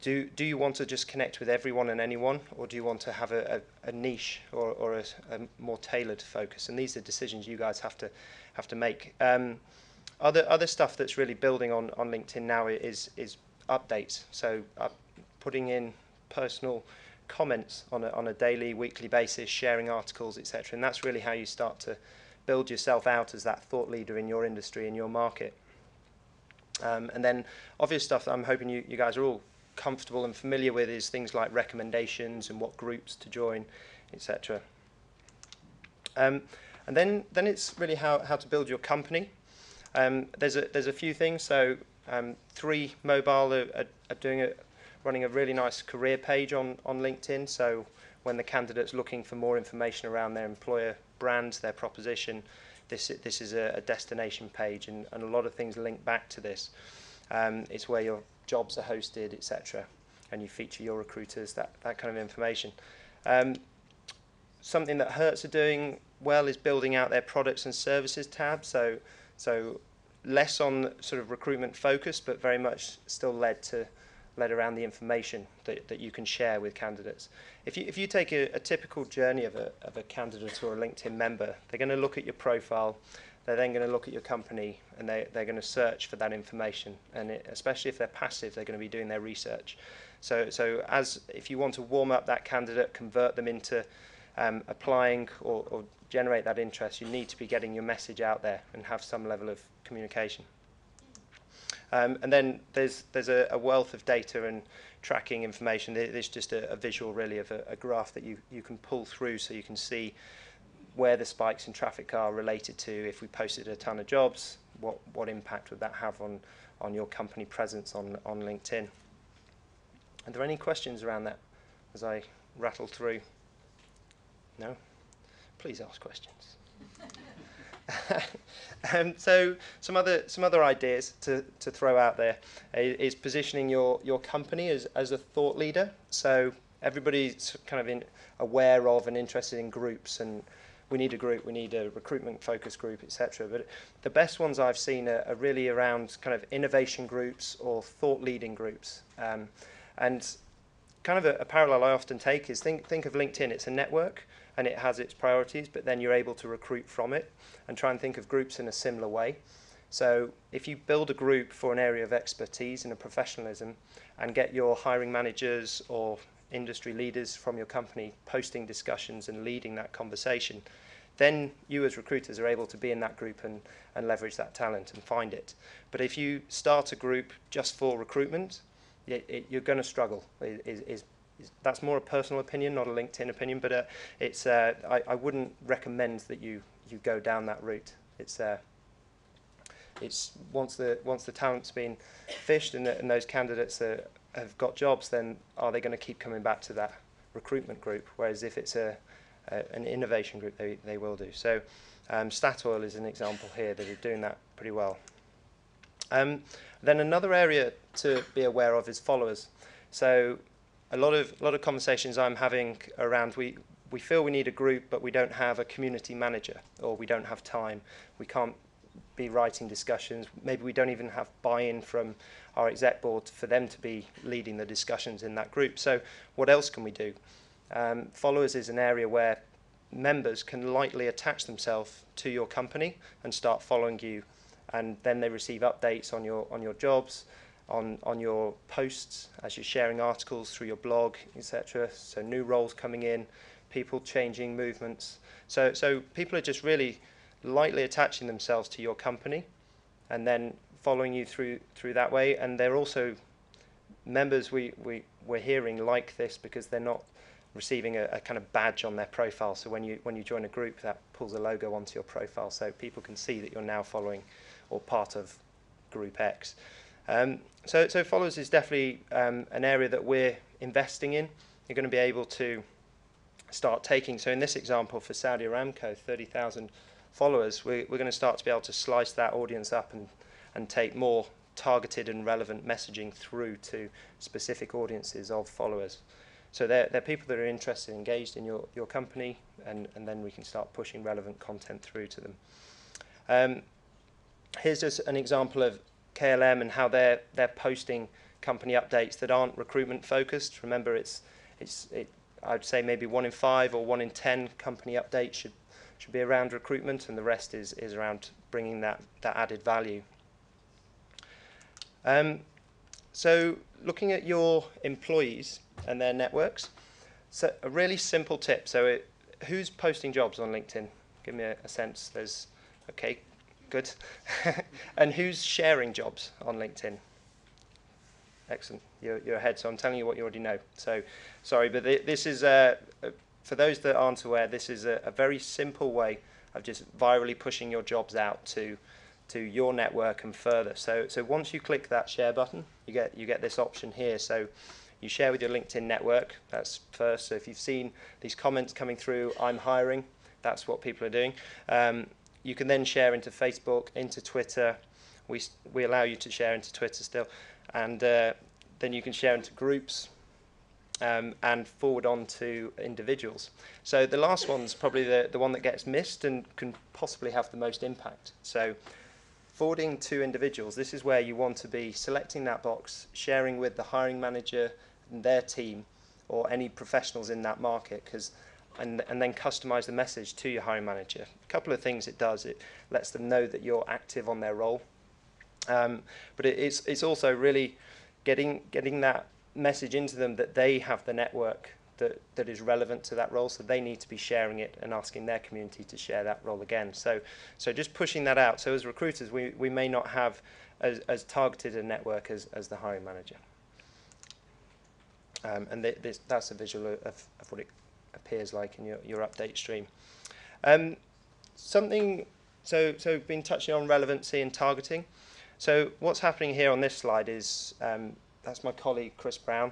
do you want to just connect with everyone and anyone, or do you want to have a niche or a more tailored focus? And these are decisions you guys have to make. Other stuff that's really building on LinkedIn now is updates. So putting in personal comments on a daily, weekly basis, sharing articles, etc. And that's really how you start to build yourself out as that thought leader in your industry, in your market. And then obvious stuff that I'm hoping you guys are all comfortable and familiar with is things like recommendations and what groups to join, etc. And then it's really how to build your company. There's a few things. So 3 Mobile are running a really nice career page on LinkedIn. So when the candidate's looking for more information around their employer brand, their proposition, this is a destination page, and a lot of things link back to this. It's where your jobs are hosted, etc., and you feature your recruiters, that kind of information. Something that Hertz are doing well is building out their products and services tab. So less on sort of recruitment focus, but very much still led around the information that you can share with candidates. If you take a typical journey of a candidate or a LinkedIn member, they're going to look at your profile, they're then going to look at your company, and they're going to search for that information. And especially if they're passive, they're going to be doing their research. So if you want to warm up that candidate, convert them into applying or generate that interest, you need to be getting your message out there and have some level of communication. And then there's a wealth of data and tracking information. There's just a visual really of a graph that you can pull through, so you can see where the spikes in traffic are related to. If we posted a ton of jobs, what impact would that have on your company presence on LinkedIn? Are there any questions around that as I rattle through? No? Please ask questions. So some other ideas to throw out there is positioning your company as a thought leader. So everybody's kind of aware of and interested in groups, and we need a group, we need a recruitment focus group, etc. But the best ones I've seen are really around kind of innovation groups or thought leading groups. And kind of a parallel I often take is think of LinkedIn. It's a network and it has its priorities, but then you're able to recruit from it, and try and think of groups in a similar way. So if you build a group for an area of expertise and a professionalism and get your hiring managers or industry leaders from your company posting discussions and leading that conversation, then you as recruiters are able to be in that group and leverage that talent and find it. But if you start a group just for recruitment, you're going to struggle. That's more a personal opinion, not a LinkedIn opinion, but I wouldn't recommend that you go down that route. It's once the talent's been fished and those candidates have got jobs, then are they going to keep coming back to that recruitment group? Whereas if it's an innovation group, they will do. So Statoil is an example here that are doing that pretty well. Then another area to be aware of is followers. So a lot of conversations I'm having around we feel we need a group, but we don't have a community manager, or we don't have time. We can't be writing discussions. Maybe we don't even have buy-in from our exec board for them to be leading the discussions in that group. So what else can we do? Followers is an area where members can lightly attach themselves to your company and start following you, and then they receive updates on your jobs, on your posts as you're sharing articles through your blog, etc. So new roles coming in, people changing, movements. So people are just really lightly attaching themselves to your company and then following you through that way. And they're also members we're hearing like this because they're not receiving a kind of badge on their profile. So when you join a group, that pulls a logo onto your profile so people can see that you're now following or part of group X. So followers is definitely an area that we're investing in. You're going to be able to start taking, so in this example for Saudi Aramco, 30,000 followers, we're going to start to be able to slice that audience up and take more targeted and relevant messaging through to specific audiences of followers. So they're people that are interested, engaged in your company, and then we can start pushing relevant content through to them. Here's just an example of KLM and how they're posting company updates that aren't recruitment focused. Remember, I'd say maybe 1 in 5 or 1 in 10 company updates should be around recruitment, and the rest is around bringing that added value. So looking at your employees and their networks, so a really simple tip. So who's posting jobs on LinkedIn? Give me a sense. Okay, good. And who's sharing jobs on LinkedIn? Excellent. You're ahead, so I'm telling you what you already know. So sorry, but this is, for those that aren't aware, this is a very simple way of just virally pushing your jobs out to your network and further. So once you click that share button, you get this option here. So you share with your LinkedIn network. That's first. So if you've seen these comments coming through, I'm hiring, that's what people are doing. You can then share into Facebook, into Twitter. We allow you to share into Twitter still, and then you can share into groups and forward on to individuals. So the last one's probably the one that gets missed and can possibly have the most impact. So forwarding to individuals, this is where you want to be selecting that box, sharing with the hiring manager and their team or any professionals in that market, and then customize the message to your hiring manager. A couple of things it does: it lets them know that you're active on their role, but it's also really getting that message into them that they have the network that is relevant to that role, so they need to be sharing it and asking their community to share that role again. So just pushing that out. So as recruiters, we may not have as targeted a network as the hiring manager. And that's a visual of what it appears like in your update stream. So been touching on relevancy and targeting. So what's happening here on this slide is that's my colleague Chris Brown.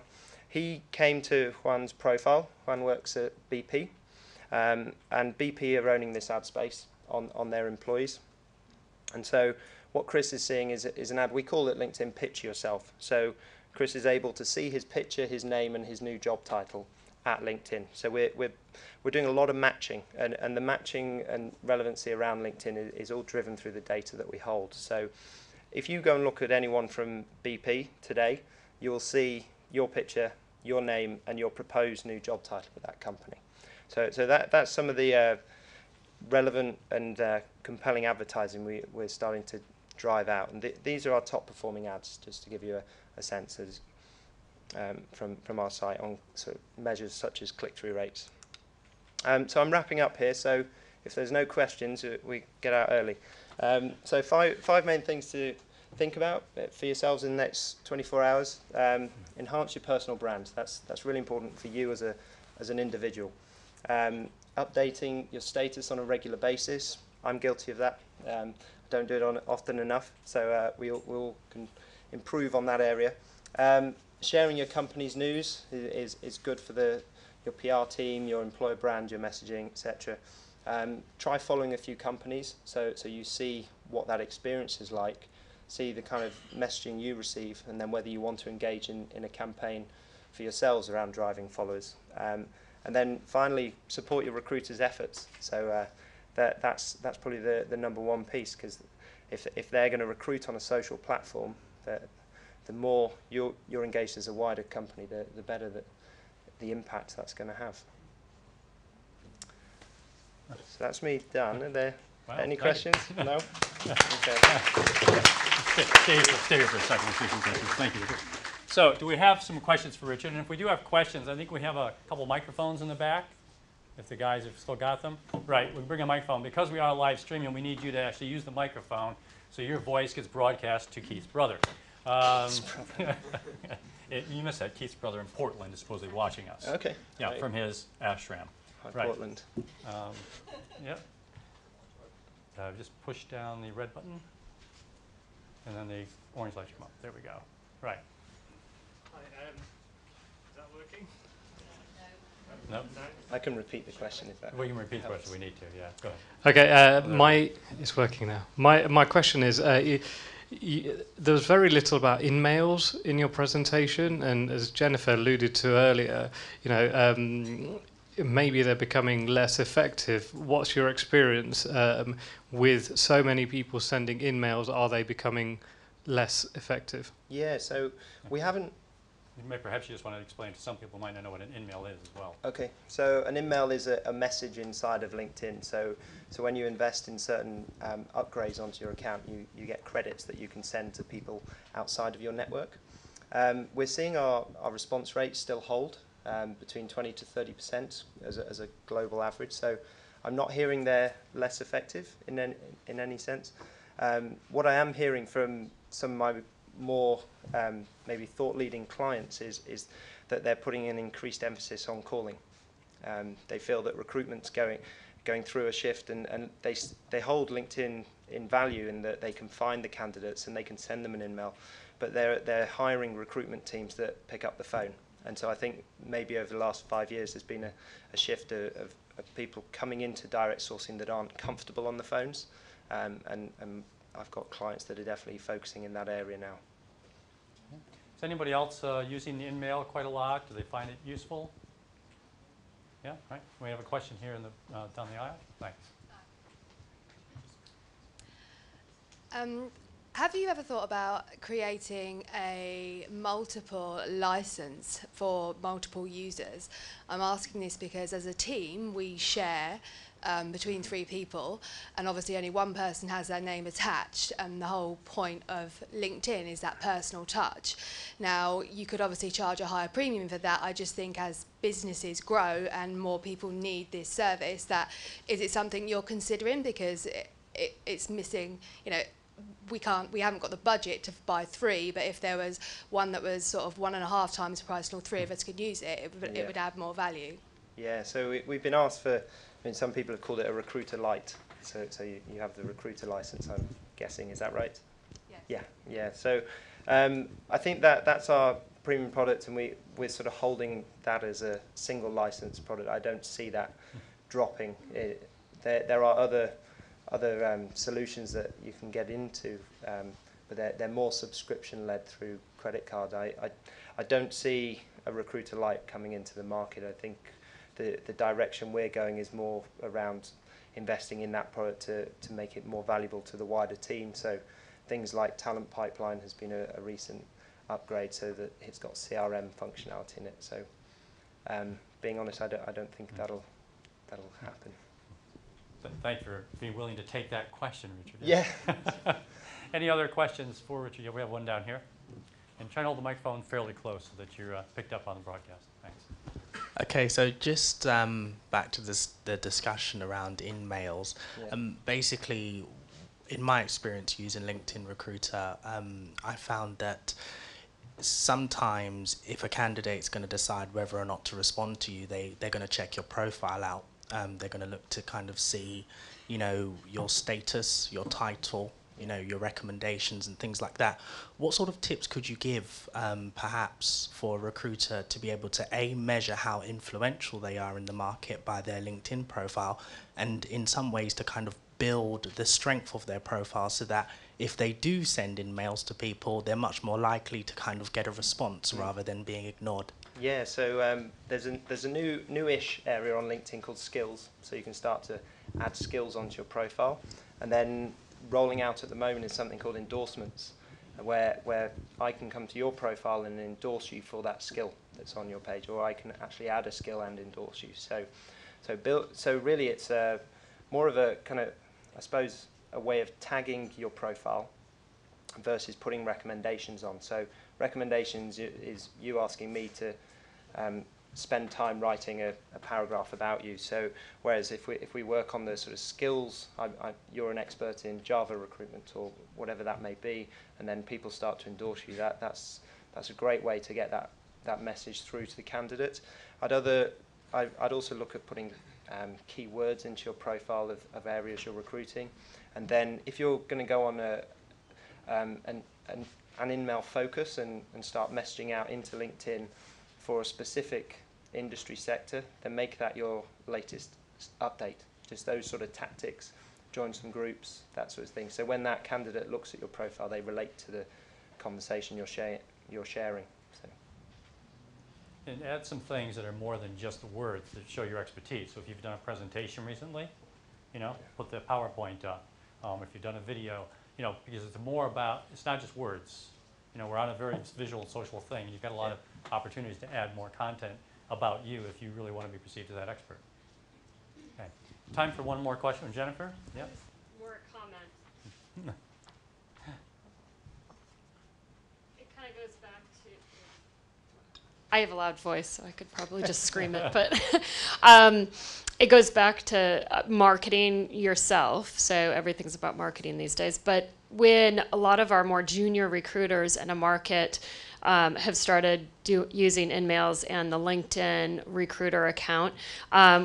He came to Juan's profile. Juan works at BP, and BP are owning this ad space. on their employees. And so what Chris is seeing is an ad. We call it LinkedIn Picture Yourself. So Chris is able to see his picture, his name, and his new job title at LinkedIn. So we're doing a lot of matching, and the matching and relevancy around LinkedIn is all driven through the data that we hold. So if you go and look at anyone from BP today, you will see your picture, your name, and your proposed new job title with that company. So that's some of the relevant and compelling advertising we're starting to drive out. And these are our top performing ads, just to give you a sense as, from our site on sort of measures such as click-through rates. So I'm wrapping up here, so if there's no questions, we get out early. So five main things to think about for yourselves in the next 24 hours. Enhance your personal brand. That's really important for you as an individual. Updating your status on a regular basis. I'm guilty of that. I don't do it often enough, so we all can improve on that area. Sharing your company's news is good for your PR team, your employer brand, your messaging, etc. Try following a few companies so you see what that experience is like, see the kind of messaging you receive, and then whether you want to engage in a campaign for yourselves around driving followers. And then finally, support your recruiters' efforts. So that's probably the number one piece, because if they're going to recruit on a social platform, the more you're engaged as a wider company, the better the impact that's going to have. So that's me done. Are there any questions? No? Okay. Stay here for a second. We'll see some questions. Thank you. So do we have some questions for Richard? And if we do have questions, I think we have a couple microphones in the back, if the guys have still got them. Right, we bring a microphone. Because we are live streaming, we need you to actually use the microphone so your voice gets broadcast to Keith's brother. You missed that. Keith's brother in Portland is supposedly watching us. Okay. Yeah, right. from his ashram. Hi, right. Portland. Yep. Just push down the red button, and then the orange lights come up. There we go. Right. Hi, is that working? No. I can repeat the question if that. We can repeat the question. We need to. Yeah. Go Okay. ahead. It's working now. My question is. There was very little about in-mails in your presentation, and as Jennifer alluded to earlier, maybe they're becoming less effective. What's your experience with so many people sending in-mails? Are they becoming less effective? Yeah, so we haven't. Perhaps you just want to explain to some people who might not know what an in-mail is as well. Okay, so an in-mail is a message inside of LinkedIn. So when you invest in certain upgrades onto your account, you get credits that you can send to people outside of your network. We're seeing our response rate still hold between 20 to 30% as a global average. So I'm not hearing they're less effective in any sense. What I am hearing from some of my more maybe thought-leading clients is that they're putting an increased emphasis on calling. They feel that recruitment's going through a shift, and they hold LinkedIn in value in that they can find the candidates and they can send them an email, but they're hiring recruitment teams that pick up the phone. And so I think maybe over the last 5 years there's been a shift of people coming into direct sourcing that aren't comfortable on the phones, and I've got clients that are definitely focusing in that area now. Is anybody else using the in-mail quite a lot? Do they find it useful? Yeah, right. We have a question here in down the aisle. Thanks. Have you ever thought about creating a multiple license for multiple users? I'm asking this because as a team we share between 3 people, and obviously only one person has their name attached, and the whole point of LinkedIn is that personal touch. Now, you could obviously charge a higher premium for that. I just think as businesses grow and more people need this service, is it something you're considering? Because it's missing, we haven't got the budget to buy 3, but if there was one that was sort of 1.5 times the price and all 3 of us could use it, it would add more value. Yeah, so we've been asked for, some people have called it a recruiter light. So you have the recruiter license, I'm guessing, is that right? Yes. Yeah. So I think that's our premium product, and we're sort of holding that as a single license product. I don't see that dropping. There are other solutions that you can get into, but they're more subscription-led through credit card. I don't see a recruiter light coming into the market. I think the direction we're going is more around investing in that product to make it more valuable to the wider team. So things like Talent Pipeline has been a recent upgrade, so that it's got CRM functionality in it. So being honest, I don't think that'll happen. Thank you for being willing to take that question, Richard. Yeah. Any other questions for Richard? Yeah, we have one down here. And try to hold the microphone fairly close so that you're picked up on the broadcast. Thanks. Okay, so just back to the discussion around in-mails. Yeah. Basically, in my experience using LinkedIn Recruiter, I found that sometimes if a candidate's going to decide whether or not to respond to you, they're going to check your profile out. They're going to look to kind of see, you know, your status, your title, you know, your recommendations and things like that. What sort of tips could you give, perhaps, for a recruiter to be able to, A, measure how influential they are in the market by their LinkedIn profile, and in some ways to kind of build the strength of their profile so that if they do send in mails to people, they're much more likely to kind of get a response rather than being ignored? Yeah, so there's a newish area on LinkedIn called Skills, so you can start to add skills onto your profile, and then rolling out at the moment is something called endorsements, where I can come to your profile and endorse you for that skill that's on your page, or I can actually add a skill and endorse you. So really it's more of a kind of, I suppose, a way of tagging your profile versus putting recommendations on. So recommendations is you asking me to spend time writing a paragraph about you. So whereas if we work on the sort of skills, you're an expert in Java recruitment or whatever that may be, and then people start to endorse you, that's a great way to get that message through to the candidate. I'd also look at putting keywords into your profile of areas you're recruiting, and then if you're going to go on an in-mail focus and start messaging out into LinkedIn for a specific industry sector, then make that your latest update. Just those sort of tactics, join some groups, that sort of thing. So when that candidate looks at your profile, they relate to the conversation you're sharing. So. And add some things that are more than just the words that show your expertise. So if you've done a presentation recently, you know, put the PowerPoint up. If you've done a video, you know, because it's more about, it's not just words. You know, we're on a very visual social thing. You've got a lot of opportunities to add more content about you if you really want to be perceived as that expert. Okay. Time for one more question. Jennifer? Yep. More comment. It kind of goes back to, I have a loud voice, so I could probably just scream it, but it goes back to marketing yourself. So everything's about marketing these days. But when a lot of our more junior recruiters in a market have started using InMails and the LinkedIn recruiter account,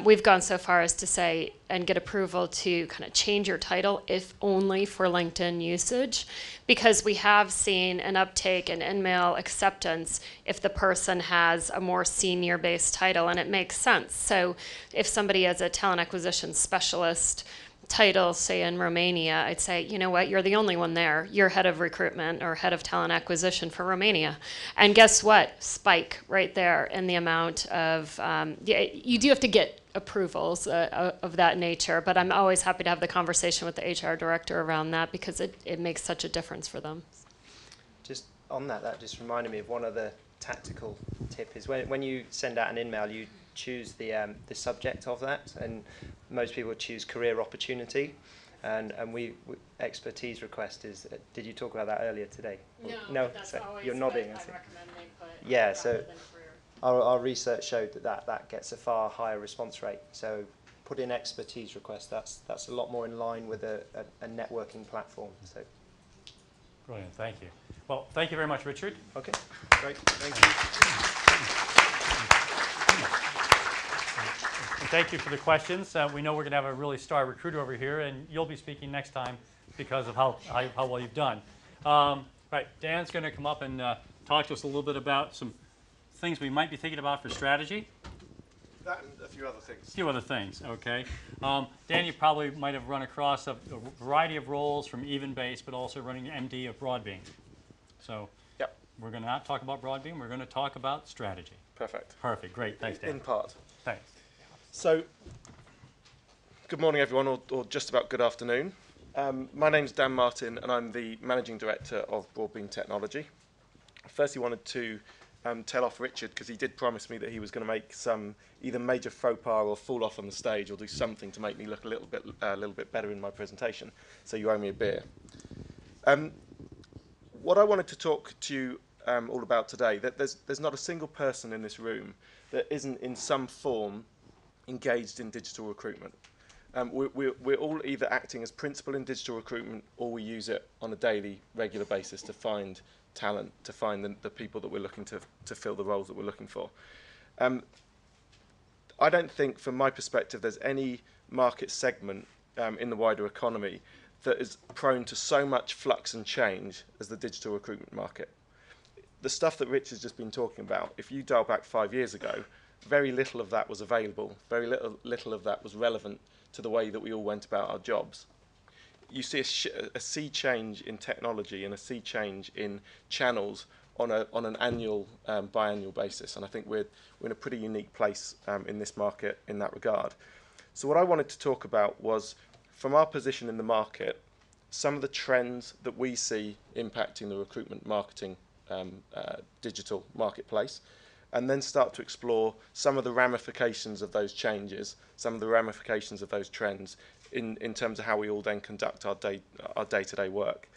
we've gone so far as to say and get approval to kind of change your title if only for LinkedIn usage, because we have seen an uptake in InMail acceptance if the person has a more senior based title, and it makes sense. So if somebody has a talent acquisition specialist title, say in Romania, I'd say, you know what, you're the only one there. You're head of recruitment or head of talent acquisition for Romania. And guess what? Spike right there in the amount of, you do have to get approvals of that nature, but I'm always happy to have the conversation with the HR director around that because it makes such a difference for them. Just on that just reminded me of one other tactical tip is when you send out an email, you choose the subject of that, and most people choose career opportunity, and we expertise request is. Did you talk about that earlier today? No, that's so always you're nodding. I recommend they put. Yeah, so our research showed that gets a far higher response rate. So put in expertise request. That's a lot more in line with a networking platform. So. Brilliant, thank you. Well, thank you very much, Richard. Okay, great, thank you. And thank you for the questions. We know we're going to have a really star recruiter over here, and you'll be speaking next time because of how well you've done. Right, Dan's going to come up and talk to us a little bit about some things we might be thinking about for strategy. That and a few other things. A few other things, okay. Dan, you probably might have run across a variety of roles from even base, but also running MD of Broadbean. So yep. We're going to not talk about Broadbean, we're going to talk about strategy. Perfect. Perfect, great, thanks, Dan. In part. Thanks. So, good morning, everyone, or just about good afternoon. My name's Dan Martin, and I'm the Managing Director of Broadbean Technology. I firstly wanted to tell off Richard, because he did promise me that he was going to make some either major faux pas or fall off on the stage or do something to make me look a little bit better in my presentation. So you owe me a beer. What I wanted to talk to you all about today, that there's not a single person in this room that isn't in some form engaged in digital recruitment. We're all either acting as principal in digital recruitment, or we use it on a daily, regular basis to find talent, to find the people that we're looking to fill the roles that we're looking for. I don't think, from my perspective, there's any market segment in the wider economy that is prone to so much flux and change as the digital recruitment market. The stuff that Rich has just been talking about, if you dial back 5 years ago, very little of that was available, very little of that was relevant to the way that we all went about our jobs. You see a sea change in technology and a sea change in channels on an annual, biannual basis, and I think we're in a pretty unique place in this market in that regard. So what I wanted to talk about was, from our position in the market, some of the trends that we see impacting the recruitment marketing digital marketplace, and then start to explore some of the ramifications of those changes, some of the ramifications of those trends in terms of how we all then conduct our day-to-day work.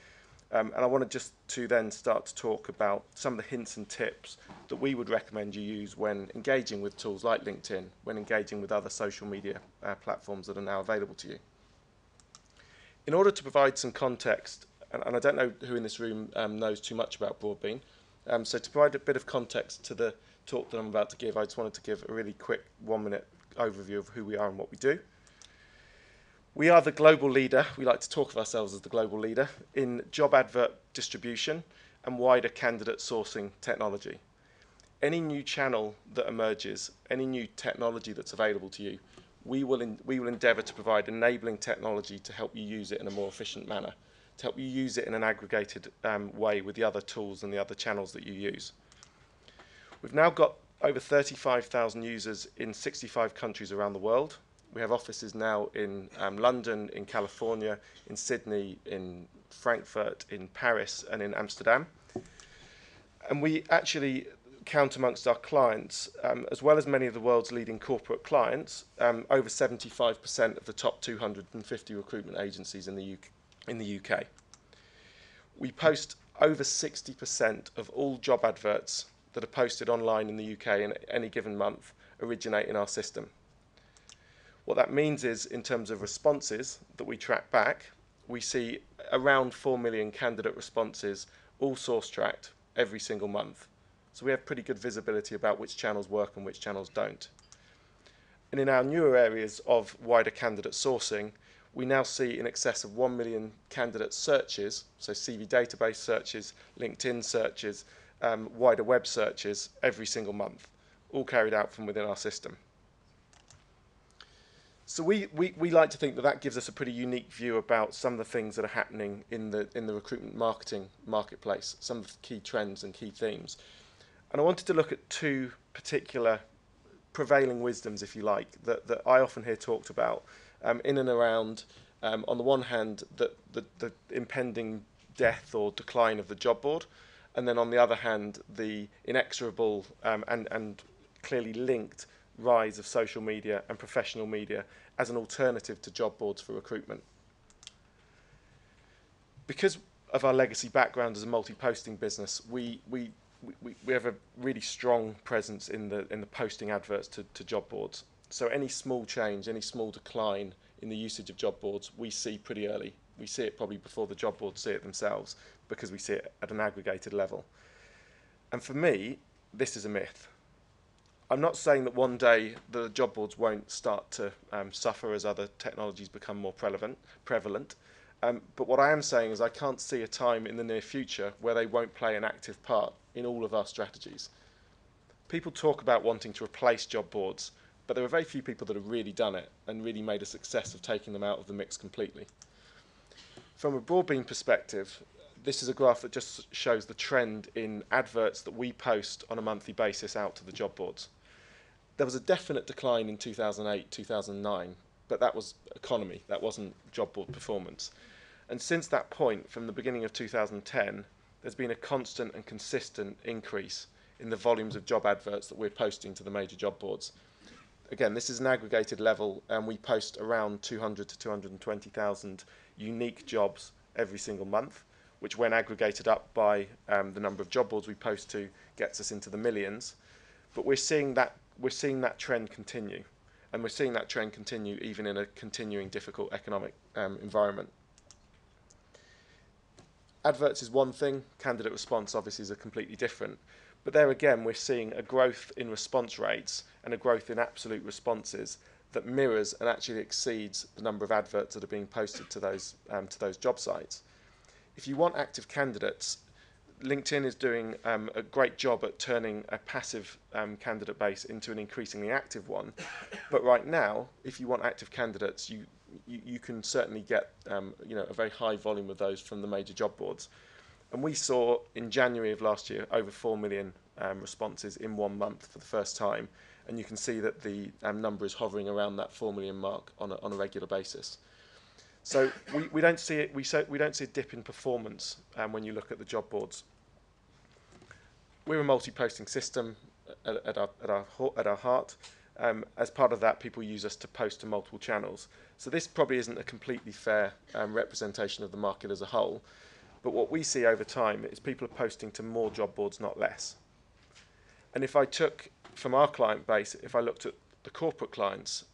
And I wanted just to then start to talk about some of the hints and tips that we would recommend you use when engaging with tools like LinkedIn, when engaging with other social media platforms that are now available to you. In order to provide some context, and I don't know who in this room knows too much about Broadbean, so to provide a bit of context to the talk that I'm about to give, I just wanted to give a really quick 1-minute overview of who we are and what we do. We are the global leader, we like to talk of ourselves as the global leader, in job advert distribution and wider candidate sourcing technology. Any new channel that emerges, any new technology that's available to you, we will endeavour to provide enabling technology to help you use it in a more efficient manner, to help you use it in an aggregated way with the other tools and the other channels that you use. We've now got over 35,000 users in 65 countries around the world. We have offices now in London, in California, in Sydney, in Frankfurt, in Paris, and in Amsterdam. And we actually count amongst our clients, as well as many of the world's leading corporate clients, over 75% of the top 250 recruitment agencies in the UK. We post over 60% of all job adverts that are posted online in the UK in any given month originate in our system. What that means is, in terms of responses that we track back, we see around 4 million candidate responses, all source tracked, every single month. So we have pretty good visibility about which channels work and which channels don't. And in our newer areas of wider candidate sourcing, we now see in excess of 1 million candidate searches, so CV database searches, LinkedIn searches, wider web searches every single month, all carried out from within our system. So we like to think that that gives us a pretty unique view about some of the things that are happening in the recruitment marketing marketplace, some of the key trends and key themes. And I wanted to look at two particular prevailing wisdoms, if you like, that I often hear talked about in and around, on the one hand, the impending death or decline of the job board, and then on the other hand, the inexorable and clearly linked rise of social media and professional media as an alternative to job boards for recruitment. Because of our legacy background as a multi-posting business, we have a really strong presence in the posting adverts to job boards. So any small change, any small decline in the usage of job boards, we see pretty early. We see it probably before the job boards see it themselves, because we see it at an aggregated level. And for me, this is a myth. I'm not saying that one day the job boards won't start to suffer as other technologies become more prevalent. But what I am saying is I can't see a time in the near future where they won't play an active part in all of our strategies. People talk about wanting to replace job boards, but there are very few people that have really done it and really made a success of taking them out of the mix completely. From a Broadbean perspective, this is a graph that just shows the trend in adverts that we post on a monthly basis out to the job boards. There was a definite decline in 2008, 2009, but that was economy, that wasn't job board performance. And since that point, from the beginning of 2010, there's been a constant and consistent increase in the volumes of job adverts that we're posting to the major job boards. Again, this is an aggregated level, and we post around 200 to 220,000 unique jobs every single month, which when aggregated up by the number of job boards we post to gets us into the millions. But we're seeing that trend continue, and we're seeing that trend continue even in a continuing difficult economic environment. Adverts is one thing, candidate response obviously is a completely different. But there again, we're seeing a growth in response rates and a growth in absolute responses that mirrors and actually exceeds the number of adverts that are being posted to those job sites. If you want active candidates, LinkedIn is doing a great job at turning a passive candidate base into an increasingly active one. But right now, if you want active candidates, you can certainly get a very high volume of those from the major job boards. And we saw in January of last year over 4 million responses in 1 month for the first time. And you can see that the number is hovering around that 4 million mark on a regular basis. So we don't see it. We don't see a dip in performance when you look at the job boards. We're a multi-posting system at our heart. As part of that, people use us to post to multiple channels. So this probably isn't a completely fair representation of the market as a whole. But what we see over time is people are posting to more job boards, not less. And if I took from our client base, if I looked at the corporate clients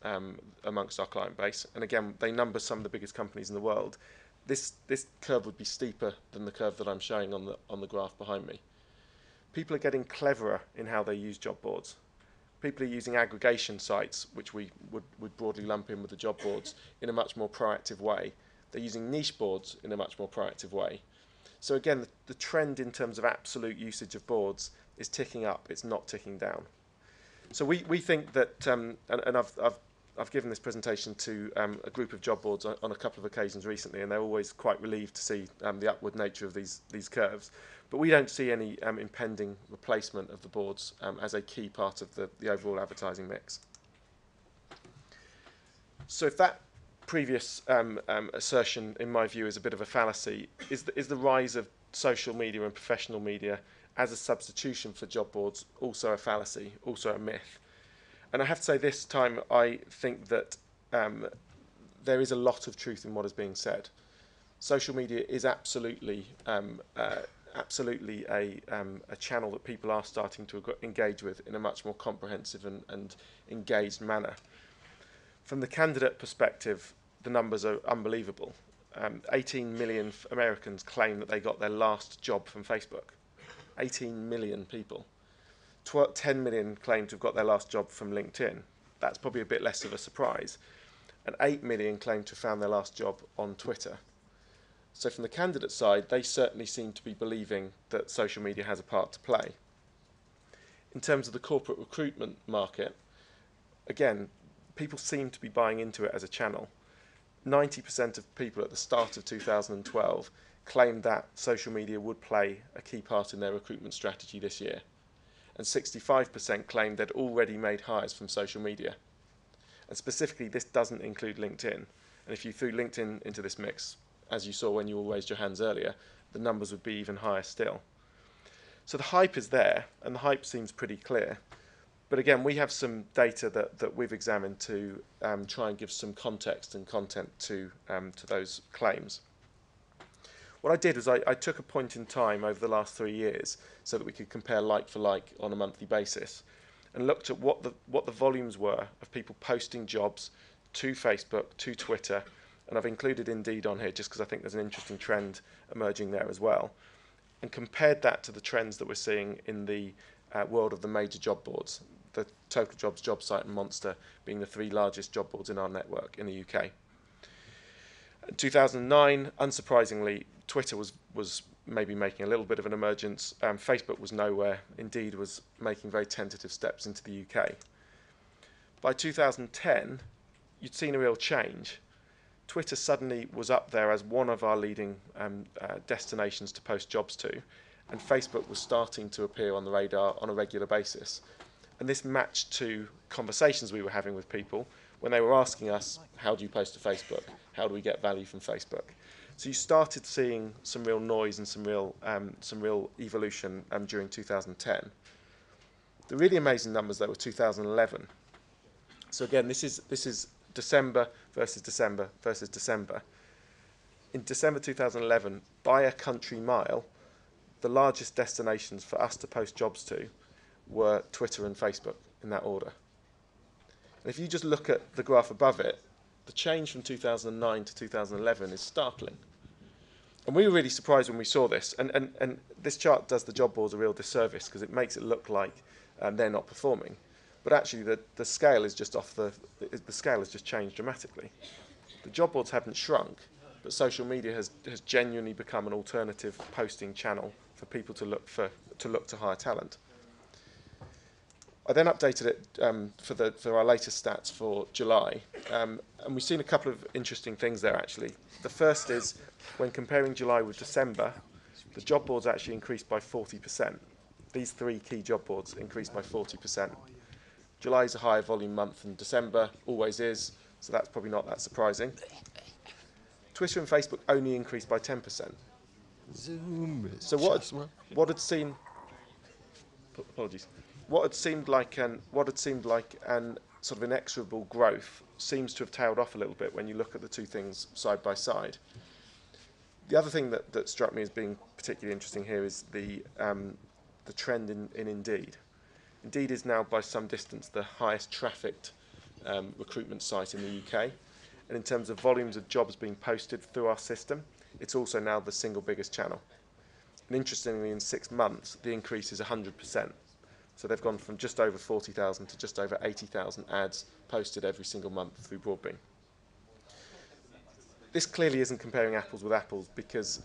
amongst our client base, and again, they number some of the biggest companies in the world, this curve would be steeper than the curve that I'm showing on the graph behind me. People are getting cleverer in how they use job boards. People are using aggregation sites, which we would broadly lump in with the job boards, in a much more proactive way. They're using niche boards in a much more proactive way. So again, the trend in terms of absolute usage of boards is ticking up, it's not ticking down. So we think that, and I've given this presentation to a group of job boards on a couple of occasions recently, and they're always quite relieved to see the upward nature of these curves. But we don't see any impending replacement of the boards as a key part of the overall advertising mix. So if that previous assertion, in my view, is a bit of a fallacy, is the rise of social media and professional media as a substitution for job boards also a fallacy, also a myth? And I have to say this time, I think that there is a lot of truth in what is being said. Social media is absolutely a channel that people are starting to engage with in a much more comprehensive and engaged manner. From the candidate perspective, the numbers are unbelievable. 18 million Americans claim that they got their last job from Facebook. 18 million people. 10 million claim to have got their last job from LinkedIn. That's probably a bit less of a surprise. And 8 million claim to have found their last job on Twitter. So from the candidate side, they certainly seem to be believing that social media has a part to play. In terms of the corporate recruitment market, again, people seem to be buying into it as a channel. 90% of people at the start of 2012 claimed that social media would play a key part in their recruitment strategy this year. And 65% claimed they'd already made hires from social media. And specifically, this doesn't include LinkedIn. And if you threw LinkedIn into this mix, as you saw when you all raised your hands earlier, the numbers would be even higher still. So the hype is there, and the hype seems pretty clear. But again, we have some data that we've examined to try and give some context and content to those claims. What I did was I took a point in time over the last 3 years so that we could compare like for like on a monthly basis, and looked at what the volumes were of people posting jobs to Facebook, to Twitter, and I've included Indeed on here just because I think there's an interesting trend emerging there as well, and compared that to the trends that we're seeing in the world of the major job boards, the Total Jobs, JobSite and Monster being the 3 largest job boards in our network in the UK. In 2009, unsurprisingly, Twitter was maybe making a little bit of an emergence. Facebook was nowhere. Indeed was making very tentative steps into the UK. By 2010, you'd seen a real change. Twitter suddenly was up there as one of our leading destinations to post jobs to, and Facebook was starting to appear on the radar on a regular basis. And this matched to conversations we were having with people when they were asking us, how do you post to Facebook? How do we get value from Facebook? So you started seeing some real noise and some real evolution during 2010. The really amazing numbers though were 2011. So again, this is December versus December versus December. In December 2011, by a country mile, the largest destinations for us to post jobs to were Twitter and Facebook in that order. And if you just look at the graph above it, the change from 2009 to 2011 is startling. And we were really surprised when we saw this. And this chart does the job boards a real disservice because it makes it look like they're not performing. But actually, the scale is just the scale has just changed dramatically. The job boards haven't shrunk, but social media has genuinely become an alternative posting channel for people to look to hire talent. I then updated it for our latest stats for July, and we've seen a couple of interesting things there actually. The first is when comparing July with December, the job boards actually increased by 40%. These three key job boards increased by 40%. July is a higher volume month than December, always is, so that's probably not that surprising. Twitter and Facebook only increased by 10%. Zoom. So what had seemed, apologies, what had seemed like an sort of inexorable growth seems to have tailed off a little bit when you look at the two things side by side. The other thing that struck me as being particularly interesting here is the trend in Indeed. Indeed is now by some distance the highest trafficked recruitment site in the UK, and in terms of volumes of jobs being posted through our system, it's also now the single biggest channel. And interestingly, in 6 months, the increase is 100%. So they've gone from just over 40,000 to just over 80,000 ads posted every single month through Broadbean. This clearly isn't comparing apples with apples because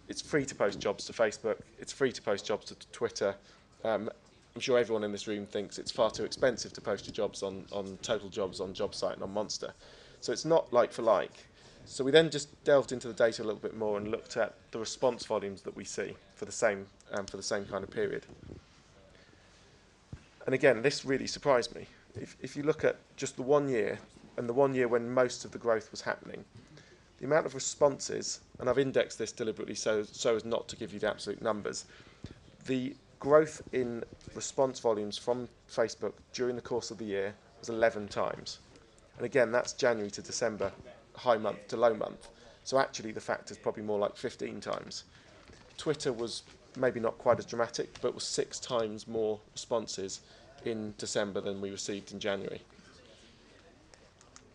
it's free to post jobs to Facebook, it's free to post jobs to Twitter. I'm sure everyone in this room thinks it's far too expensive to post your jobs on Total Jobs, on JobSite and on Monster. So it's not like for like. So we then just delved into the data a little bit more and looked at the response volumes that we see for the same kind of period. And again, this really surprised me. If you look at just the 1 year, and the 1 year when most of the growth was happening, the amount of responses, and I've indexed this deliberately so as not to give you the absolute numbers, the growth in response volumes from Facebook during the course of the year was 11 times. And again, that's January to December, high month to low month. So actually the factor is probably more like 15 times. Twitter was maybe not quite as dramatic, but was 6 times more responses in December than we received in January.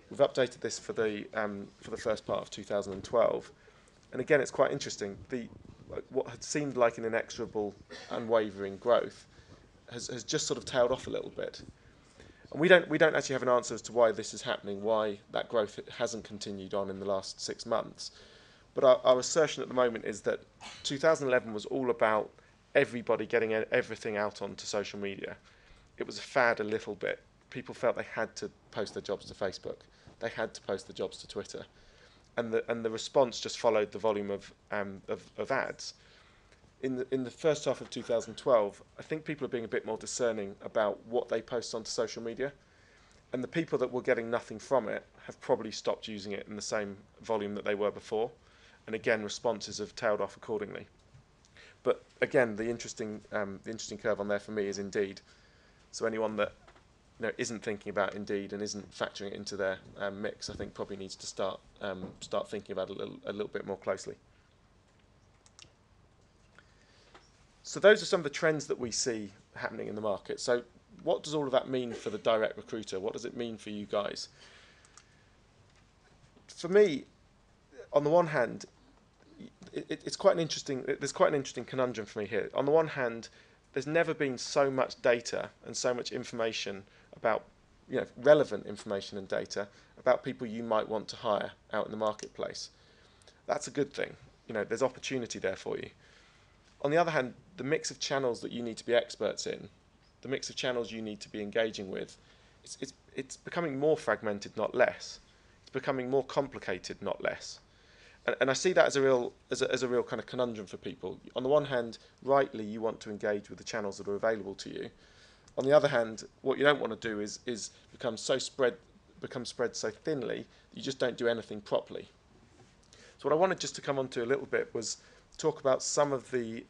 We've updated this for the first part of 2012, and again it's quite interesting. What had seemed like an inexorable, unwavering growth has just sort of tailed off a little bit, and we don't actually have an answer as to why this is happening, why that growth hasn't continued on in the last 6 months. But our assertion at the moment is that 2011 was all about everybody getting everything out onto social media. It was a fad a little bit. People felt they had to post their jobs to Facebook. They had to post the jobs to Twitter. And the response just followed the volume of ads. In the first half of 2012, I think people are being a bit more discerning about what they post onto social media. And the people that were getting nothing from it have probably stopped using it in the same volume that they were before. And again, responses have tailed off accordingly. But again, the interesting curve on there for me is Indeed. So anyone that isn't thinking about Indeed and isn't factoring it into their mix, I think probably needs to start thinking about it a little bit more closely. So those are some of the trends that we see happening in the market. So what does all of that mean for the direct recruiter? What does it mean for you guys? For me, on the one hand, it's quite an interesting. There's quite an interesting conundrum for me here. On the one hand, there's never been so much data and so much information about, relevant information and data about people you might want to hire out in the marketplace. That's a good thing. There's opportunity there for you. On the other hand, the mix of channels that you need to be experts in, the mix of channels you need to be engaging with, it's becoming more fragmented, not less. It's becoming more complicated, not less. And I see that as a real kind of conundrum for people. On the one hand, rightly, you want to engage with the channels that are available to you. On the other hand, what you don't want to do is become spread so thinly that you just don't do anything properly. So what I wanted just to come on to a little bit was talk about some of the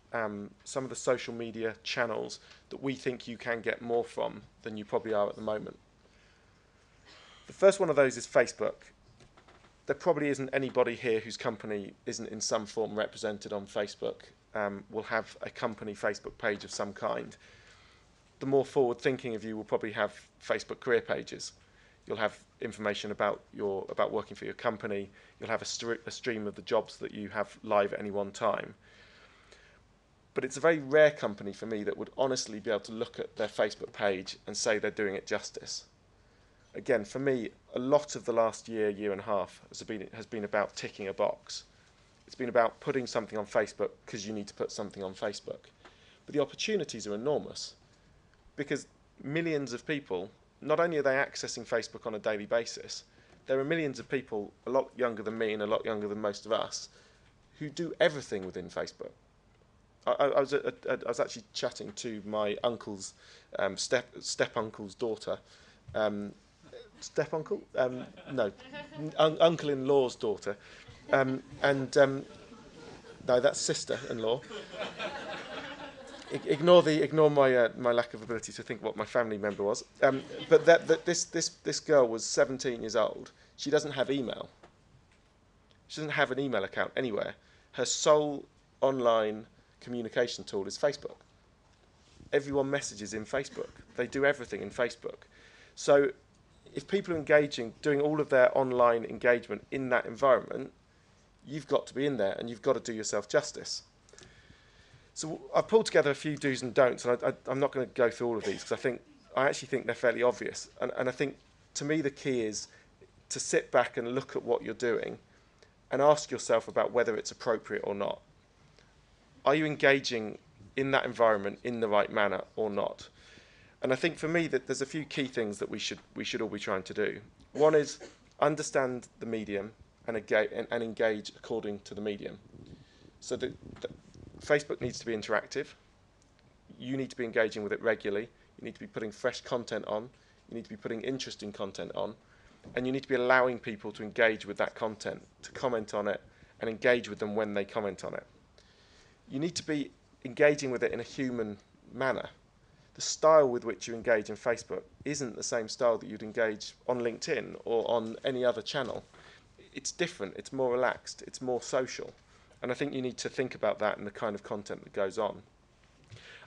social media channels that we think you can get more from than you probably are at the moment. The first one of those is Facebook. There probably isn't anybody here whose company isn't in some form represented on Facebook, will have a company Facebook page of some kind. The more forward-thinking of you will probably have Facebook career pages. You'll have information about working for your company. You'll have a stream of the jobs that you have live at any one time. But it's a very rare company for me that would honestly be able to look at their Facebook page and say they're doing it justice. Again, for me, a lot of the last year and a half has been about ticking a box. It's been about putting something on Facebook because you need to put something on Facebook. But the opportunities are enormous because millions of people, not only are they accessing Facebook on a daily basis, there are millions of people a lot younger than me and a lot younger than most of us who do everything within Facebook. I was actually chatting to my uncle's step-uncle's daughter. Step-uncle? No, uncle-in-law's daughter. No, that's sister-in-law. Ignore my lack of ability to think what my family member was. But this girl was 17 years old. She doesn't have email. She doesn't have an email account anywhere. Her sole online communication tool is Facebook. Everyone messages in Facebook. They do everything in Facebook. So if people are engaging, doing all of their online engagement in that environment, you've got to be in there and you've got to do yourself justice. So I've pulled together a few do's and don'ts, and I'm not going to go through all of these because I actually think they're fairly obvious. And I think, to me, the key is to sit back and look at what you're doing and ask yourself about whether it's appropriate or not. Are you engaging in that environment in the right manner or not? And I think for me that there's a few key things that we should all be trying to do. One is understand the medium and engage according to the medium. So that Facebook needs to be interactive. You need to be engaging with it regularly. You need to be putting fresh content on. You need to be putting interesting content on. And you need to be allowing people to engage with that content, to comment on it, and engage with them when they comment on it. You need to be engaging with it in a human manner. The style with which you engage in Facebook isn't the same style that you'd engage on LinkedIn or on any other channel. It's different, it's more relaxed, it's more social. And I think you need to think about that and the kind of content that goes on.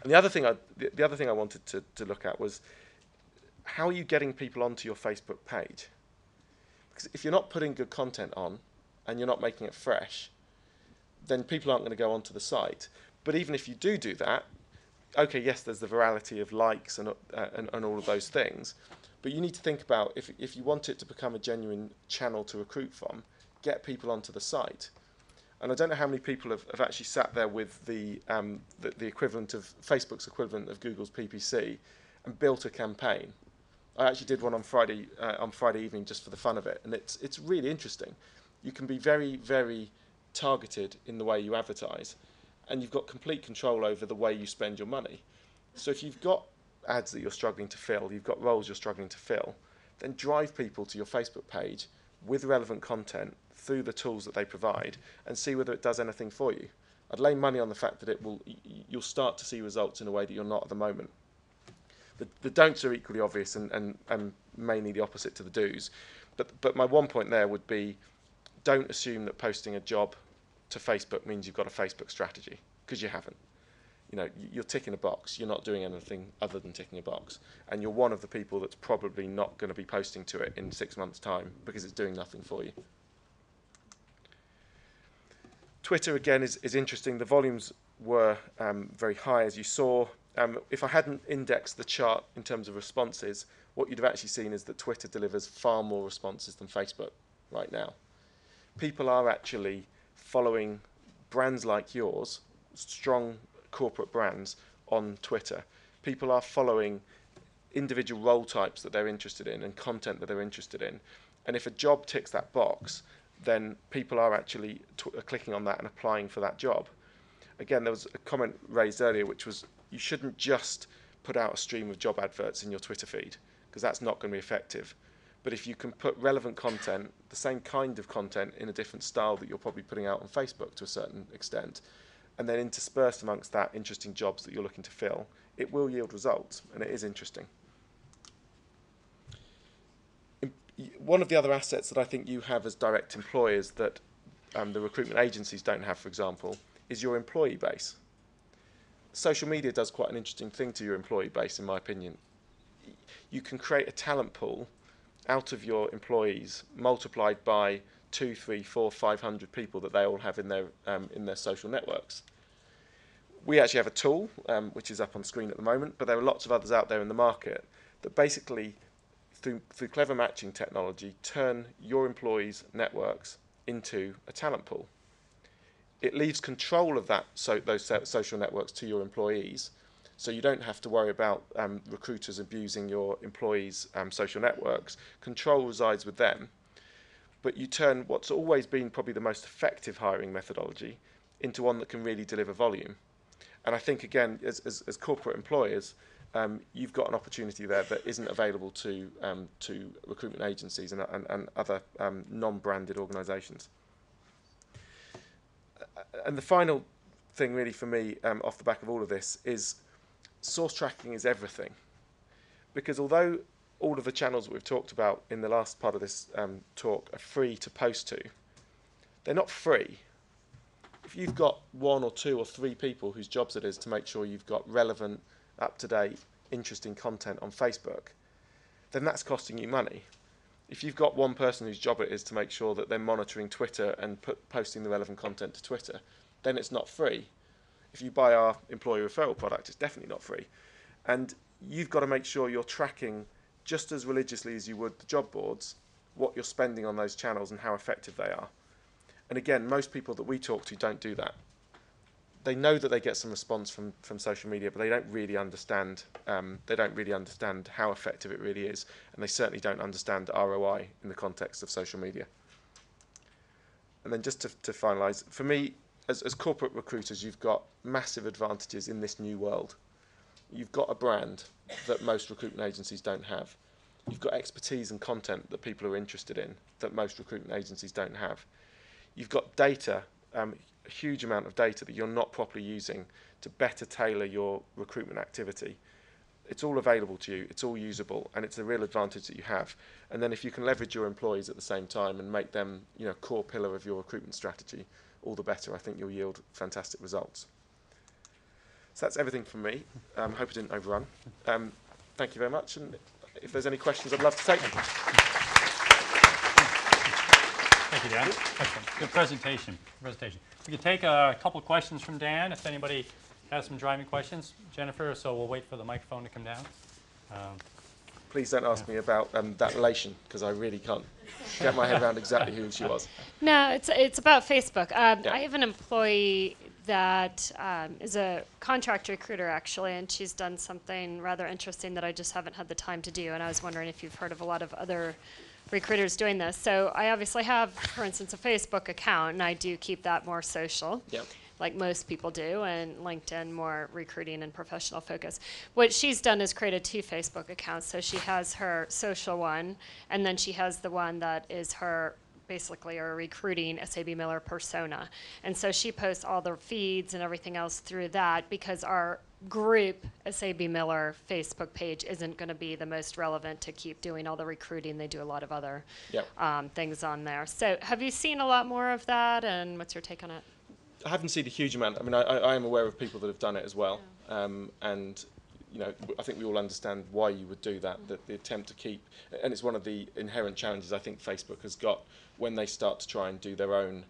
And the other thing I wanted to look at was, how are you getting people onto your Facebook page? Because if you're not putting good content on and you're not making it fresh, then people aren't going to go onto the site. But even if you do that, okay, yes, there's the virality of likes and all of those things, but you need to think about if you want it to become a genuine channel to recruit from, get people onto the site. And I don't know how many people have actually sat there with the equivalent of Facebook's equivalent of Google's PPC and built a campaign. I actually did one on Friday evening just for the fun of it, and it's really interesting. You can be very, very targeted in the way you advertise, and you've got complete control over the way you spend your money. So if you've got ads that you're struggling to fill, you've got roles you're struggling to fill, then drive people to your Facebook page with relevant content through the tools that they provide and see whether it does anything for you. I'd lay money on the fact that you'll start to see results in a way that you're not at the moment. The don'ts are equally obvious and mainly the opposite to the do's. But my one point there would be, don't assume that posting a job to Facebook means you've got a Facebook strategy, because you haven't. You're ticking a box. You're not doing anything other than ticking a box. And you're one of the people that's probably not going to be posting to it in 6 months' time because it's doing nothing for you. Twitter, again, is interesting. The volumes were very high, as you saw. If I hadn't indexed the chart in terms of responses, what you'd have actually seen is that Twitter delivers far more responses than Facebook right now. People are actually following brands like yours, strong corporate brands, on Twitter. People are following individual role types that they're interested in and content that they're interested in. And if a job ticks that box, then people are actually clicking on that and applying for that job. Again, there was a comment raised earlier, which was you shouldn't just put out a stream of job adverts in your Twitter feed, because that's not going to be effective. But if you can put relevant content, the same kind of content in a different style that you're probably putting out on Facebook to a certain extent, and then interspersed amongst that interesting jobs that you're looking to fill, it will yield results, and it is interesting. One of the other assets that I think you have as direct employers that the recruitment agencies don't have, for example, is your employee base. Social media does quite an interesting thing to your employee base, in my opinion. You can create a talent pool out of your employees, multiplied by 2, 3, 4, 500 people that they all have in their social networks. We actually have a tool, which is up on screen at the moment, but there are lots of others out there in the market that basically, through clever matching technology, turn your employees' networks into a talent pool. It leaves control of those social networks to your employees, so you don't have to worry about recruiters abusing your employees' social networks. Control resides with them, but you turn what's always been probably the most effective hiring methodology into one that can really deliver volume. And I think, again, as corporate employers, you've got an opportunity there that isn't available to recruitment agencies and other non-branded organisations. And the final thing really for me off the back of all of this is source tracking is everything. Because although all of the channels that we've talked about in the last part of this talk are free to post to, they're not free. If you've got 1 or 2 or 3 people whose jobs it is to make sure you've got relevant, up-to-date, interesting content on Facebook, then that's costing you money. If you've got one person whose job it is to make sure that they're monitoring Twitter and posting the relevant content to Twitter, then it's not free. If you buy our employee referral product, it's definitely not free. And you've got to make sure you're tracking just as religiously as you would the job boards what you're spending on those channels and how effective they are. And again, most people that we talk to don't do that. They know that they get some response from social media, but they don't really understand. They don't really understand how effective it really is, and they certainly don't understand ROI in the context of social media. And then just to finalise, for me, as corporate recruiters, you've got massive advantages in this new world. You've got a brand that most recruitment agencies don't have. You've got expertise and content that people are interested in that most recruitment agencies don't have. You've got data, a huge amount of data that you're not properly using to better tailor your recruitment activity. It's all available to you, it's all usable, and it's a real advantage that you have. And then if you can leverage your employees at the same time and make them, a core pillar of your recruitment strategy, all the better. I think you'll yield fantastic results. So that's everything from me. Hope I didn't overrun. Thank you very much, and if there's any questions, I'd love to take them. Thank you, Dan. Excellent. Good presentation. We can take a couple of questions from Dan if anybody has some driving questions. Jennifer, so we'll wait for the microphone to come down. Please don't ask me about that relation, because I really can't get my head around exactly who she was. No, it's about Facebook. I have an employee that is a contract recruiter, actually, and she's done something rather interesting that I just haven't had the time to do, and I was wondering if you've heard of a lot of other recruiters doing this. So I obviously have, for instance, a Facebook account, and I do keep that more social. Yep. Like most people do, and LinkedIn more recruiting and professional focus. What she's done is created 2 Facebook accounts. So she has her social one, and then she has the one that is her, basically her recruiting SAB Miller persona. And so she posts all the feeds and everything else through that, because our group SAB Miller Facebook page isn't going to be the most relevant to keep doing all the recruiting. They do a lot of other things on there. So have you seen a lot more of that, and what's your take on it? I haven't seen a huge amount. I mean, I am aware of people that have done it as well, and I think we all understand why you would do that. The attempt to keep, and it's one of the inherent challenges I think Facebook has got when they start to try and do their own.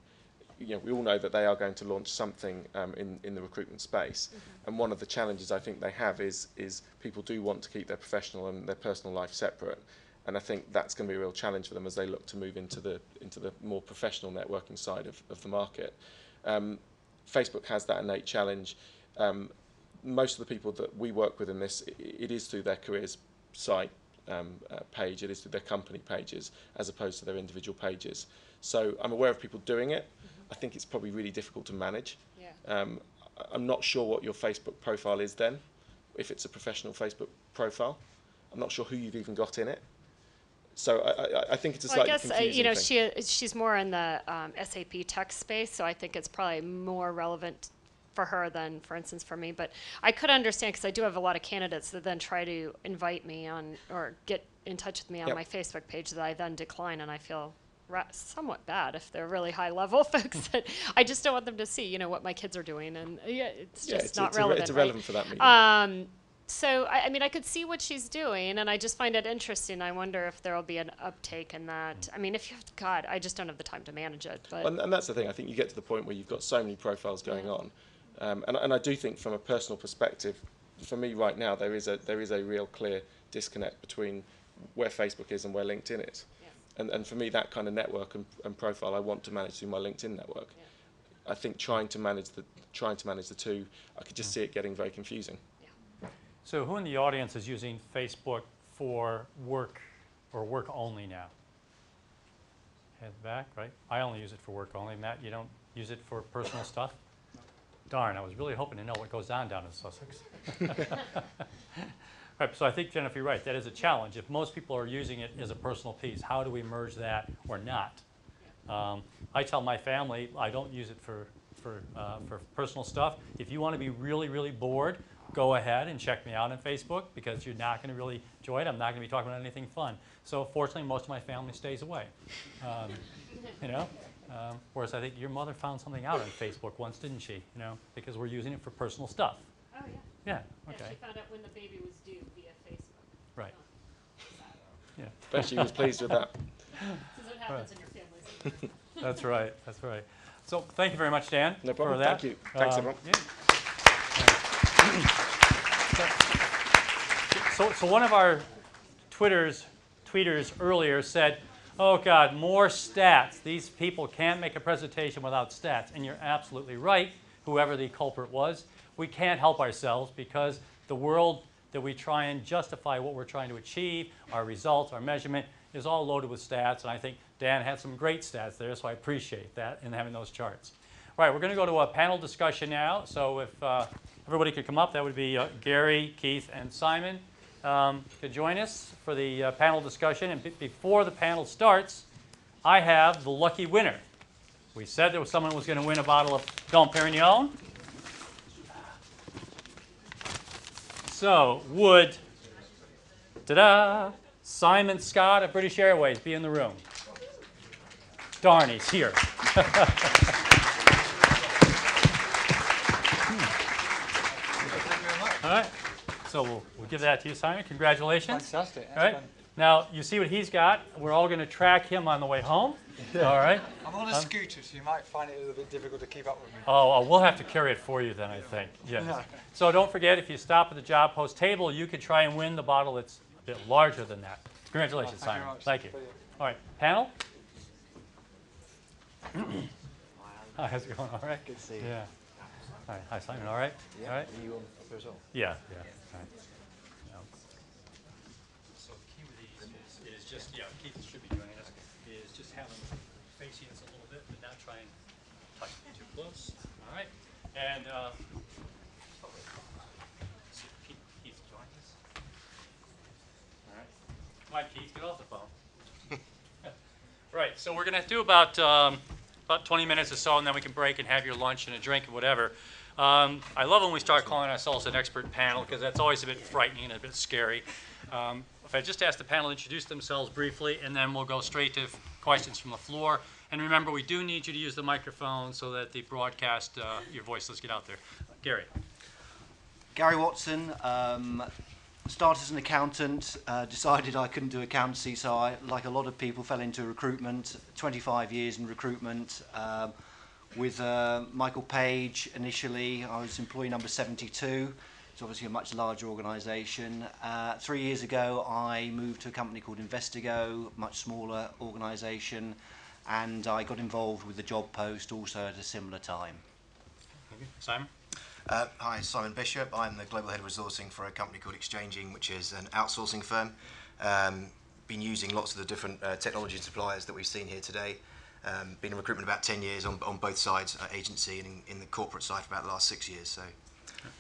We all know that they are going to launch something in the recruitment space, and one of the challenges I think they have is people do want to keep their professional and their personal life separate. And I think that's going to be a real challenge for them as they look to move into the more professional networking side of the market. Facebook has that innate challenge. Most of the people that we work with in this, it is through their careers site page, it is to their company pages, as opposed to their individual pages. So I'm aware of people doing it. I think it's probably really difficult to manage. Yeah. I'm not sure what your Facebook profile is then, if it's a professional Facebook profile. I'm not sure who you've even got in it. So I think it's a slightly confusing thing. She's more in the SAP tech space, so I think it's probably more relevant for her than, for instance, for me. But I could understand, because I do have a lot of candidates that then try to invite me on or get in touch with me on my Facebook page that I then decline, and I feel somewhat bad if they're really high level folks that I just don't want them to see, you know, what my kids are doing, and it's just not relevant. It's irrelevant for that meeting. So, I mean, I could see what she's doing, and I just find it interesting. I wonder if there will be an uptake in that. I mean, if you have, God, I just don't have the time to manage it. But and that's the thing. I think you get to the point where you've got so many profiles going on. And I do think from a personal perspective, for me right now, there is a real clear disconnect between where Facebook is and where LinkedIn is. Yeah. And for me, that kind of network and profile, I want to manage through my LinkedIn network. Yeah. I think trying to manage the two, I could just see it getting very confusing. So who in the audience is using Facebook for work or work only now? Head back, right? I only use it for work only. Matt, you don't use it for personal stuff? Darn, I was really hoping to know what goes on down in Sussex. Right, so I think, Jennifer, you're right. That is a challenge. If most people are using it as a personal piece, how do we merge that or not? I tell my family I don't use it for personal stuff. If you want to be really, really bored, go ahead and check me out on Facebook, because you're not going to really enjoy it. I'm not going to be talking about anything fun. So fortunately, most of my family stays away. You know, whereas I think your mother found something out on Facebook once, didn't she? You know, because we're using it for personal stuff. Oh yeah. Yeah. Okay. Yeah, she found out when the baby was due via Facebook. Right. Yeah. Bet she was pleased with that. This is what happens in your families. That's right. That's right. So thank you very much, Dan. No problem. For that. Thank you. Thanks, everyone. Yeah. So one of our tweeters earlier said, oh God, more stats. These people can't make a presentation without stats. And you're absolutely right, whoever the culprit was. We can't help ourselves, because the world that we try and justify what we're trying to achieve, our results, our measurement, is all loaded with stats. And I think Dan had some great stats there, so I appreciate that in having those charts. All right, we're going to go to a panel discussion now. So if everybody could come up, that would be Gary, Keith, and Simon could join us for the panel discussion. And before the panel starts, I have the lucky winner. We said there was someone who was going to win a bottle of Dom Perignon. So would, ta-da, Simon Scott of British Airways be in the room? Darn, he's here. All right, so we'll give that to you, Simon. Congratulations. Fantastic. All right. Now, you see what he's got. We're all going to track him on the way home. Yeah. All right. I'm on a scooter, so you might find it a little bit difficult to keep up with me. Oh, we'll have to carry it for you then, I think. Yes. No. So don't forget, if you stop at the job post table, you could try and win the bottle that's a bit larger than that. Congratulations, Thank you Simon. very much. Thank you. Brilliant. All right, panel. How's it going? All right. Good to see you. Yeah. All right. Hi, Simon. All right. Yeah. All right. Are you on up as well? Yeah. Yeah. All right. So the key with these is just, Keith should be joining us, is just have them facing us a little bit, but not try and touch them too close. All right. And Keith join us. All right. Come on, Keith, get off the phone. Right. So we're going to do about 20 minutes or so, and then we can break and have your lunch and a drink and whatever. I love when we start calling ourselves an expert panel, because that's always a bit frightening and a bit scary. If I just ask the panel to introduce themselves briefly, and then we'll go straight to questions from the floor. And remember, we do need you to use the microphone so that the broadcast, your voice, let's get out there. Gary. Gary Watson, started as an accountant, decided I couldn't do accountancy, so I, like a lot of people, fell into recruitment. 25 years in recruitment. With Michael Page initially, I was employee number 72. It's obviously a much larger organisation. 3 years ago, I moved to a company called Investigo, much smaller organisation, and I got involved with the job post also at a similar time. Thank you. Simon? Hi, Simon Bishop. I'm the Global Head of Resourcing for a company called Exchanging, which is an outsourcing firm. Been using lots of the different technology suppliers that we've seen here today. Been in recruitment about 10 years on both sides, agency and in the corporate side for about the last 6 years. So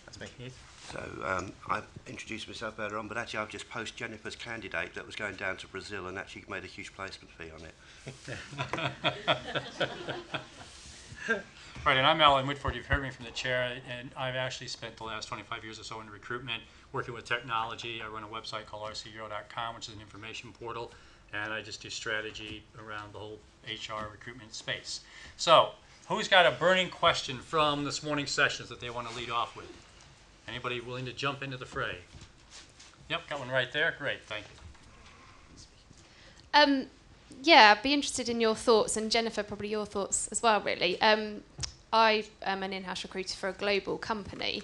that's me. So I introduced myself earlier on, but actually I've just posted Jennifer's candidate that was going down to Brazil and actually made a huge placement fee on it. Right, and I'm Alan Whitford. You've heard me from the chair, and I've actually spent the last 25 years or so in recruitment, working with technology. I run a website called rchero.com, which is an information portal, and I just do strategy around the whole HR recruitment space. So, who's got a burning question from this morning's sessions that they want to lead off with? Anybody willing to jump into the fray? Yep, got one right there. Great, thank you. Yeah, I'd be interested in your thoughts, and Jennifer, probably your thoughts as well, really. I am an in-house recruiter for a global company,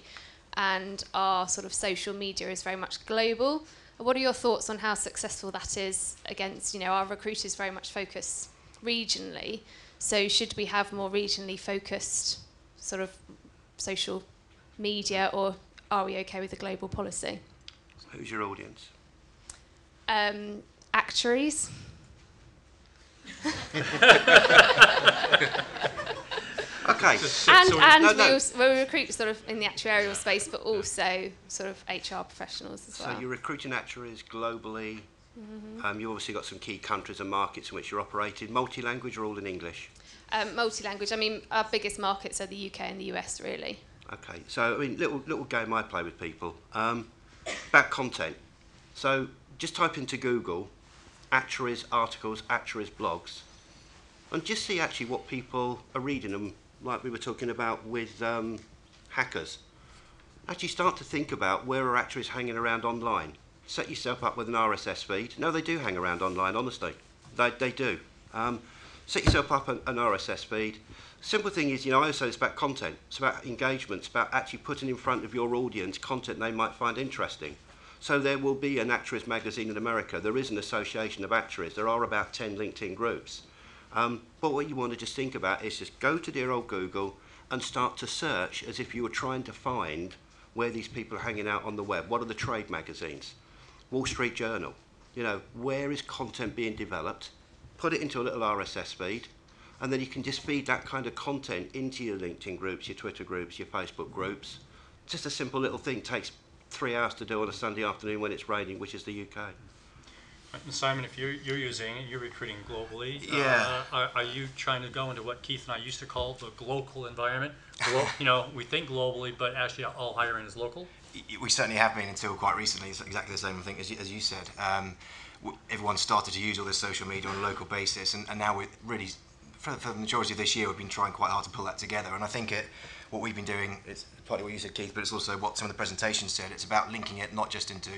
and our sort of social media is very much global. What are your thoughts on how successful that is against, our recruiters very much focus regionally, so should we have more regionally focused sort of social media, or are we okay with a global policy? Who's your audience? Actuaries. Okay. We recruit sort of in the actuarial space, but also sort of HR professionals as well. So you're recruiting actuaries globally. Mm-hmm. You've obviously got some key countries and markets in which you're operating. Multi-language or all in English? Multi-language. I mean, our biggest markets are the UK and the US, really. Okay. So, I mean, little game I play with people. About content. So just type into Google actuaries articles, actuaries blogs, and just see actually what people are reading them, like we were talking about with hackers. Actually start to think about where are actuaries hanging around online. Set yourself up with an RSS feed. No, they do hang around online, honestly. They do. Set yourself up an RSS feed. Simple thing is, I always say it's about content. It's about engagement. It's about actually putting in front of your audience content they might find interesting. So there will be an actuaries magazine in America. There is an association of actuaries. There are about 10 LinkedIn groups. But what you want to just think about is just go to dear old Google and start to search as if you were trying to find where these people are hanging out on the web. What are the trade magazines? Wall Street Journal. Where is content being developed? Put it into a little RSS feed, and then you can just feed that kind of content into your LinkedIn groups, your Twitter groups, your Facebook groups. Just a simple little thing. Takes 3 hours to do on a Sunday afternoon when it's raining, which is the UK. Simon, if you're recruiting globally, Yeah. Are you trying to go into what Keith and I used to call the global environment? We think globally, but actually all hiring is local. We certainly have been until quite recently. It's exactly the same thing as you said. Everyone started to use all this social media on a local basis, and now we're really, for the majority of this year, we've been trying quite hard to pull that together. And I think what we've been doing, it's partly what you said, Keith, but it's also what some of the presentations said. It's about linking it not just into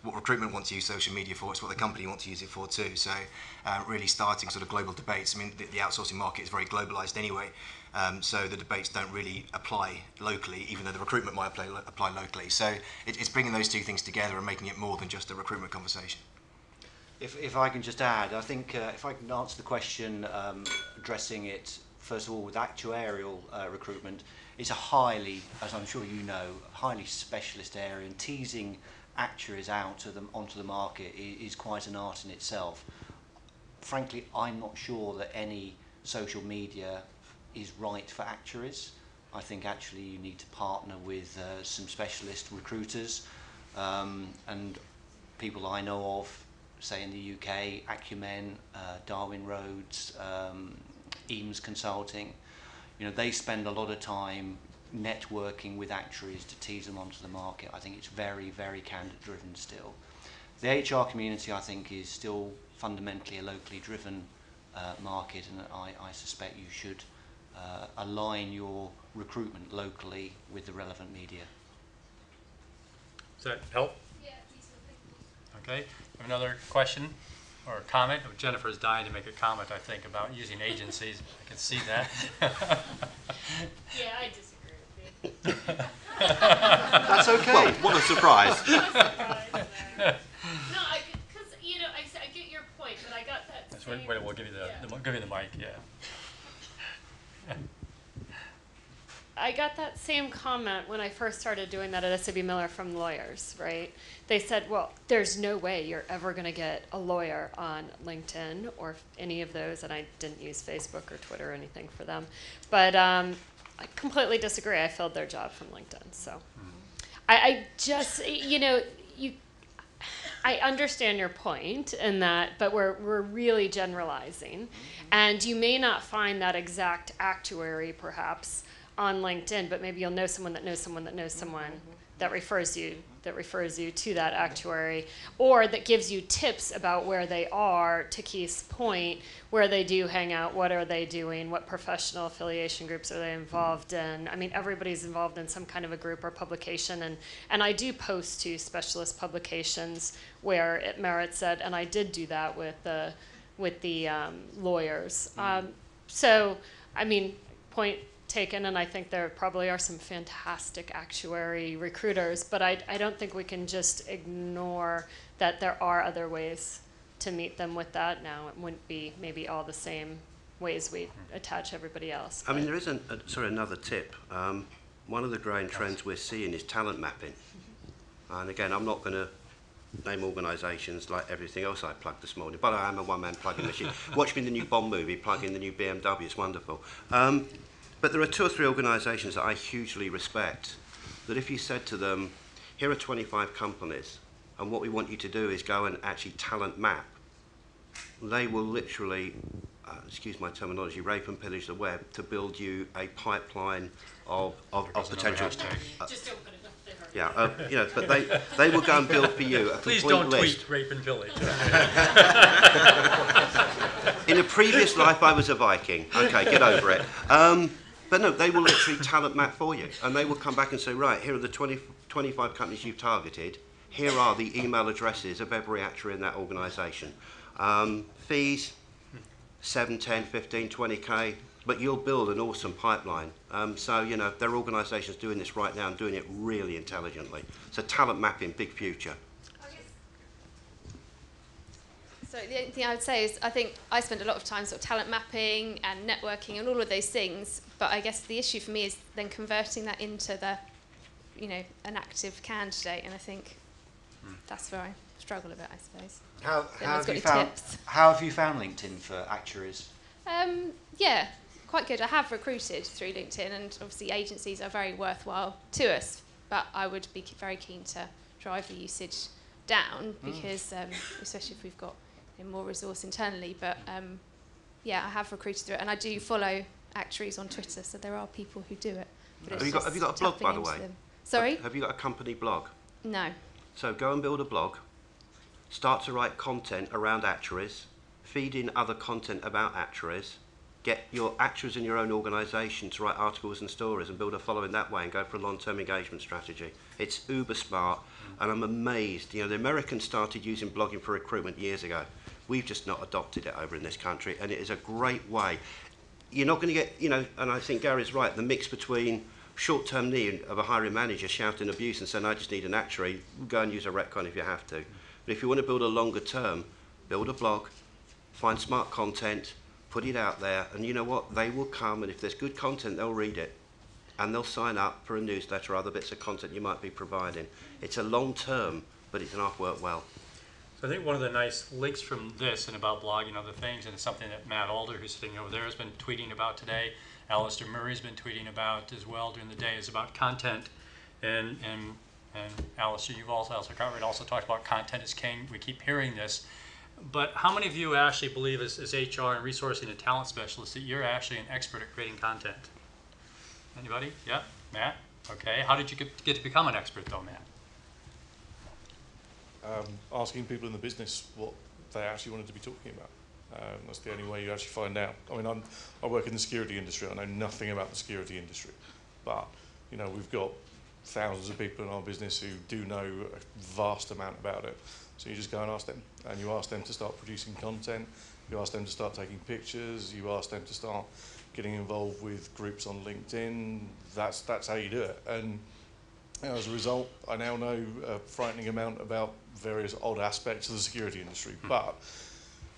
what recruitment wants to use social media for, it's what the company wants to use it for too. So really starting sort of global debates. I mean, the outsourcing market is very globalised anyway, so the debates don't really apply locally, even though the recruitment might apply locally. So it's bringing those two things together and making it more than just a recruitment conversation. If I can just add, I think if I can answer the question, addressing it first of all with actuarial recruitment, it's a highly, as I'm sure you know, highly specialist area, and teasing actuaries out onto the market is quite an art in itself. Frankly, I'm not sure that any social media is right for actuaries. I think actually you need to partner with some specialist recruiters, and people I know of, say in the UK, Acumen, Darwin Rhodes, Eames Consulting, they spend a lot of time networking with actuaries to tease them onto the market. I think it's very, very candidate driven still. The HR community, I think, is still fundamentally a locally driven market, and I suspect you should align your recruitment locally with the relevant media. Does that help? Yeah, okay. Another question or a comment? Oh, Jennifer's dying to make a comment, I think, about using agencies. I can see that. Yeah, I disagree with you. That's okay. Well, what a surprise. No, because I get your point, but I got that. That's wait, we'll give you the mic. Yeah. I got that same comment when I first started doing that at SAB Miller from lawyers, right? They said, well, there's no way you're ever going to get a lawyer on LinkedIn or any of those, and I didn't use Facebook or Twitter or anything for them. But I completely disagree. I filled their job from LinkedIn. So I just, you know, I understand your point in that, but we're really generalizing. And you may not find that exact actuary, perhaps, on LinkedIn, but maybe you'll know someone that knows someone that knows someone that refers you to that actuary, or that gives you tips about where they are, to Keith's point, where they do hang out, what are they doing, what professional affiliation groups are they involved in. I mean, everybody's involved in some kind of a group or publication, and I do post to specialist publications where it merits it, and I did do that with the lawyers. So, I mean, point taken, and I think there probably are some fantastic actuary recruiters, but I don't think we can just ignore that there are other ways to meet them with that. Now, it wouldn't be maybe all the same ways we attach everybody else. I mean, there is another tip. One of the growing trends we're seeing is talent mapping. And again, I'm not going to name organisations like everything else I plugged this morning, but I am a one-man plugging machine. Watch me in the new Bond movie, plug in the new BMW, it's wonderful. But there are 2 or 3 organisations that I hugely respect, that if you said to them, here are 25 companies, and what we want you to do is go and actually talent map, they will literally, excuse my terminology, rape and pillage the web to build you a pipeline of potential. Just don't put it up there. Yeah, you know, but they will go and build for you a complete Please don't list. tweet rape and pillage. In a previous life, I was a Viking. Okay, get over it. But no, they will literally talent map for you, and they will come back and say, right, here are the 25 companies you've targeted. Here are the email addresses of every actuary in that organisation. Fees, 7, 10, 15, 20k, but you'll build an awesome pipeline. So, you know, there are organisations doing this right now and doing it really intelligently. So talent mapping, big future. So the only thing I would say is I think I spend a lot of time sort of talent mapping and networking and all of those things, but I guess the issue for me is then converting that into an active candidate, and I think that's where I struggle a bit, I suppose. How have you found LinkedIn for actuaries? Yeah, quite good. I have recruited through LinkedIn, and obviously agencies are very worthwhile to us, but I would be very keen to drive the usage down because especially if we've got more resource internally, but yeah, I have recruited through it, and I do follow actuaries on Twitter, so there are people who do it. Have you got a blog, by the way? Sorry? Have you got a company blog? No. So go and build a blog, start to write content around actuaries, feed in other content about actuaries, get your actuaries in your own organisation to write articles and stories and build a following that way and go for a long-term engagement strategy. It's uber smart, and I'm amazed. You know, the Americans started using blogging for recruitment years ago. We've just not adopted it over in this country, and it is a great way. You're not going to get, you know, and I think Gary's right, the mix between short-term need of a hiring manager shouting abuse and saying, I just need an actuary, go and use a retcon if you have to. But if you want to build a longer term, build a blog, find smart content, put it out there, and you know what? They will come, and if there's good content, they'll read it, and they'll sign up for a newsletter or other bits of content you might be providing. It's a long term, but it can half work well. So I think one of the nice links from this and about blogging and other things, and it's something that Matt Alder, who's sitting over there, has been tweeting about today, Alistair Murray's been tweeting about as well during the day, is about content. And Alistair, you've also talked about content is king. We keep hearing this. But how many of you actually believe as HR and resourcing and talent specialists that you're actually an expert at creating content? Anybody? Yeah? Matt? Okay. How did you get to become an expert though, Matt? Asking people in the business what they actually wanted to be talking about. That's the only way you actually find out. I mean, I work in the security industry. I know nothing about the security industry, but you know, we've got thousands of people in our business who do know a vast amount about it. So you just go and ask them, and you ask them to start producing content. You ask them to start taking pictures. You ask them to start getting involved with groups on LinkedIn. That's how you do it. And as a result, I now know a frightening amount about various odd aspects of the security industry. But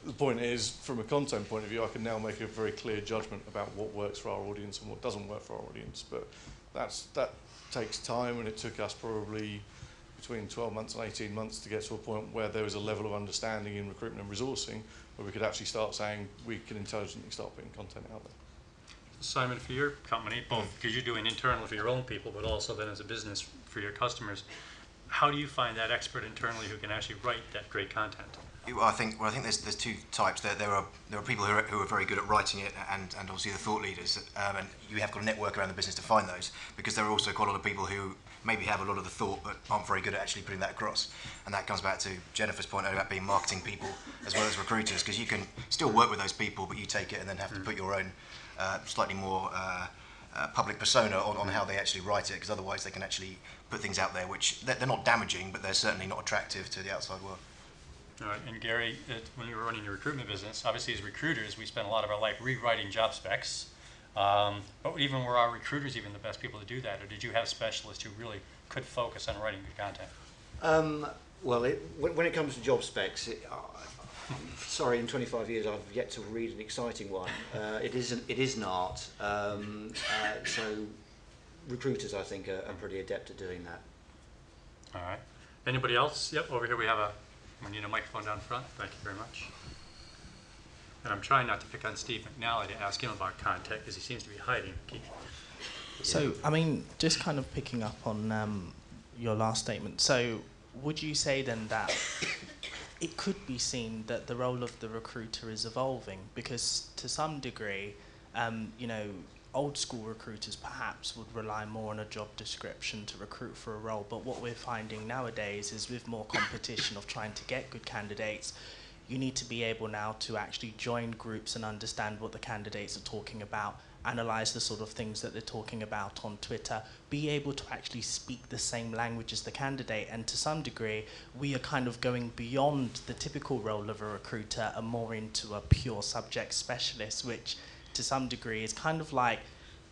the point is, from a content point of view, I can now make a very clear judgment about what works for our audience and what doesn't work for our audience. But that takes time, and it took us probably between 12 months and 18 months to get to a point where there was a level of understanding in recruitment and resourcing where we could actually start saying we can intelligently start putting content out there. Simon, for your company, both because you're doing internal for your own people, but also then as a business for your customers, how do you find that expert internally who can actually write that great content? Well, I think there's two types. There are people who are very good at writing it, and obviously the thought leaders, and you have got a network around the business to find those, because there are also quite a lot of people who maybe have a lot of the thought but aren't very good at actually putting that across. And that comes back to Jennifer's point about being marketing people as well as recruiters, because you can still work with those people, but you take it and then have to put your own slightly more public persona on how they actually write it, because otherwise they can actually put things out there which they're not damaging, but they're certainly not attractive to the outside world. All right, and Gary, when you were running your recruitment business, obviously as recruiters, we spend a lot of our life rewriting job specs. But even were our recruiters even the best people to do that, or did you have specialists who really could focus on writing good content? Well, when it comes to job specs, sorry, in 25 years I've yet to read an exciting one. It is an art. So recruiters, I think, are pretty adept at doing that. All right. Anybody else? Yep, over here we need a microphone down front. Thank you very much. And I'm trying not to pick on Steve McNally to ask him about content because he seems to be hiding. So, I mean, just kind of picking up on your last statement. So, would you say then that it could be seen that the role of the recruiter is evolving? Because to some degree, old school recruiters perhaps would rely more on a job description to recruit for a role, but what we're finding nowadays is with more competition of trying to get good candidates, you need to be able now to actually join groups and understand what the candidates are talking about, analyze the sort of things that they're talking about on Twitter, be able to actually speak the same language as the candidate, and to some degree we are kind of going beyond the typical role of a recruiter and more into a pure subject specialist, which to some degree is kind of like,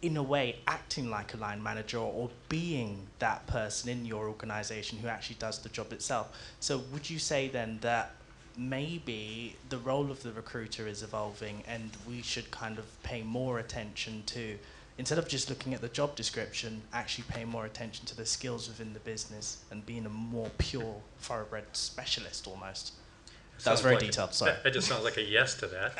in a way, acting like a line manager or being that person in your organization who actually does the job itself. So would you say then that maybe the role of the recruiter is evolving and we should kind of pay more attention to, instead of just looking at the job description, actually pay more attention to the skills within the business and being a more pure, thoroughbred specialist almost? That was very detailed, sorry. That just sounds like a yes to that.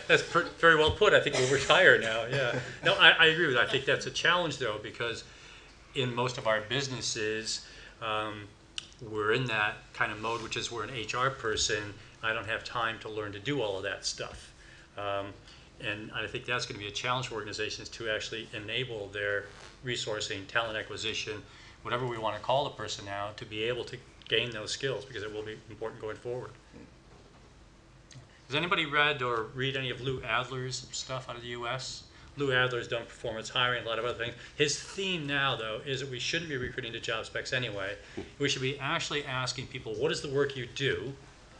That's very well put. I think we'll retire now, yeah. No, I agree with that. I think that's a challenge, though, because in most of our businesses, we're in that kind of mode, which is we're an HR person. I don't have time to learn to do all of that stuff. And I think that's going to be a challenge for organizations to actually enable their resourcing, talent acquisition, whatever we want to call the person now, to be able to gain those skills, because it will be important going forward. Has anybody read or read any of Lou Adler's stuff out of the US? Lou Adler's done performance hiring, a lot of other things. His theme now, though, is that we shouldn't be recruiting to job specs anyway. We should be actually asking people, what is the work you do?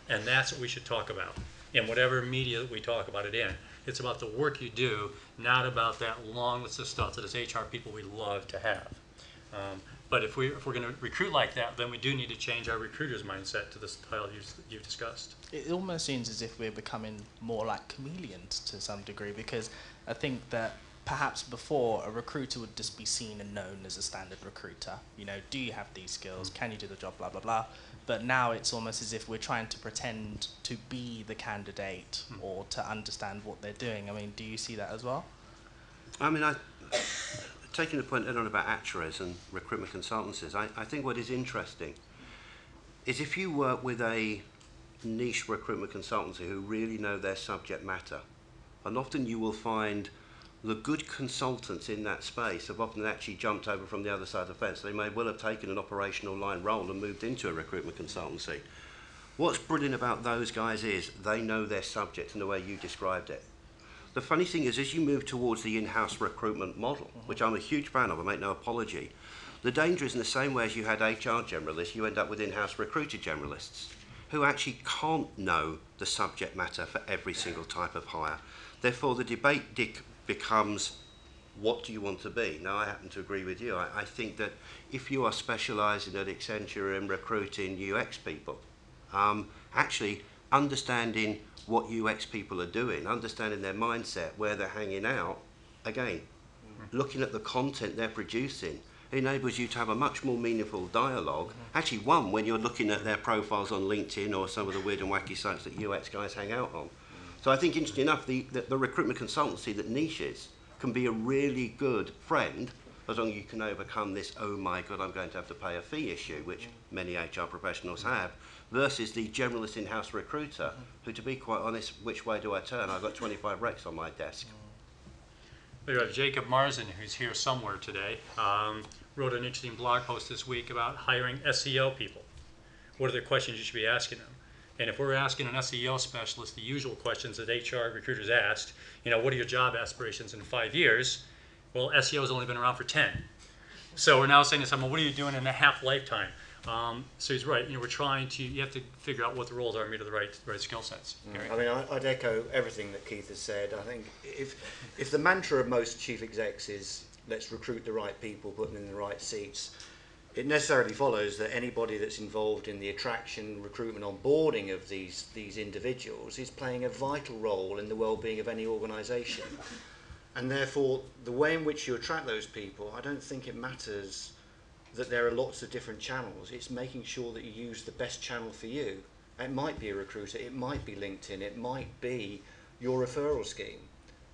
And that's what we should talk about in whatever media we talk about it in. It's about the work you do, not about that long list of stuff that as HR people we love to have. But if we're going to recruit like that, then we do need to change our recruiter's mindset to the style you've discussed. It almost seems as if we're becoming more like chameleons to some degree, because I think that perhaps before a recruiter would just be seen and known as a standard recruiter. Do you have these skills? Can you do the job? Blah, blah, blah. But now it's almost as if we're trying to pretend to be the candidate or to understand what they're doing. I mean, do you see that as well? I mean, taking the point on about actuaries and recruitment consultancies, I think what is interesting is if you work with a niche recruitment consultancy who really know their subject matter, and often you will find the good consultants in that space have often actually jumped over from the other side of the fence. They may well have taken an operational line role and moved into a recruitment consultancy. What's brilliant about those guys is they know their subject in the way you described it. The funny thing is, as you move towards the in-house recruitment model, which I'm a huge fan of, I make no apology, the danger is in the same way as you had HR generalists, you end up with in-house recruiter generalists who actually can't know the subject matter for every single type of hire. Therefore, the debate becomes, what do you want to be? Now, I happen to agree with you. I think that if you are specialising at Accenture in recruiting UX people, Actually understanding what UX people are doing, understanding their mindset, where they're hanging out, again, looking at the content they're producing, enables you to have a much more meaningful dialogue. Actually, one, when you're looking at their profiles on LinkedIn or some of the weird and wacky sites that UX guys hang out on. So I think, interesting enough, the recruitment consultancy that niches can be a really good friend as long as you can overcome this, oh my God, I'm going to have to pay a fee issue, which many HR professionals have, versus the generalist in-house recruiter, who, to be quite honest, which way do I turn? I've got 25 recs on my desk. We have Jacob Marzen, who's here somewhere today, wrote an interesting blog post this week about hiring SEO people. What are the questions you should be asking them? And if we're asking an SEO specialist the usual questions that HR recruiters asked, you know, what are your job aspirations in 5 years? Well, SEO's only been around for 10. So we're now saying to someone, what are you doing in a half lifetime? So he's right, you know, we're trying to, you have to figure out what the roles are and meet the right skill sets. Gary? I mean, I'd echo everything that Keith has said. I think if the mantra of most chief execs is let's recruit the right people, put them in the right seats, it necessarily follows that anybody that's involved in the attraction, recruitment, onboarding of these individuals is playing a vital role in the well-being of any organisation. And therefore, the way in which you attract those people, I don't think it matters that there are lots of different channels. It's making sure that you use the best channel for you. It might be a recruiter, it might be LinkedIn, it might be your referral scheme,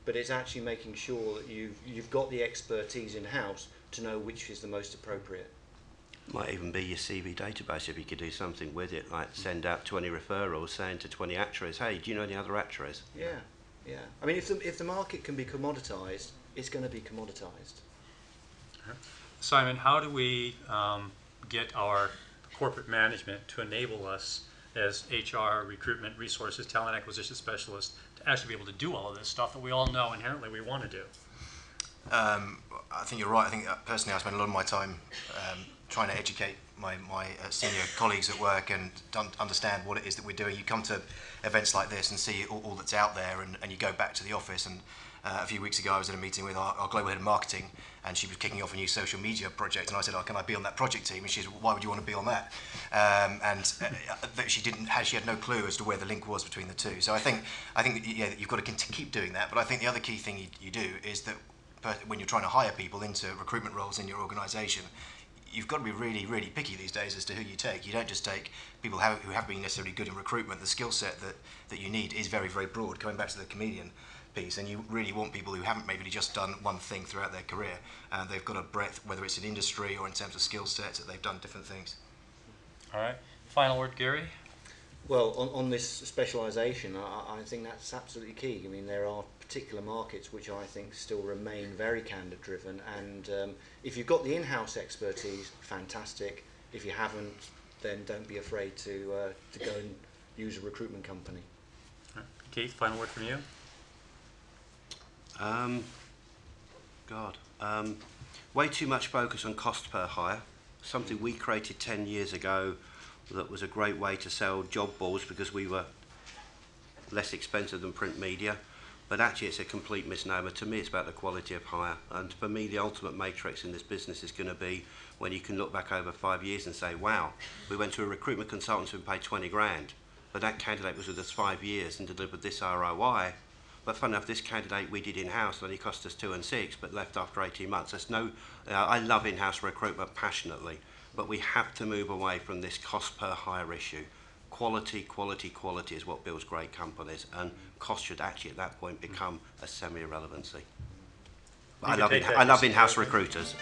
but it's actually making sure that you've got the expertise in-house to know which is the most appropriate. Might even be your CV database if you could do something with it, like send out 20 referrals saying to 20 actuaries, hey, do you know any other actuaries? Yeah, yeah. I mean, if the market can be commoditised, it's going to be commoditised. Simon, how do we get our corporate management to enable us as HR, recruitment, resources, talent acquisition specialists to actually be able to do all of this stuff that we all know inherently we want to do? I think you're right. I think personally I spend a lot of my time trying to educate my senior colleagues at work and understand what it is that we're doing. You come to events like this and see all that's out there, and you go back to the office. And a few weeks ago I was in a meeting with our global head of marketing, and she was kicking off a new social media project, and I said, oh, can I be on that project team? And she said, why would you want to be on that? She had no clue as to where the link was between the two. So I think yeah, you've got to keep doing that. But I think the other key thing you do is that when you're trying to hire people into recruitment roles in your organisation, you've got to be really, really picky these days as to who you take. You don't just take people who have been necessarily good in recruitment. The skill set that you need is very, very broad, coming back to the comedian piece, and you really want people who haven't maybe just done one thing throughout their career. They've got a breadth, whether it's in industry or in terms of skill sets, that they've done different things. All right. Final word, Gary? Well, on this specialisation, I think that's absolutely key. I mean, there are particular markets which I think still remain very candidate driven, and if you've got the in-house expertise, fantastic. If you haven't, then don't be afraid to go and use a recruitment company. All right. Keith, final word from you? Way too much focus on cost per hire. Something we created 10 years ago that was a great way to sell job boards because we were less expensive than print media. But actually it's a complete misnomer. To me it's about the quality of hire. And for me the ultimate matrix in this business is going to be when you can look back over 5 years and say, wow, we went to a recruitment consultant and paid 20 grand, but that candidate was with us 5 years and delivered this ROI. But fun enough, this candidate we did in-house only cost us 2 and 6, but left after 18 months. There's no, I love in-house recruitment passionately, but we have to move away from this cost per hire issue. Quality, quality, quality is what builds great companies, and cost should actually at that point become a semi-irrelevancy. I love in-house recruiters.